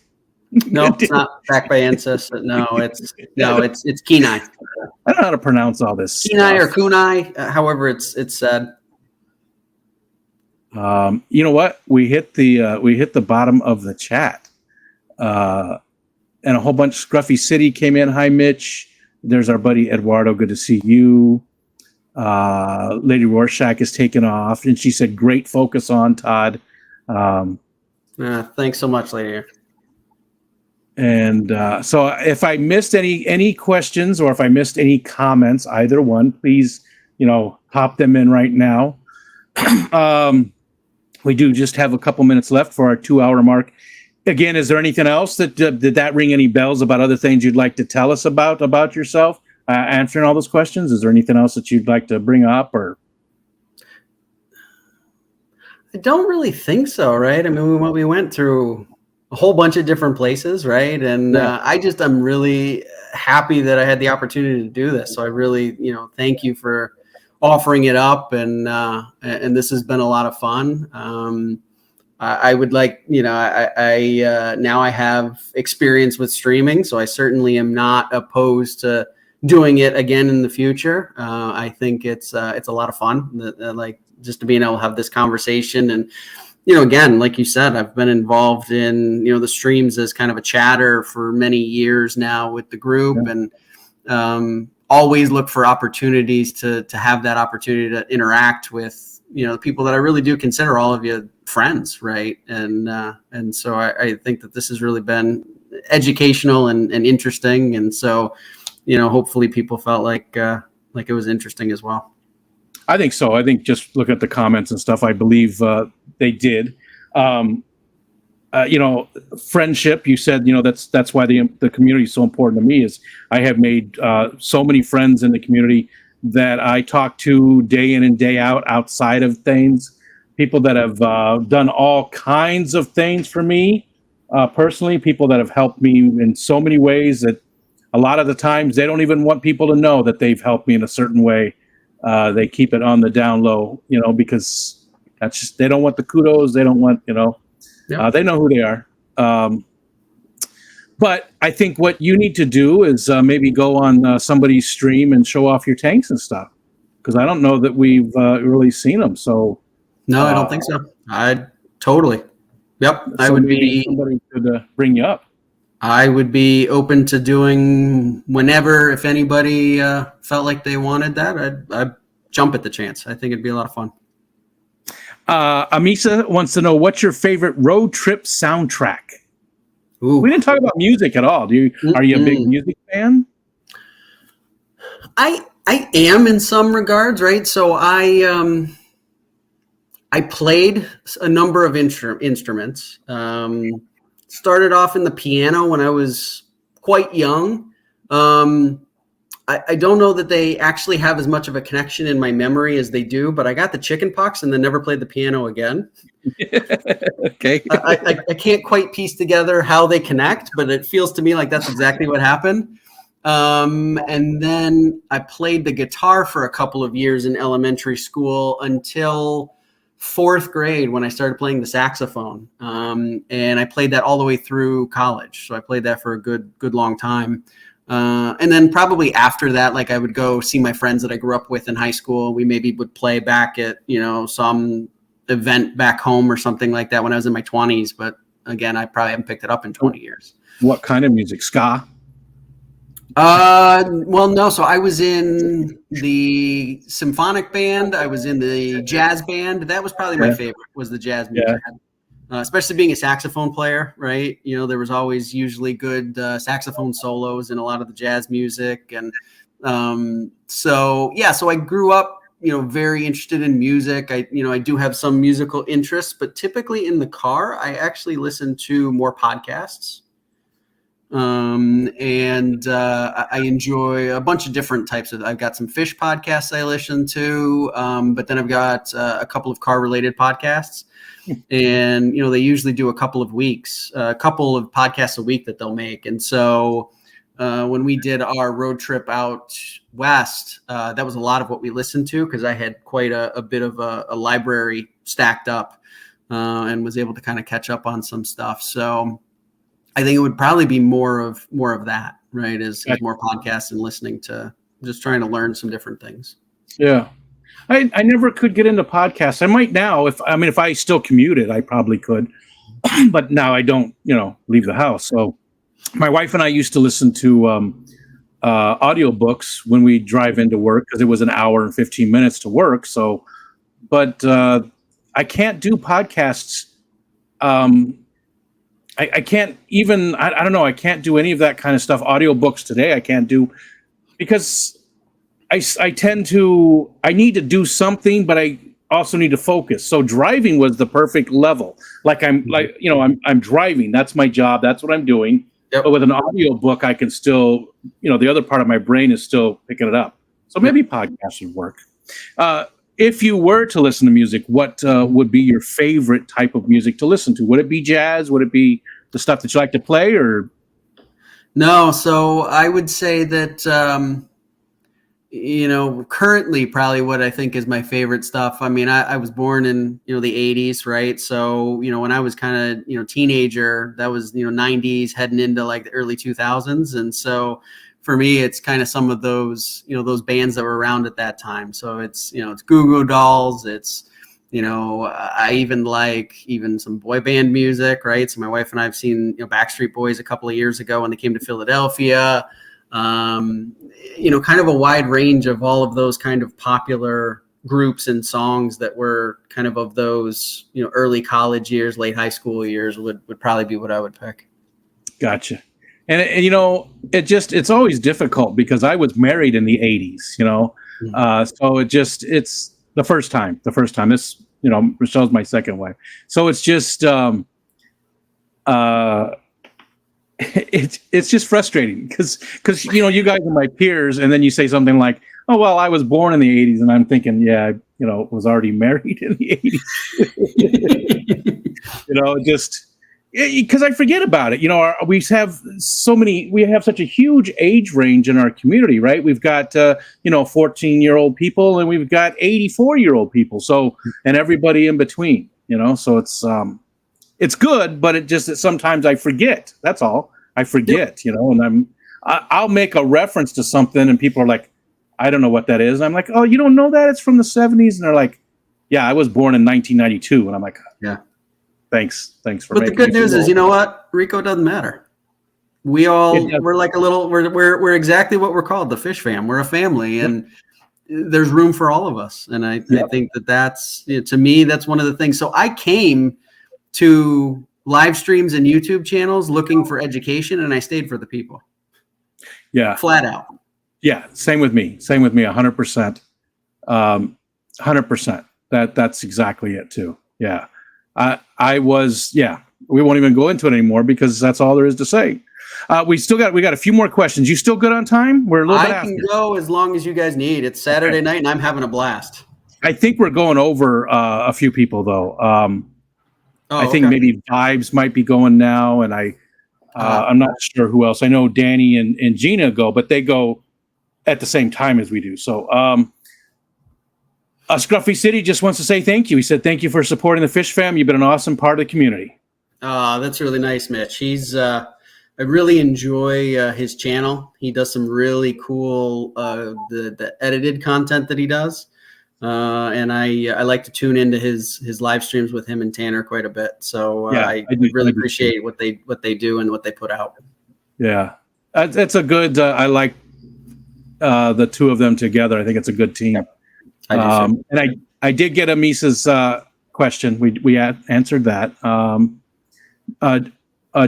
No, it's not Thacbanasis. It's Kenai. I don't know how to pronounce all this. Kenai or kunai, however it's said. You know what? We hit the bottom of the chat. And a whole bunch. Scruffy City came in. Hi, Mitch. There's our buddy Eduardo. Good to see you. Lady Rorschach is taking off, and she said, "Great focus on Todd." Thanks so much, Lady. And so, if I missed any questions or if I missed any comments, either one, please, pop them in right now. We do just have a couple minutes left for our 2-hour mark. Again, is there anything else did that ring any bells about other things you'd like to tell us about yourself? Answering all those questions, is there anything else that you'd like to bring up? Or I don't really think so, right? I mean, we went through a whole bunch of different places, right? And I'm really happy that I had the opportunity to do this. So I really, thank you for offering it up, and this has been a lot of fun. I would like, now I have experience with streaming, so I certainly am not opposed to doing it again in the future. I think it's a lot of fun, like just to being able to have this conversation. And, again, like you said, I've been involved in, the streams as kind of a chatter for many years now with the group, and always look for opportunities to have that opportunity to interact with, the people that I really do consider all of you friends. Right. And so I think that this has really been educational and interesting. And so, hopefully people felt like it was interesting as well. I think so. I think just looking at the comments and stuff, I believe they did. Friendship, you said, that's why the community is so important to me. Is I have made so many friends in the community that I talk to day in and day out outside of things. People that have done all kinds of things for me personally. People that have helped me in so many ways that a lot of the times they don't even want people to know that they've helped me in a certain way. They keep it on the down low, because that's just, they don't want the kudos. They don't want, they know who they are. But I think what you need to do is maybe go on somebody's stream and show off your tanks and stuff, because I don't know that we've really seen them. So no, I don't think so. I totally. Yep. So I would be somebody could bring you up. I would be open to doing whenever, if anybody felt like they wanted that, I'd jump at the chance. I think it'd be a lot of fun. Amisa wants to know, what's your favorite road trip soundtrack? Ooh. We didn't talk about music at all. Are you a big music fan? I am in some regards, right? So I played a number of instruments. Started off in the piano when I was quite young. I don't know that they actually have as much of a connection in my memory as they do, but I got the chicken pox and then never played the piano again. Okay. I can't quite piece together how they connect, but it feels to me like that's exactly what happened. And then I played the guitar for a couple of years in elementary school until 4th grade when I started playing the saxophone. And I played that all the way through college. So I played that for a good long time. And then probably after that, like I would go see my friends that I grew up with in high school. We maybe would play back at, some event back home or something like that when I was in my 20s. But again, I probably haven't picked it up in 20 years. What kind of music? Ska? Well, no. So I was in the symphonic band. I was in the jazz band. That was probably my favorite, was the jazz music. Especially being a saxophone player, right? There was always usually good saxophone solos in a lot of the jazz music. And so I grew up, very interested in music. I do have some musical interests, but typically in the car, I actually listen to more podcasts. I enjoy a bunch of different types of, I've got some fish podcasts I listen to, but then I've got a couple of car related podcasts, and, they usually do a couple of podcasts a week that they'll make. And so, when we did our road trip out west, that was a lot of what we listened to, because I had quite a bit of a library stacked up, and was able to kind of catch up on some stuff. So I think it would probably be more of that, right? Is more podcasts and listening to, just trying to learn some different things. Yeah. I never could get into podcasts. I might now, if I still commuted, I probably could, but now I don't, leave the house. So my wife and I used to listen to audiobooks when we drive into work, because it was an hour and 15 minutes to work. So, but I can't do podcasts. I can't even, I don't know, I can't do any of that kind of stuff. Audiobooks today, I can't do, because I need to do something, but I also need to focus. So driving was the perfect level. I'm driving. That's my job. That's what I'm doing. Yep. But with an audiobook, I can still, the other part of my brain is still picking it up. So maybe podcasts would work. If you were to listen to music, what would be your favorite type of music to listen to? Would it be jazz? Would it be the stuff that you like to play, or? No. So I would say that currently probably what I think is my favorite stuff. I mean, I was born in, the 80s, right? So, when I was kind of, teenager, that was, 90s heading into like the early 2000s. And so for me, it's kind of some of those, those bands that were around at that time. So it's, it's Goo Goo Dolls. It's, I even like some boy band music, right? So my wife and I have seen, Backstreet Boys a couple of years ago when they came to Philadelphia. Kind of a wide range of all of those kind of popular groups and songs that were kind of those, early college years, late high school years would probably be what I would pick. Gotcha. And it's always difficult because I was married in the 80s, so it's the first time this, Michelle's my second wife. So it's just, it's just frustrating because you guys are my peers, and then you say something like, "Oh well, I was born in the 80s," and I'm thinking, yeah, was already married in the 80s. Just because I forget about it. We have such a huge age range in our community, right? We've got 14-year-old people, and we've got 84-year-old people, so, and everybody in between. So it's good, but it sometimes I forget. That's all. I forget, and I'll make a reference to something, and people are like, "I don't know what that is." And I'm like, "Oh, you don't know that? It's from the 70s." And they're like, "Yeah, I was born in 1992." And I'm like, "Yeah, thanks for." But the good news is, you know what, Rico, doesn't matter. We're like we're exactly what we're called, the Fish Fam. We're a family, and there's room for all of us. And I think that's to me, that's one of the things. So I came to live streams and YouTube channels looking for education, and I stayed for the people. Yeah. Flat out. Yeah. Same with me. 100%. 100%. That's exactly it too. Yeah. I was, we won't even go into it anymore because that's all there is to say. We got a few more questions. You still good on time? We're a little bit after. I can go as long as you guys need. It's Saturday night and I'm having a blast. I think we're going over a few people though. I think maybe Vibes might be going now, and I'm not sure who else. I know Danny and Gina go, but they go at the same time as we do. So Scruffy City just wants to say thank you. He said, "Thank you for supporting the Fish Fam. You've been an awesome part of the community." That's really nice, Mitch. I really enjoy his channel. He does some really cool the edited content that he does. And I like to tune into his live streams with him and Tanner quite a bit. So I really appreciate what they do and what they put out. Yeah, it's a good. I like the two of them together. I think it's a good team. I do and I did get a Misa's question. We answered that.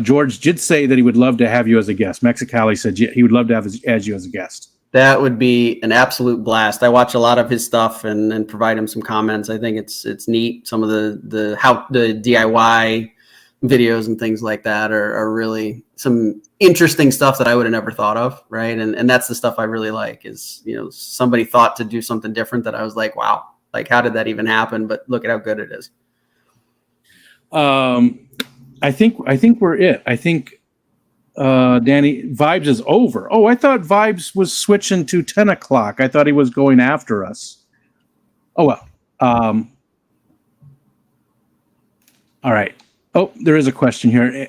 George did say that he would love to have you as a guest. Mexicali said he would love to have you as a guest. That would be an absolute blast. I watch a lot of his stuff and provide him some comments. I think it's neat. Some of the DIY videos and things like that are really some interesting stuff that I would have never thought of. Right. And that's the stuff I really like is, somebody thought to do something different that I was like, wow, like how did that even happen? But look at how good it is. I think we're it. I think Danny, Vibes is over. Oh, I thought Vibes was switching to 10 o'clock. I thought he was going after us. Oh, well. All right. Oh, there is a question here.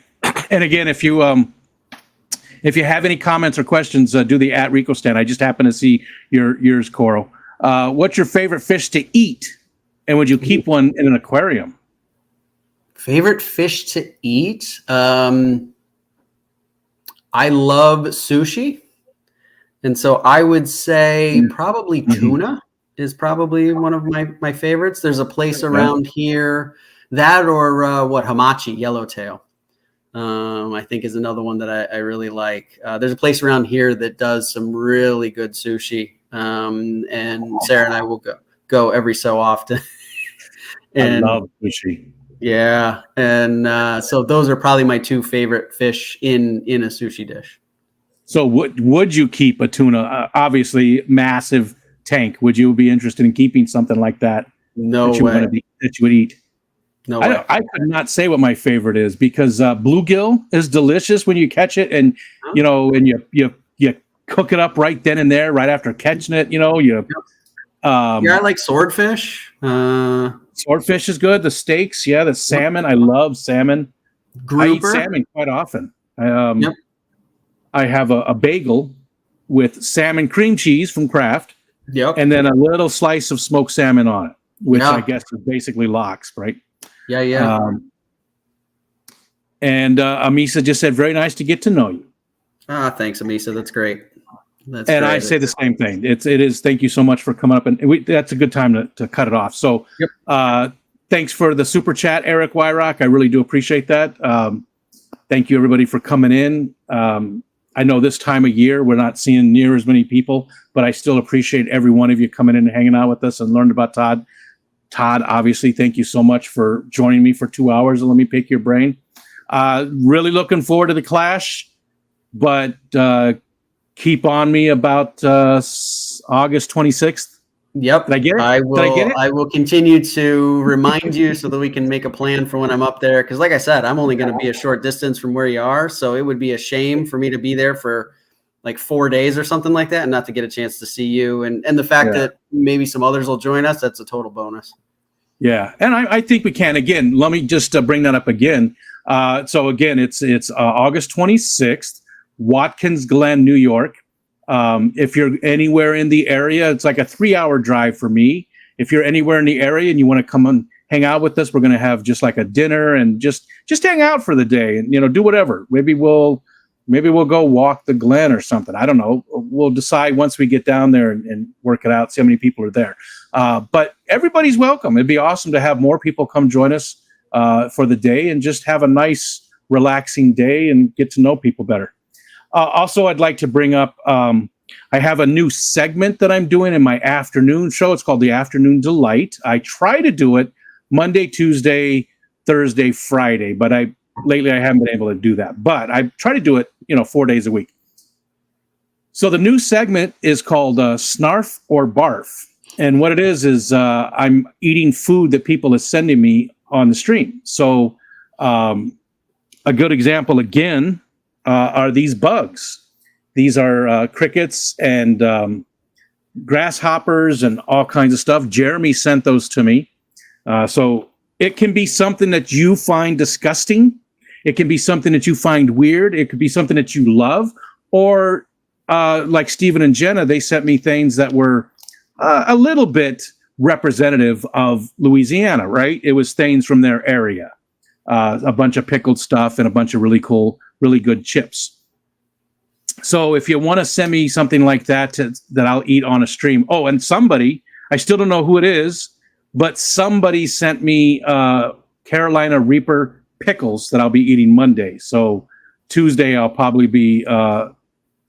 And again, if you have any comments or questions, do the @RicoStan. I just happen to see yours, Coral. What's your favorite fish to eat? And would you keep one in an aquarium? Favorite fish to eat? I love sushi. And so I would say probably tuna is probably one of my favorites. There's a place around here, that or hamachi, yellowtail, I think is another one that I really like. There's a place around here that does some really good sushi. And Sarah and I will go every so often. And I love sushi. Yeah. And so those are probably my two favorite fish in a sushi dish. So would you keep a tuna? Obviously, massive tank. Would you be interested in keeping something like that? No way. That you would eat? No way. I could not say what my favorite is because bluegill is delicious when you catch it, and and you cook it up right then and there, right after catching it. You Yeah, I like swordfish. Swordfish is good. The steaks, yeah, the salmon. I love salmon. I eat Grouper. salmon quite often. Yep. I have a bagel with salmon cream cheese from Kraft, Yep. and then a little slice of smoked salmon on it, which Yeah. I guess is basically lox, right? Yeah. And Amisa just said, very nice to get to know you. Thanks, Amisa. That's great. And I say the same thing. It is. Thank you so much for coming up, and that's a good time to cut it off. So, thanks for the super chat, Eric Wyrock. I really do appreciate that. Thank you, everybody, for coming in. I know this time of year we're not seeing near as many people, but I still appreciate every one of you coming in and hanging out with us and learning about Todd. Todd, obviously, thank you so much for joining me for 2 hours and let me pick your brain. Really looking forward to the clash, but keep on me about August 26th. Yep. Did I get it? I will continue to remind you so that we can make a plan for when I'm up there. Because like I said, I'm only going to be a short distance from where you are. So it would be a shame for me to be there for like 4 days or something like that and not to get a chance to see you. And the fact that maybe some others will join us, that's a total bonus. Yeah. And I think we can. Again, let me just bring that up again. So again, it's August 26th, Watkins Glen, New York. If you're anywhere in the area, it's like a 3-hour drive for me. If you're anywhere in the area and you want to come and hang out with us, we're going to have just like a dinner and just hang out for the day and, do whatever. Maybe we'll go walk the Glen or something. I don't know. We'll decide once we get down there and work it out, see how many people are there. But everybody's welcome. It'd be awesome to have more people come join us for the day and just have a nice, relaxing day and get to know people better. Also, I'd like to bring up, I have a new segment that I'm doing in my afternoon show. It's called the Afternoon Delight. I try to do it Monday, Tuesday, Thursday, Friday, but lately I haven't been able to do that. But I try to do it, 4 days a week. So the new segment is called Snarf or Barf. And what it is I'm eating food that people are sending me on the stream. So a good example, again, are these bugs. These are crickets and grasshoppers and all kinds of stuff. Jeremy sent those to me. So it can be something that you find disgusting. It can be something that you find weird. It could be something that you love. Or like Stephen and Jenna, they sent me things that were a little bit representative of Louisiana, right? It was things from their area. A bunch of pickled stuff and a bunch of really cool, really good chips. So if you want to send me something like that that I'll eat on a stream. Oh, and somebody, I still don't know who it is, but somebody sent me Carolina Reaper pickles that I'll be eating Monday. So Tuesday I'll probably be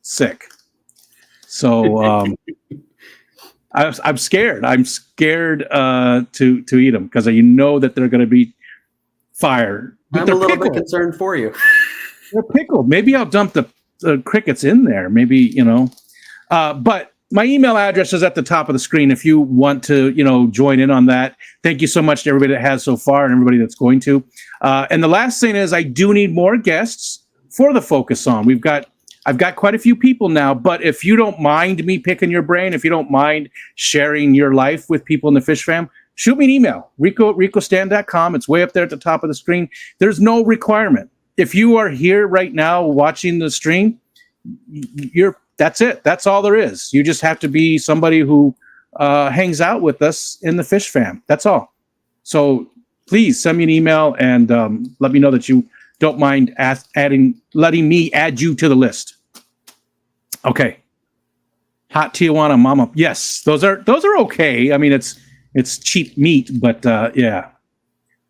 sick. So I'm scared. I'm scared to eat them because you know that they're going to be fire. But I'm a little bit concerned for you. They're pickled. Maybe I'll dump the crickets in there. Maybe, but my email address is at the top of the screen if you want to, join in on that. Thank you so much to everybody that has so far and everybody that's going to. And the last thing is I do need more guests for the Focus On. I've got quite a few people now, but if you don't mind me picking your brain, if you don't mind sharing your life with people in the Fish Fam, shoot me an email, ricostan.com. It's way up there at the top of the screen. There's no requirement. If you are here right now watching the stream, that's it. That's all there is. You just have to be somebody who hangs out with us in the Fish Fam. That's all. So please send me an email and let me know that you don't mind letting me add you to the list. Okay. Hot Tijuana Mama. Yes, those are okay. I mean, it's cheap meat, but yeah.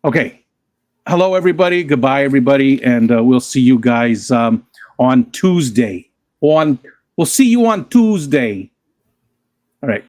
Okay. Hello, everybody. Goodbye, everybody. And we'll see you guys on Tuesday. We'll see you on Tuesday. All right.